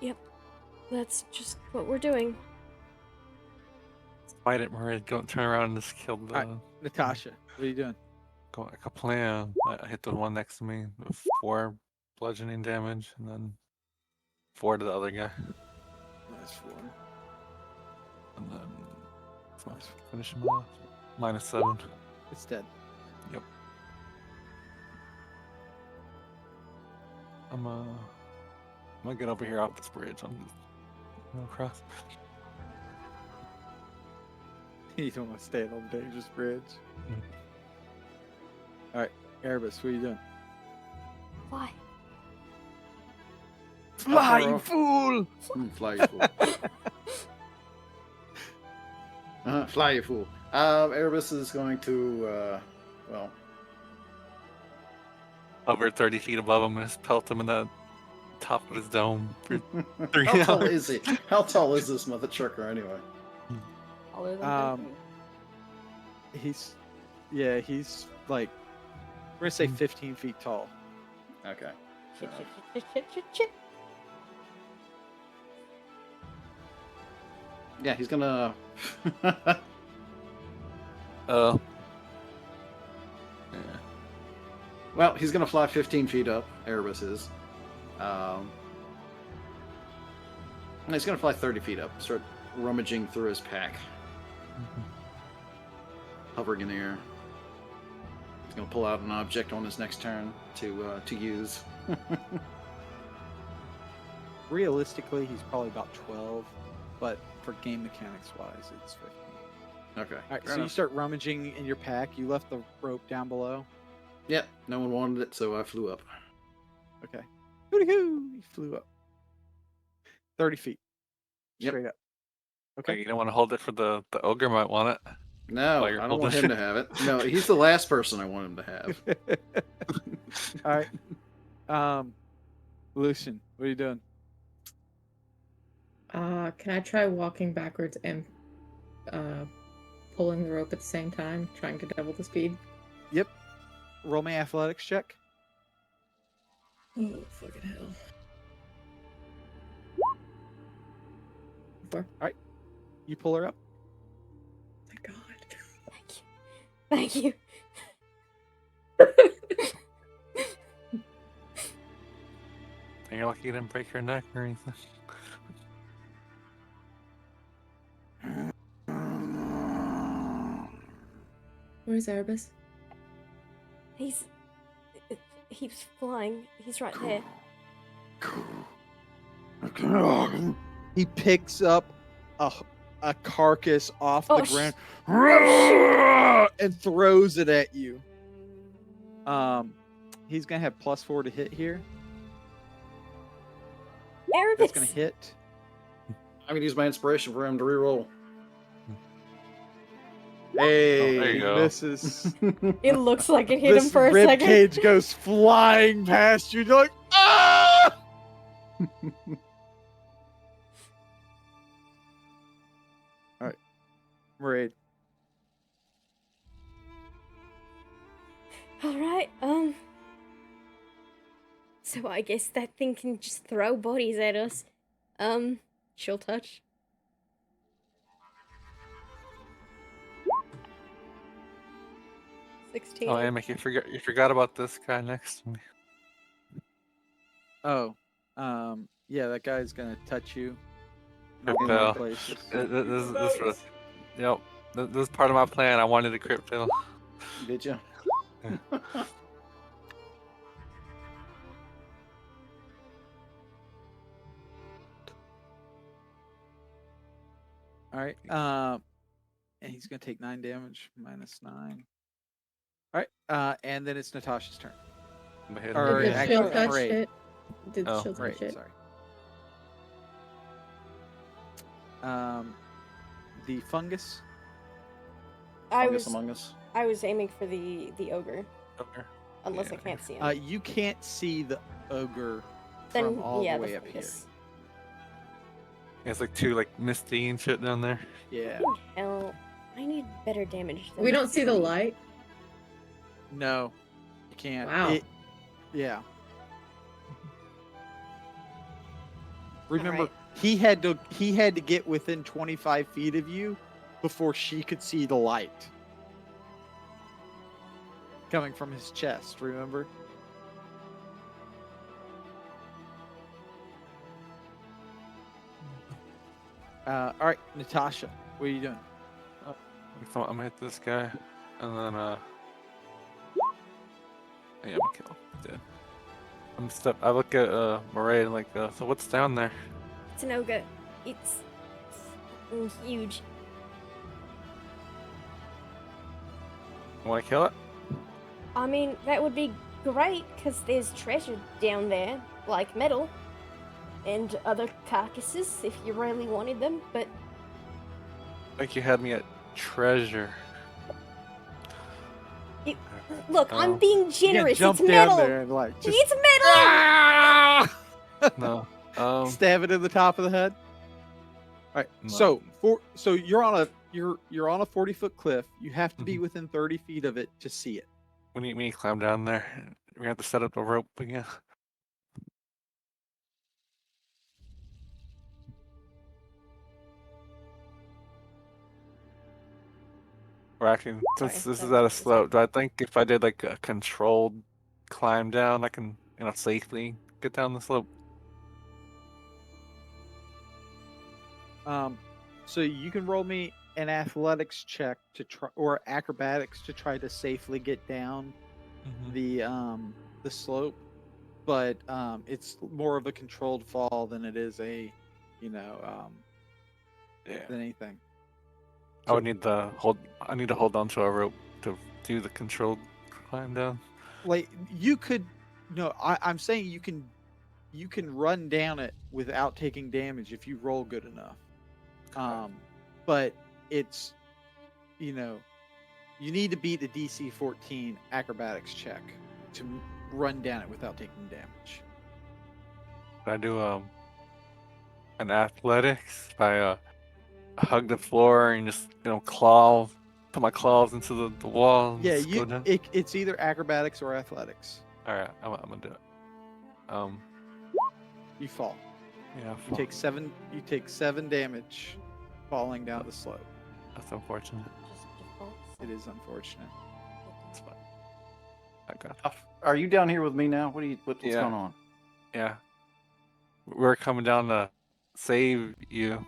Yep, that's just what we're doing. Fight it, Murray. Go turn around and just kill the. Alright. Natasha, what are you doing? Go like a plan. I hit the one next to me with 4 bludgeoning damage, and then 4 to the other guy, That's 4. and then finish him off. -7. It's dead. Yep. I'm gonna get over here off this bridge. I'm just going across. You don't want to stay on the dangerous bridge. Mm. All right, Erebus, what are you doing? Why? Fly, you Up fool! Fly, you fool. Fly, you fool. Erebus is going to, Over 30 feet above him and just pelt him in the top of his dome for How 3 tall hours. is he? How tall is this mother trucker anyway? Taller than Um, Concrete. he's like, we're gonna say 15 feet tall. Okay. Shit, shit, shit, shit, shit, shit. Yeah, he's gonna. Yeah. Well, he's gonna fly 15 feet up. Erebus is. And he's gonna fly 30 feet up. Start rummaging through his pack, hovering in the air. He's gonna pull out an object on his next turn to use. Realistically, he's probably about 12, but for game mechanics wise, it's 15. Okay. All right, fair so you enough. start rummaging in your pack. You left the rope down below. Yep. No one wanted it, so I flew up. Okay. Hoo-dee-hoo! You flew up. 30 feet. Yep. Straight up. Okay, Okay. you don't want to hold it for the ogre might want it. No, While you're I don't want him holding to have it. No, he's the last person I want him to have. All right. Lucian, what are you doing? Can I try walking backwards and pulling the rope at the same time, trying to double the speed? Yep. Roll me athletics check. Oh, fucking hell. 4. You pull her up. Thank God. Thank you. And you're lucky you didn't break your neck or anything. Where's Erebus? He's flying. He's right there. He picks up a carcass off Oh, the sh- ground oh, and throws it at you. He's gonna have +4 to hit here. Erebus. That's gonna hit. I'm gonna use my inspiration for him to reroll. Hey, there you he go. misses. It looks like it hit him This for a rib second. cage goes flying past you. You're like, ah! All right, Maraid. All right. So I guess that thing can just throw bodies at us. She'll touch. Oh, 16. Amic, you forgot about this guy next to me. Oh, yeah, that guy's gonna touch you. Crit In fail. places. Yep. This is part of my plan. I wanted a crit fail. Did you? All right. And he's gonna take 9 damage, -9. All right. And then it's Natasha's turn. Or Did the actually, shield touch Maraid. it? Did the Oh, shield Right. touch it? Sorry. The fungus. I Fungus was among us. aiming for the ogre, Okay. unless I Yeah. can't see him. You can't see the ogre Then from all yeah, the way up fungus. It's like two misty and shit down there. here. Yeah. Hell, I need better damage. Than We don't that. see the light. No, you can't. Wow. Yeah. Remember, Alright. he had to get within 25 feet of you before she could see the light coming from his chest. Remember? All right, Natasha, what are you doing? So I'm gonna hit this guy, and then yeah, I'm gonna kill him. Dead. I look at Maraid and like, so what's down there? It's an ogre. It's huge. Want to kill it? I mean, that would be great because there's treasure down there, like metal and other carcasses if you really wanted them. But Like you had me at treasure. look, I'm Oh. being You can generous. jump It's down metal. there and like just It's metal. No. Stab it in the top of the head. All right. No. So you're on a 40-foot cliff. You have to be Mhm. within 30 feet of it to see it. We need to climb down there. We have to set up the rope again. Or actually, since Sorry, this is that at a was slope, do I think if I did like a controlled climb down, I can, safely get down the slope? So you can roll me an athletics check to try, or acrobatics to try to safely get down the slope, but it's more of a controlled fall than it is a, Yeah. than anything. I would need to hold on to a rope to do the controlled climb down. Like you could, no, I'm saying you can run down it without taking damage if you roll good enough. But it's, you need to beat a DC 14 acrobatics check to run down it without taking damage. Can I do an athletics if I hug the floor and just put my claws into the wall and Yeah, just go down? it's either acrobatics or athletics. All right, I'm gonna do it. You fall. Yeah, You take 7. You take 7 damage falling down the slope. that's unfortunate. Just default. It is unfortunate. It's fine. I got it. Are you down here with me now? What's Yeah. going on? Yeah, we're coming down to save you.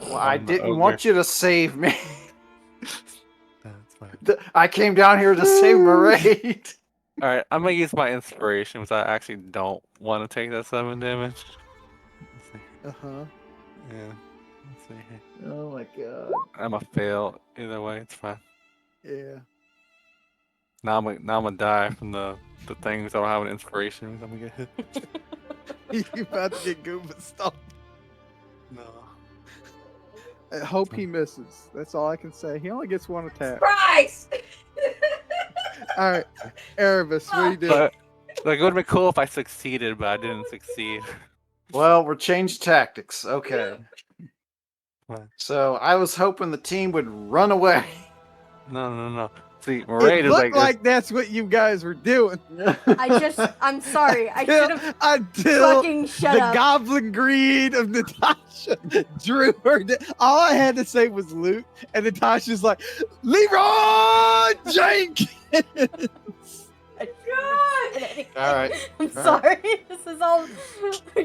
Well, I from the didn't ogre. want you to save me. That's fine. I came down here to save my raid. All right, I'm gonna use my inspiration because I actually don't want to take that 7 damage. Let's see. Uh-huh. Yeah. Let's see here. Oh my god. I'm a fail either way. It's fine. Yeah. Now I'm gonna die from the things. I don't have an inspiration. I'm gonna get hit. You about to get Goomba stomped. No. I hope he misses. That's all I can say. He only gets 1 attack. Christ! All right, Erebus, what are you doing? But like, it would have been cool if I succeeded, but I didn't succeed. Well, we're changed tactics. Okay. What? So I was hoping the team would run away. No. See, Maraid It is looked like, like that's what you guys were doing. I'm sorry. I should have Until fucking shut the up. goblin greed of Natasha drew her. All I had to say was loot, and Natasha's like, Leroy Jenkins. All right. I'm sorry. This is all.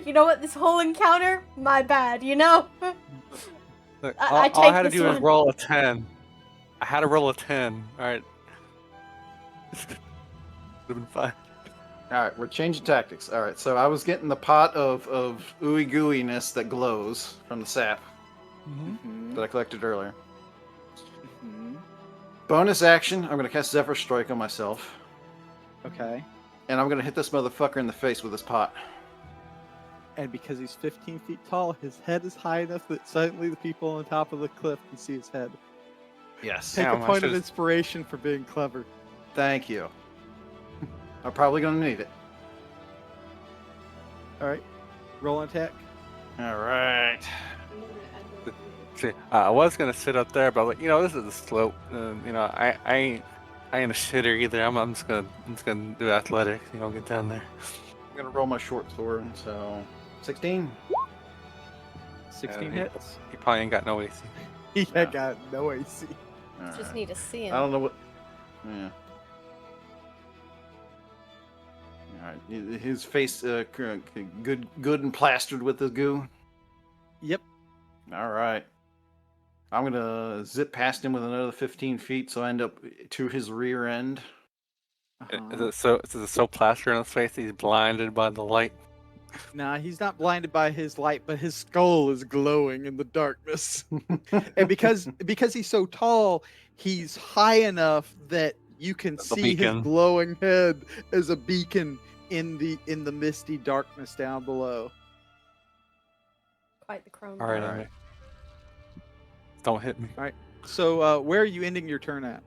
You know what? This whole encounter, my bad. Look, I all I take had to this do was one. roll a 10. I had to roll a 10. All right. Would have been fine. All right, we're changing tactics. All right, so I was getting the pot of ooey gooiness that glows from the sap that I collected earlier. Bonus action, I'm going to cast Zephyr Strike on myself. Okay. And I'm going to hit this motherfucker in the face with this pot. And because he's 15 feet tall, his head is high enough that suddenly the people on the top of the cliff can see his head. Yes. Take Damn, a I point of should've- inspiration for being clever. Thank you. I'm probably going to need it. All right. Roll an attack. All right. See, I was gonna sit up there, but like, this is a slope. I ain't a shitter either. I'm just gonna do athletics. Get down there. I'm going to roll my short sword, so 16. 16 he- hits. He probably ain't got no AC. He Yeah. got no AC. All Just right. need to see him. I don't know what. Yeah. All right. His face good and plastered with the goo. Yep. All right. I'm gonna zip past him with another 15 feet, so I end up to his rear end. Is it so plastered on his face that he's blinded by the light? Nah, he's not blinded by his light, but his skull is glowing in the darkness. And because he's so tall, he's high enough that you can The see his beacon. glowing head as a beacon in the misty darkness down below. Quite the crone. All right, All right. Amy. Don't hit me. So where are you ending your turn at?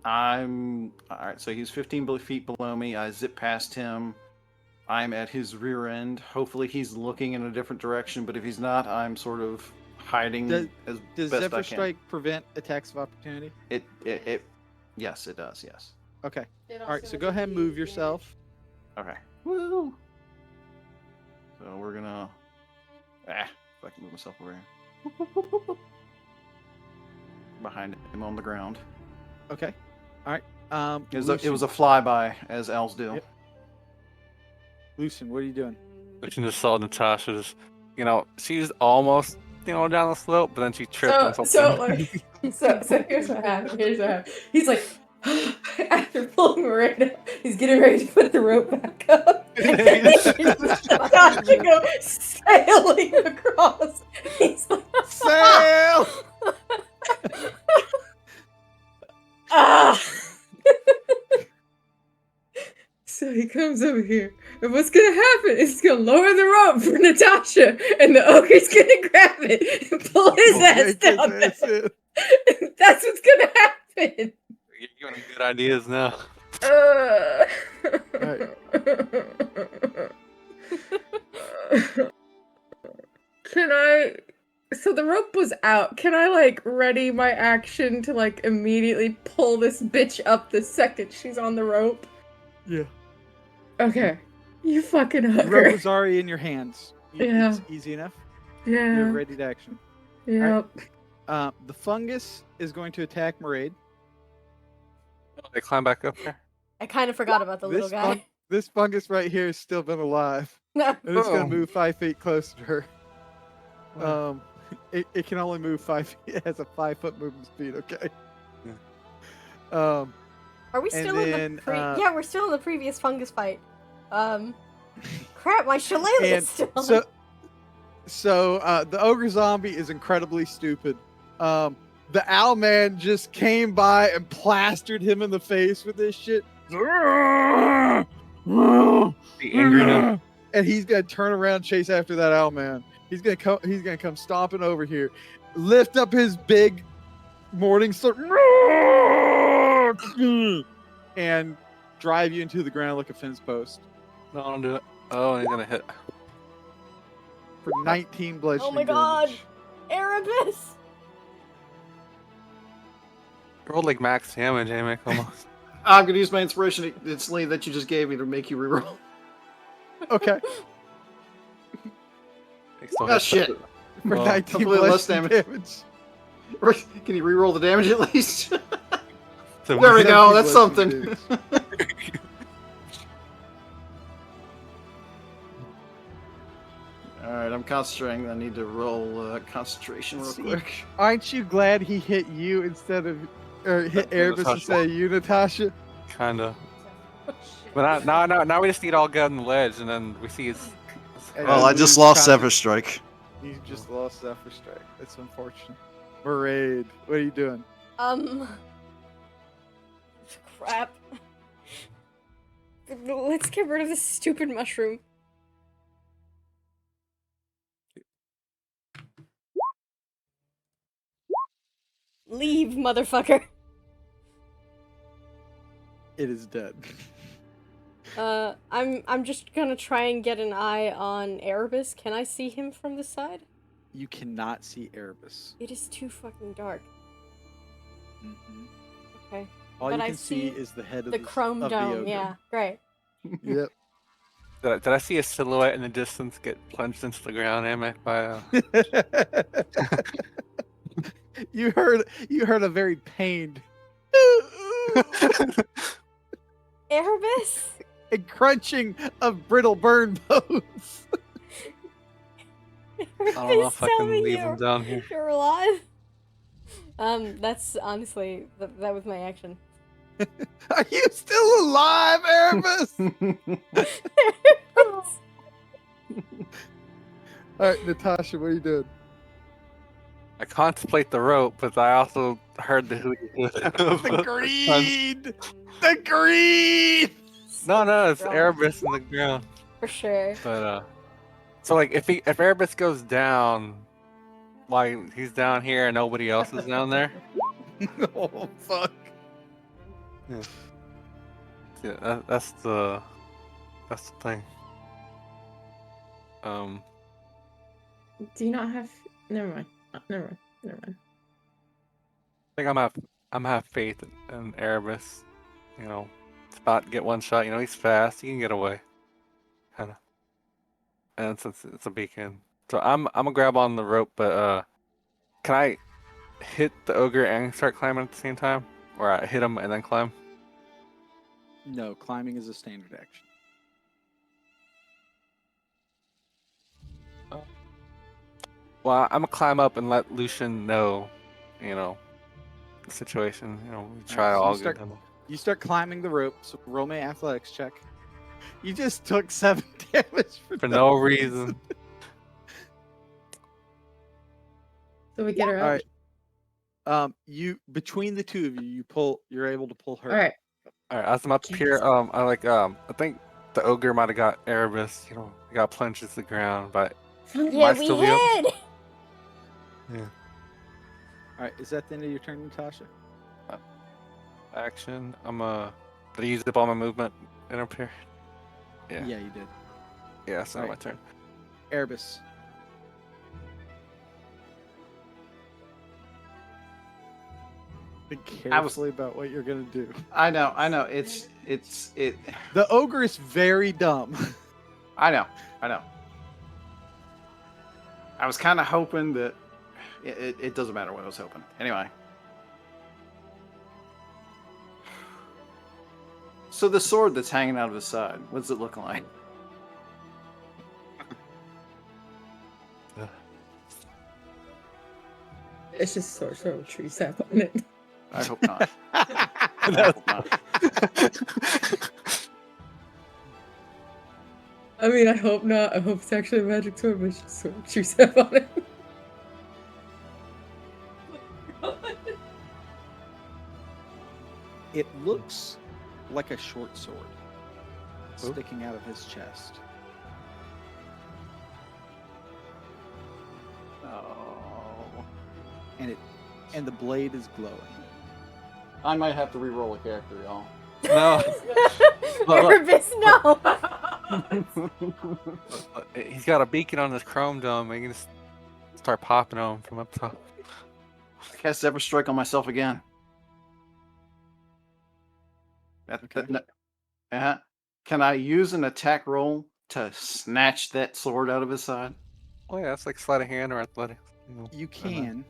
I'm all right. So he's 15 feet below me. I zip past him. I'm at his rear end. Hopefully he's looking in a different direction, but if he's not, I'm sort of hiding Does as Does best Zephyr I can. Strike prevent attacks of opportunity? Yes, it does. Yes. Okay. All right. So go ahead and move yourself. Okay. Woo! So we're gonna. If I can move myself over here. Behind him on the ground. Okay. All right. It was a flyby, as elves do. Yep. Lucian, what are you doing? Lucian just saw Natasha's, she's almost, down the slope, but then she tripped on something. So here's what happened. He's like, after pulling Miranda, he's getting ready to put the rope back up. And Natasha go sailing across. He's like, Sail! ah! So he comes over here, and what's gonna happen is he's gonna lower the rope for Natasha, and the ogre's gonna grab it and pull his ass down there. That's what's gonna happen. You're giving him good ideas now. Can I? So the rope was out. Can I ready my action to immediately pull this bitch up the second she's on the rope? Yeah. Okay. You fucking The hooker. rope was already in your hands. Yeah. It's easy enough. Yeah. You're ready to action. Yep. The fungus is going to attack Maraid. They climb back up there. I kind of forgot about the little guy. This fungus right here has still been alive. No. And it's going to move 5 feet closer to her. It can only move 5 feet. It has a 5-foot movement speed, okay? Are we still then, in the yeah, we're still in the previous fungus fight. Crap, my shillelagh is still on. So the ogre zombie is incredibly stupid. The owl man just came by and plastered him in the face with this shit. Be angry now. And he's gonna turn around and chase after that owl man. He's gonna come stomping over here, lift up his big morning sword, and drive you into the ground like a fence post. No, don't do it. Oh, he's gonna hit. For 19 bludgeoning Oh my god! damage. Erebus! Rolled like max damage, Amick, almost. I'm gonna use my inspiration instantly that you just gave me to make you reroll. Okay. Oh shit! For 19 hopefully less bludgeoning damage. Can you reroll the damage at least? So There we go. That's 17 something. bludgeoning All right, I'm concentrating. I need to roll concentration real quick. Aren't you glad he hit you instead of, or hit Erebus Natasha. instead of you, Natasha? Kinda. But now we just need all good on the ledge, and then we see his Well, I just lost Zephyr Strike. You just lost Zephyr Strike. That's unfortunate. Maraid, what are you doing? Crap. Let's get rid of this stupid mushroom. Leave, motherfucker. It is dead. I'm just gonna try and get an eye on Erebus. Can I see him from the side? You cannot see Erebus. It is too fucking dark. Mm-hmm. Okay. All But you I can see see is the head of The chrome of dome, the ogre. yeah. Great. Yep. Did I see a silhouette in the distance get plunged into the ground, Amick, by You heard a very pained Erebus? a crunching of brittle burn bones. I don't know if I Tell can me leave him down here. you're alive. That's honestly that was my action. Are you still alive, Erebus? All right, Natasha, what are you doing? I contemplate the rope, but I also heard the hooty. The greed! The greed! No, it's Wrong. Erebus in the ground. For sure. But so like if Erebus goes down, like he's down here and nobody else is down there. Oh fuck! Yeah, that's the thing. Um, Do you not have? Never mind. Never mind. Never mind. I think I'm have faith in Erebus. You know, Spot get one shot. You know, he's fast. He can get away. Kind of. And since it's a beacon, so I'm gonna grab on the rope. But can I hit the ogre and start climbing at the same time, or I hit him and then climb? No, climbing is a standard action. Well, I'm gonna climb up and let Lucian know, you know, the situation. You know, we try so all you start, good. you start climbing the rope. So roll me an athletics check. You just took 7 damage For no reason. So we get her All up. right. You between the two of you, you're able to pull her. All right. All right, as I'm up here, I think the ogre might have got Erebus. You know, he got plunged to the ground, but Yeah, I we still be up? hid. yeah. All right, is that the end of your turn, Natasha? Action. Did I use up all my movement in up here? Yeah. Yeah, you did. Yeah, so All my right. turn. Erebus. Think carefully about what you're gonna do. I know. It's The ogre is very dumb. I know. I was kind of hoping that it doesn't matter what I was hoping. Anyway. So the sword that's hanging out of his side, what's it looking like? It's just sort of tree sap on it. I hope not. I hope not. I mean, I hope not. I hope it's actually a magic sword, but it's just sort of tree sap on it. It looks like a short sword sticking out of his chest. Oh. And the blade is glowing. I might have to re-roll a character, y'all. No. Erebus, no. He's got a beacon on his chrome dome. He can just start popping on him from up top. Cast Zephyr Strike on myself again. Can I use an attack roll to snatch that sword out of his side? Oh yeah, that's like sleight of hand or athletics. You can.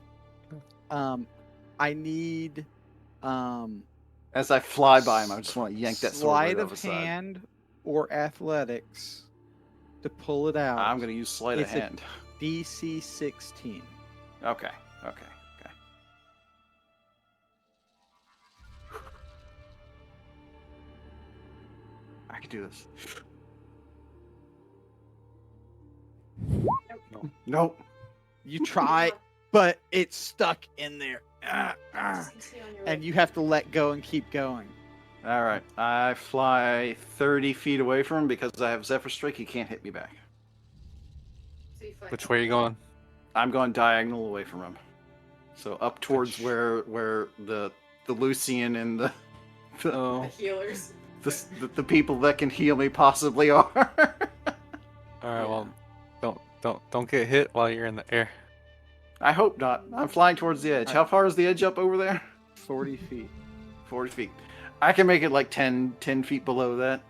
I need As I fly by him, I just want to yank that sword right sleight out of of his side. hand or athletics to pull it out. I'm going to use sleight of It's a- hand. DC 16. Okay. I can do this. Nope. You try, but it's stuck in there. And you have to let go and keep going. All right. I fly 30 feet away from him because I have Zephyr Strike. He can't hit me back. Which way are you going? I'm going diagonal away from him. So up towards where the Lucian and the healers. the people that can heal me possibly are. All right, well, don't get hit while you're in the air. I hope not. I'm flying towards the edge. How far is the edge up over there? 40 feet. 40 feet. I can make it like 10 feet below that.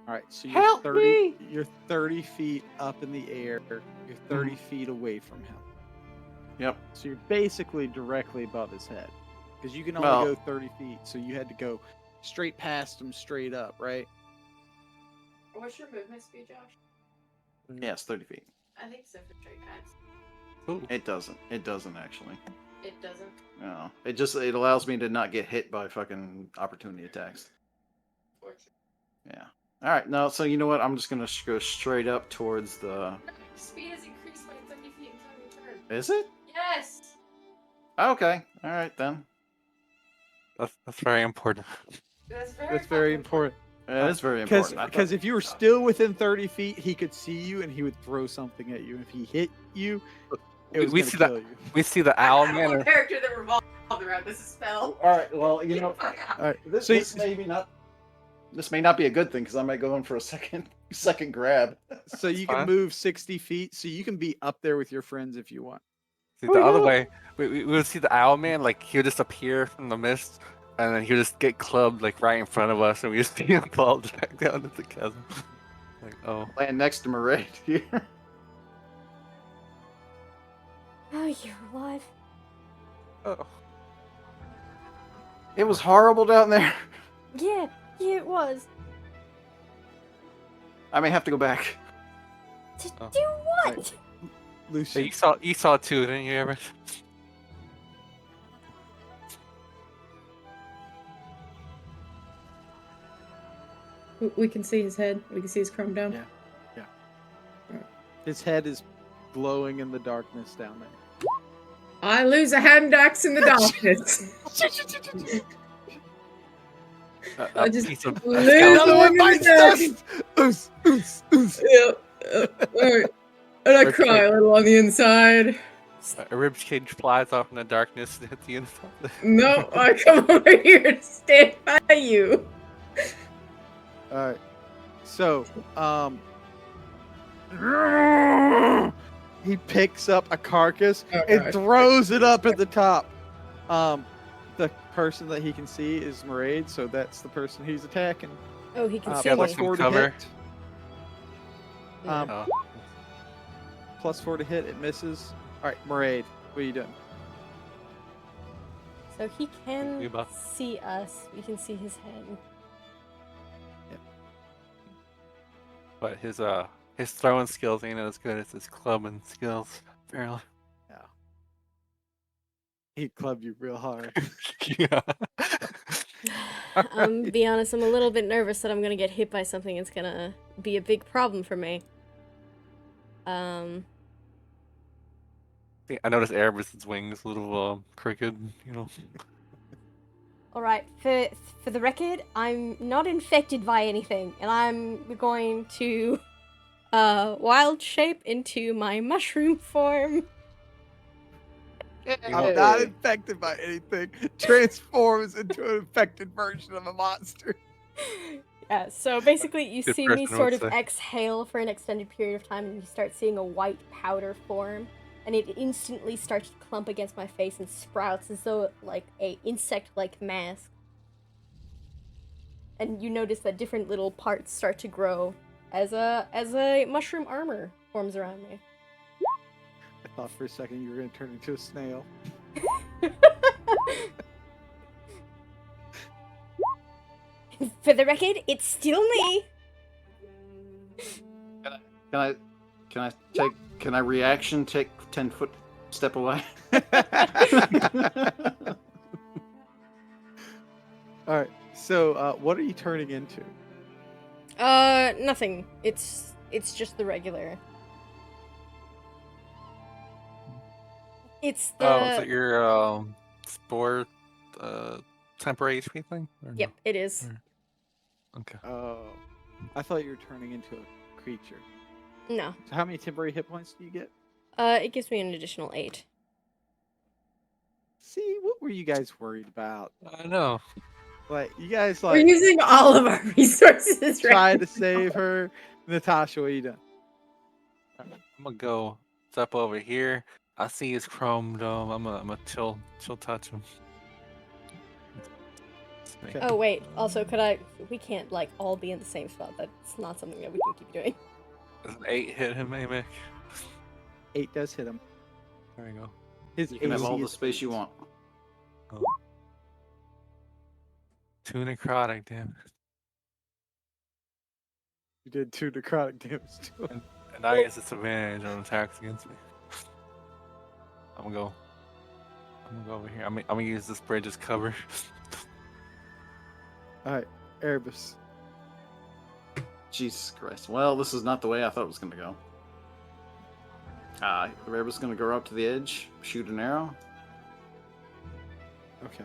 All right, so Help me! You're 30 feet up in the air. You're 30 feet away from him. Yep. So you're basically directly above his head. Because you can only Well- go 30 feet, so you had to go straight past him, straight up, right? What's your movement speed, Josh? Yes, 30 feet. I think Zephyr Strike adds. Ooh. It doesn't. It doesn't actually. It doesn't. No. It allows me to not get hit by fucking opportunity attacks. Yeah. All right. No. So you know what? I'm just gonna go straight up towards the. Speed has increased by 30 feet until your turn. Is it? Yes. Okay. All right then. That's very important. That's very important. That is very important. I Because thought- if you were still within 30 feet, he could see you and he would throw something at you. If he hit you, it was We going see to that- kill you. We see the owl man. Or... character that revolved around this spell. All right. Well, you know, All right. this So this maybe not. this may not be a good thing because I might go in for a second grab. So you can fine. move 60 feet, so you can be up there with your friends if you want. See, Oh, the other no. way, we would see the owl man, like, he'll just appear from the mist, and then he'll just get clubbed, like, right in front of us, and we just see him fall back down into the chasm. Like, oh. Land next to Maraid here. Oh, you're alive. Oh. It was horrible down there. Yeah, it was. I may have to go back. To Oh. do what? Right. Hey, Lucian, you saw it too, didn't you, Everett? We can see his head. We can see his chrome dome. Yeah. his head is glowing in the darkness down there. I lose a hand axe in the darkness. I just piece of lose Another one in bites the dust! Yeah. Alright. And I cry a little on the inside. a rib cage flies off in the darkness and hits you in the front. No, I come over here to stand by you. Alright. So, he picks up a carcass Oh, and God. throws it up at the top. The person that he can see is Maraid, so that's the person he's attacking. Oh, he can see yeah, me. like Plus some 4 to cover. hit. Oh. Plus 4 to hit, it misses. Alright, Maraid, what are you doing? So he can Yuba. see us. We can see his head. But his throwing skills ain't as good as his clubbing skills, apparently. He clubbed you real hard. Yeah. Be honest, I'm a little bit nervous that I'm gonna get hit by something. It's gonna be a big problem for me. I noticed Erebus's wings a little crooked, you know. Alright, for the record, I'm not infected by anything, and I'm going to wild shape into my mushroom form. I'm not infected by anything. Transforms into an infected version of a monster. Yeah, so basically you Good see me person, I sort would of say. exhale for an extended period of time, and you start seeing a white powder form, and it instantly starts to clump against my face and sprouts as though like a insect-like mask. And you notice that different little parts start to grow as a mushroom armor forms around me. I thought for a second you were going to turn into a snail. For the record, it's still me. Can I reaction take 10-foot step away? Alright, so what are you turning into? Nothing. It's just the regular. It's the Oh, is it your spore temporary HP thing? Or no? Yep, it is. Okay. Oh, I thought you were turning into a creature. No. So how many temporary hit points do you get? It gives me an additional 8. See, what were you guys worried about? I know. Like, you guys We're like using all of our resources tried right to save her. Natasha, what are you doing? I'm gonna go step over here. I see his chrome dome. I'm gonna chill touch him. Okay. Oh wait, also we can't like all be in the same spot. That's not something that we can keep doing. Does an 8 hit him, maybe? 8 does hit him. There you go. His You can have AC all the is space you 8. want. Oh. 2 necrotic, damn. You did 2 necrotic damage to him. And I guess it's advantage on attacks against me. I'm gonna go over here. I'm gonna use this bridge as cover. Alright, Erebus. Jesus Christ. Well, this is not the way I thought it was going to go. Erebus going to go up to the edge, shoot an arrow. Okay.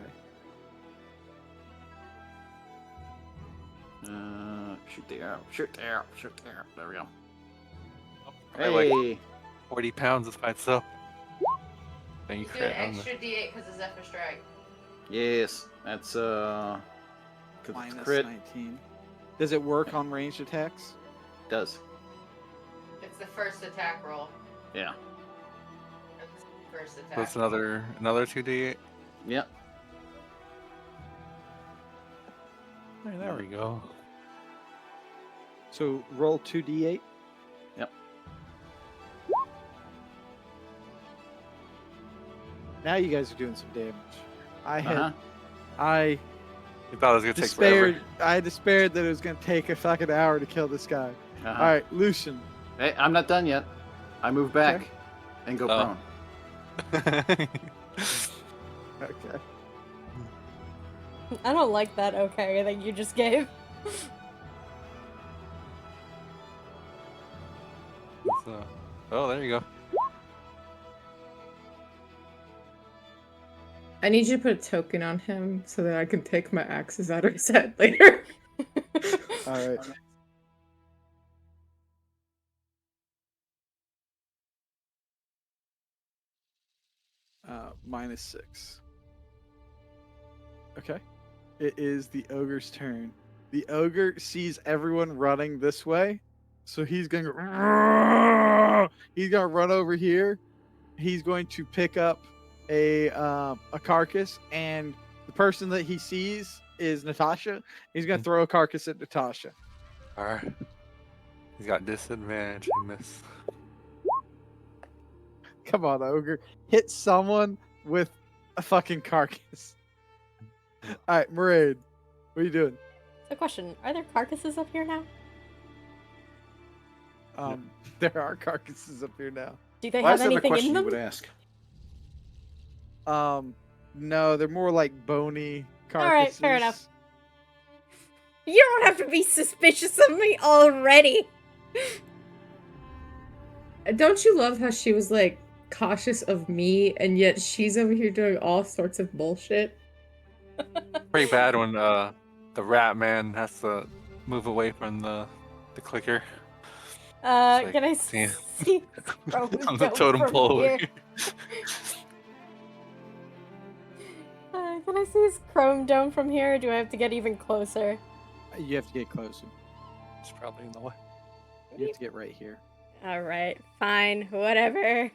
Shoot the arrow. Shoot the arrow. Shoot the arrow. There we go. Probably like Hey! 40 pounds if I so. Then you crit on the... D8 because of Zephyr Strike. Yes, that's 'cause it's Minus crit. 19. Does it work on ranged attacks? Does. It's the first attack roll. Yeah. It's the first attack. So it's another 2d8. Yep. Hey, there we go. So roll 2d8. Yep. Now you guys are doing some damage. Uh-huh. I You thought it was gonna take despaired. forever. I despaired that it was going to take a fucking hour to kill this guy. Uh-huh. All right, Lucian. Hey, I'm not done yet. I move back Okay. and go Oh. prone. Okay. I don't like that okay that you just gave. So, oh, there you go. I need you to put a token on him so that I can take my axes out of his head later. All right. -6. Okay. It is the ogre's turn. The ogre sees everyone running this way, so he's going to run over here. He's going to pick up a carcass, and the person that he sees is Natasha. He's going to throw a carcass at Natasha. All right. He's got disadvantage. He missed. Come on, ogre. Hit someone with a fucking carcass. All right, Maraid. What are you doing? So question, are there carcasses up here now? There are carcasses up here now. Do they Why have is that a anything question in you them? would ask? No, they're more like bony All right, carcasses. fair enough. You don't have to be suspicious of me already. Don't you love how she was like cautious of me and yet she's over here doing all sorts of bullshit? Pretty bad when the rat man has to move away from the clicker. It's Can I like, damn. see Chrome On the Dome totem from pole. here? Can I see his chrome dome from here, or do I have to get even closer? You have to get closer. It's probably in the way. You have to get right here. Alright, fine, whatever.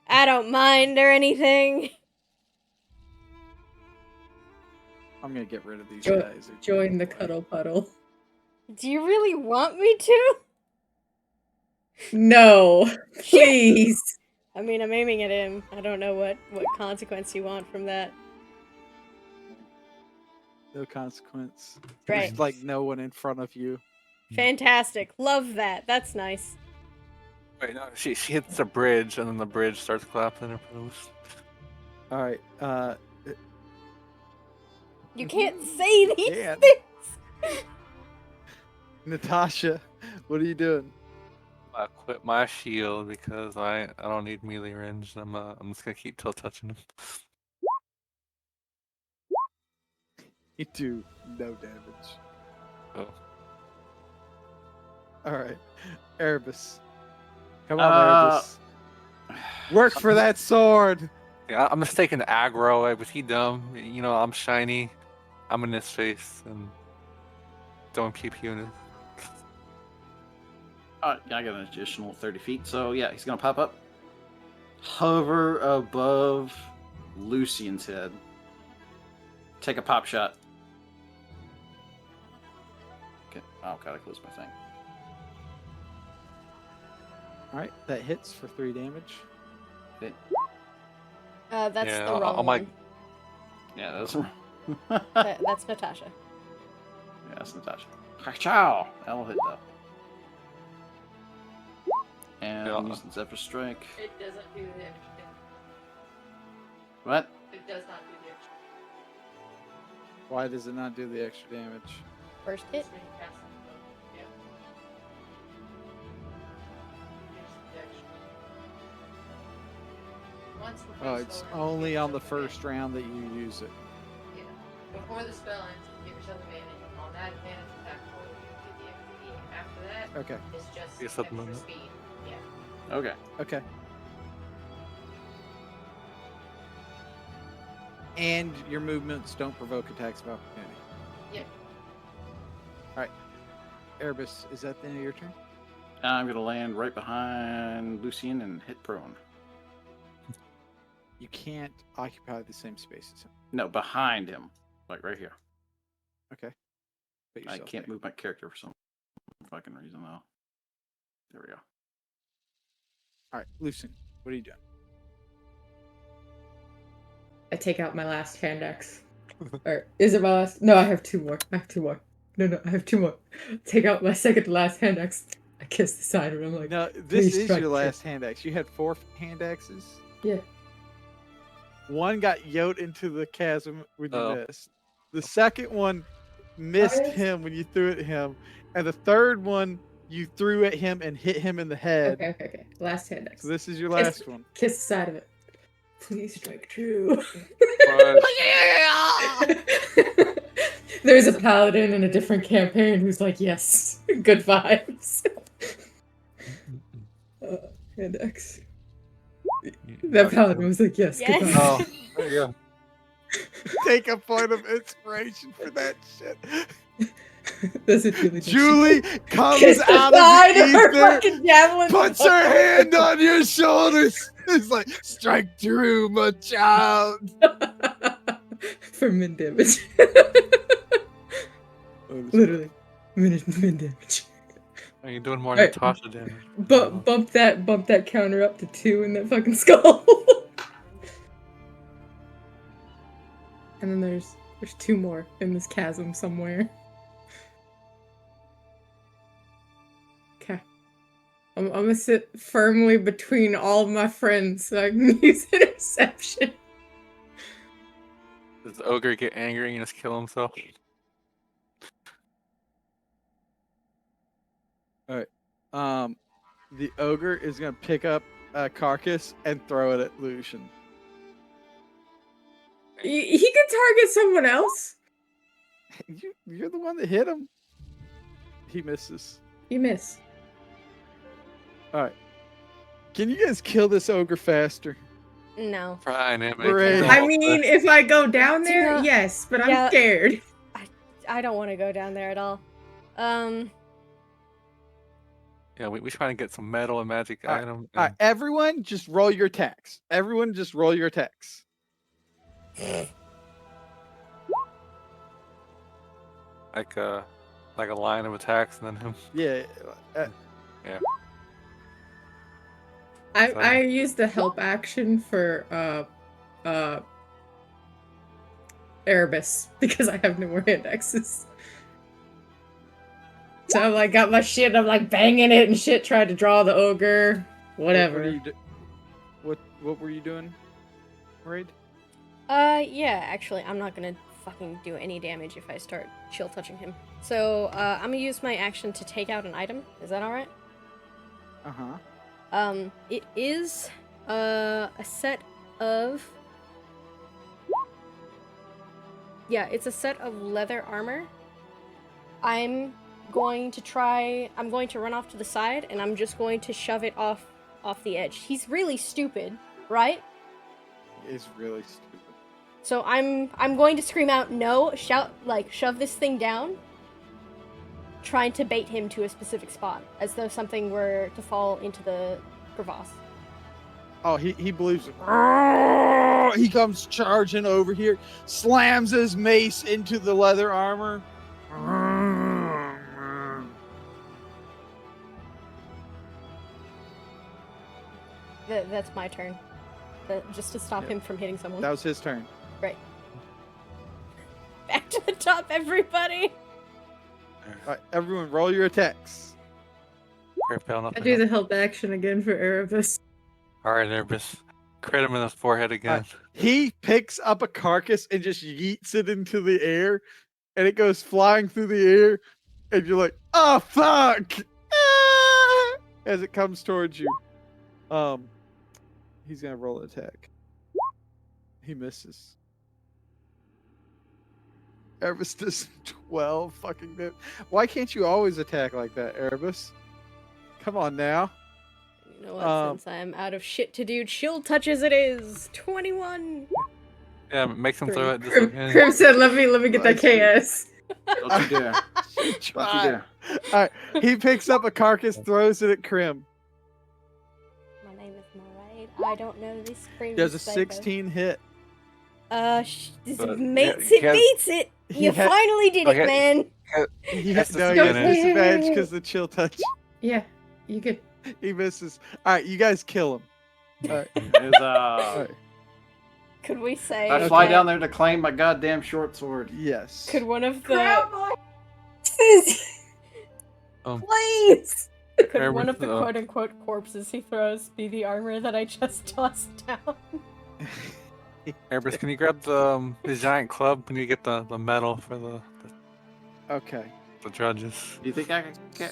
I don't mind or anything. I'm gonna get rid of these Jo- guys. Join the cuddle puddle. Do you really want me to? No, please. I mean, I'm aiming at him. I don't know what consequence you want from that. No consequence. Great. There's like no one in front of you. Fantastic. Love that. That's nice. Wait, no, she hits the bridge, and then the bridge starts collapsing in front of us. All right. You can't say these Yeah. things. Natasha, what are you doing? I quit my shield because I don't need melee range. I'm just gonna keep touching him. You do no damage. Oh. All right, Erebus. Come on, Erebus. Work for that sword. Yeah, I'm just taking aggro. Was he dumb? You know, I'm shiny. I'm in his face and don't keep units. Yeah, I got an additional 30 feet. So yeah, he's gonna pop up, hover above Lucian's head, take a pop shot. Okay. Oh god, I closed my thing. All right, that hits for 3 damage. Okay. That's Yeah, the wrong I'll one. Yeah, that's That's Natasha. yeah, that's Natasha. Ciao. That'll hit though. And Yeah. I'm using Zephyr Strike. It doesn't do the extra damage. What? It does not do the extra Why does it not do the extra damage? First hit. damage. Yeah. Here's the extra. Once the Oh, first it's level, only give on the yourself first round that you use it. Yeah. Before the spell ends, give yourself advantage. On that advantage attack roll, you get the XP. After that, Okay. it's just Yes, extra at the moment. speed. Yeah. Okay. Okay. And your movements don't provoke attacks of opportunity. Yep. Erebus, is that the end of your turn? I'm going to land right behind Lucian and hit prone. You can't occupy the same space as him. No, behind him. Like right here. Okay. Put I yourself can't there. move my character for some fucking reason, though. There we go. All right, Lucian, what are you doing? I take out my last hand axe. Or is it my last? No, I have 2 more. I have 2 more. No, I have 2 more. Take out my second to last hand axe. I kiss the side of it. I'm like, No, this please is strike your true. last hand axe. You had 4 hand axes. Yeah. One got yoked into the chasm when you Oh. missed. The second one missed yes. him when you threw it at him. And the third one, you threw at him and hit him in the head. Okay. Last hand axe. So this is your last one. Kiss the side of it. Please strike true. But There's a paladin in a different campaign who's like, yes, good vibes. Hand axe. That paladin was like, yes, Yes. good vibes. Oh, there you go. Take a point of inspiration for that shit. That's it, Julie. Julie comes Kiss the out of side the of her ether, fucking javelin. puts her hand on your shoulders. It's like, strike true, my child. For min damage. Literally. Min damage. Are you doing more than Alright. Natasha damage? Bump that counter up to 2 in that fucking skull. And then there's 2 more in this chasm somewhere. Okay. I'm gonna sit firmly between all of my friends so I can use interception. Does the ogre get angry and just kill himself? The ogre is gonna pick up a carcass and throw it at Lucian. He can target someone else. You're the one that hit him. He misses. You miss. All right. Can you guys kill this ogre faster? No. Fine, it Great. I mean, if I go down there, Yeah. yes, but I'm Yeah. scared. I don't want to go down there at all. Yeah, we trying to get some metal and magic Alright, item. All right, everyone, just roll your attacks. Everyone, just roll your attacks. Like a line of attacks, and then him. Yeah. I used the help action for Erebus because I have no more hand axes. So I'm like got my shit, I'm like banging it and shit, tried to draw the ogre. Whatever. What were you doing, Raid? Yeah, actually, I'm not gonna fucking do any damage if I start chill touching him. So, I'm gonna use my action to take out an item. Is that alright? Uh-huh. It is, a set of... Yeah, it's a set of leather armor. I'm going to run off to the side, and I'm just going to shove it off the edge. He's really stupid, right? It's really stupid. So I'm going to scream out no, shout, like, shove this thing down, trying to bait him to a specific spot, as though something were to fall into the crevasse. Oh, he believes it. He comes charging over here, slams his mace into the leather armor. That's my turn. Just to stop him from hitting someone. That was his turn. Right. Back to the top, everybody! All right, everyone, roll your attacks. I do the help action again for Erebus. Alright, Erebus. Crit him in the forehead again. He picks up a carcass and just yeets it into the air, and it goes flying through the air, and you're like, "Oh fuck!" Ah! As it comes towards you. He's gonna roll an attack. He misses. Erebus does 12 fucking hit. Why can't you always attack like that, Erebus? Come on now. You know what, since I'm out of shit to do, chill touches it is! 21! Yeah, makes him throw it just Crim again. said, let me get that KS. Don't you dare. What you do? All right, he picks up a carcass, throws it at Krim. My name is Maraid. I don't know this Does a previous 16 hit? This But mates he it, has- beats it. he You had- finally did it, Okay. man. He Has no, he has disadvantage. disadvantage because the chill touch. Yeah, you could. He misses. All right, you guys kill him. All right, Is all right. Could we say? I fly Okay. down there to claim my goddamn short sword. Yes. Could one of the Grab my asses, please. could one of the Emerson, quote unquote corpses he throws be the armor that I just tossed down? Airbus, can you grab the giant club when you get the medal for the Okay. judges? Do you think I can?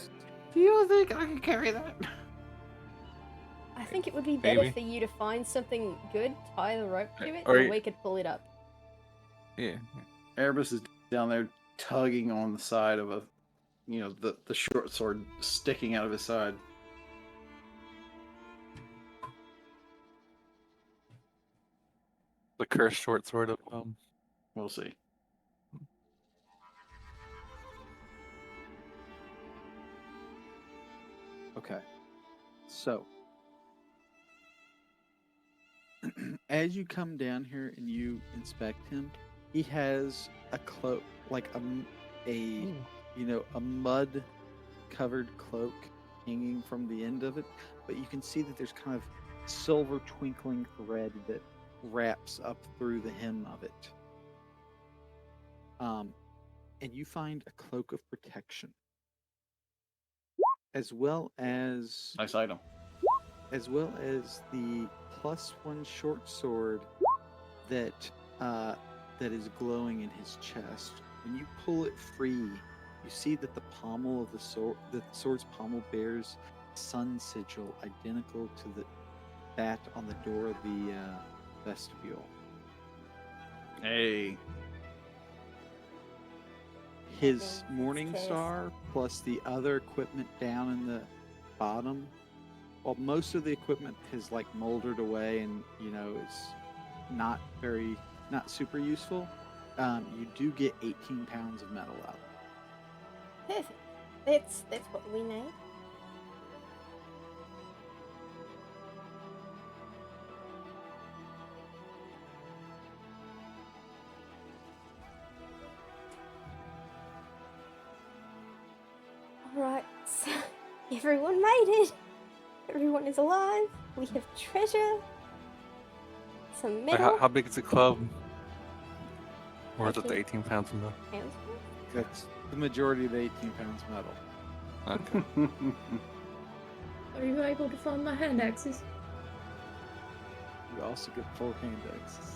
Do you think I can carry that? I think it would be better Maybe. for you to find something good, tie the rope to it, Or and you- we could pull it up. Yeah. Erebus is down there tugging on the side of the short sword sticking out of his side. The cursed short sword of We'll see. Okay. So, as you come down here and you inspect him, he has a cloak, like a mud covered cloak hanging from the end of it, but you can see that there's kind of silver twinkling thread that wraps up through the hem of it. And you find a cloak of protection, as well as Nice item. the +1 short sword that is glowing in his chest. When you pull it free, you see that the pommel of the sword's pommel bears sun sigil identical to that on the door of the vestibule. Hey. His Okay, morning let's star plus the other equipment down in the bottom, well, most of the equipment has like moldered away and is not super useful. You do get 18 pounds of metal out of it. Perfect. That's what we need. Alright, so everyone made it. Everyone is alive. We have treasure. Some Like, metal. how big is the club? Or is it the 18 18 pounds of Pounds. That's the majority of the 18 pounds metal. Okay. Are you able to find my hand axes? You also get 4 hand axes,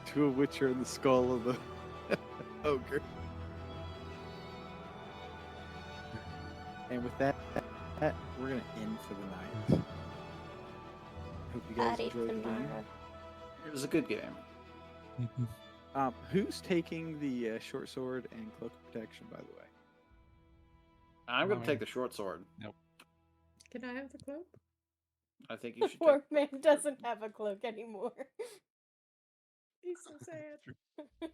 2 of which are in the skull of the ogre. And with that, we're gonna end for the night. Hope you guys Party enjoyed the game. tomorrow. It was a good game. Who's taking the short sword and cloak of protection, by the way? I'm going to Alright. take the short sword. Can I have the cloak? I think you The should poor take. man doesn't have a cloak anymore. He's so sad.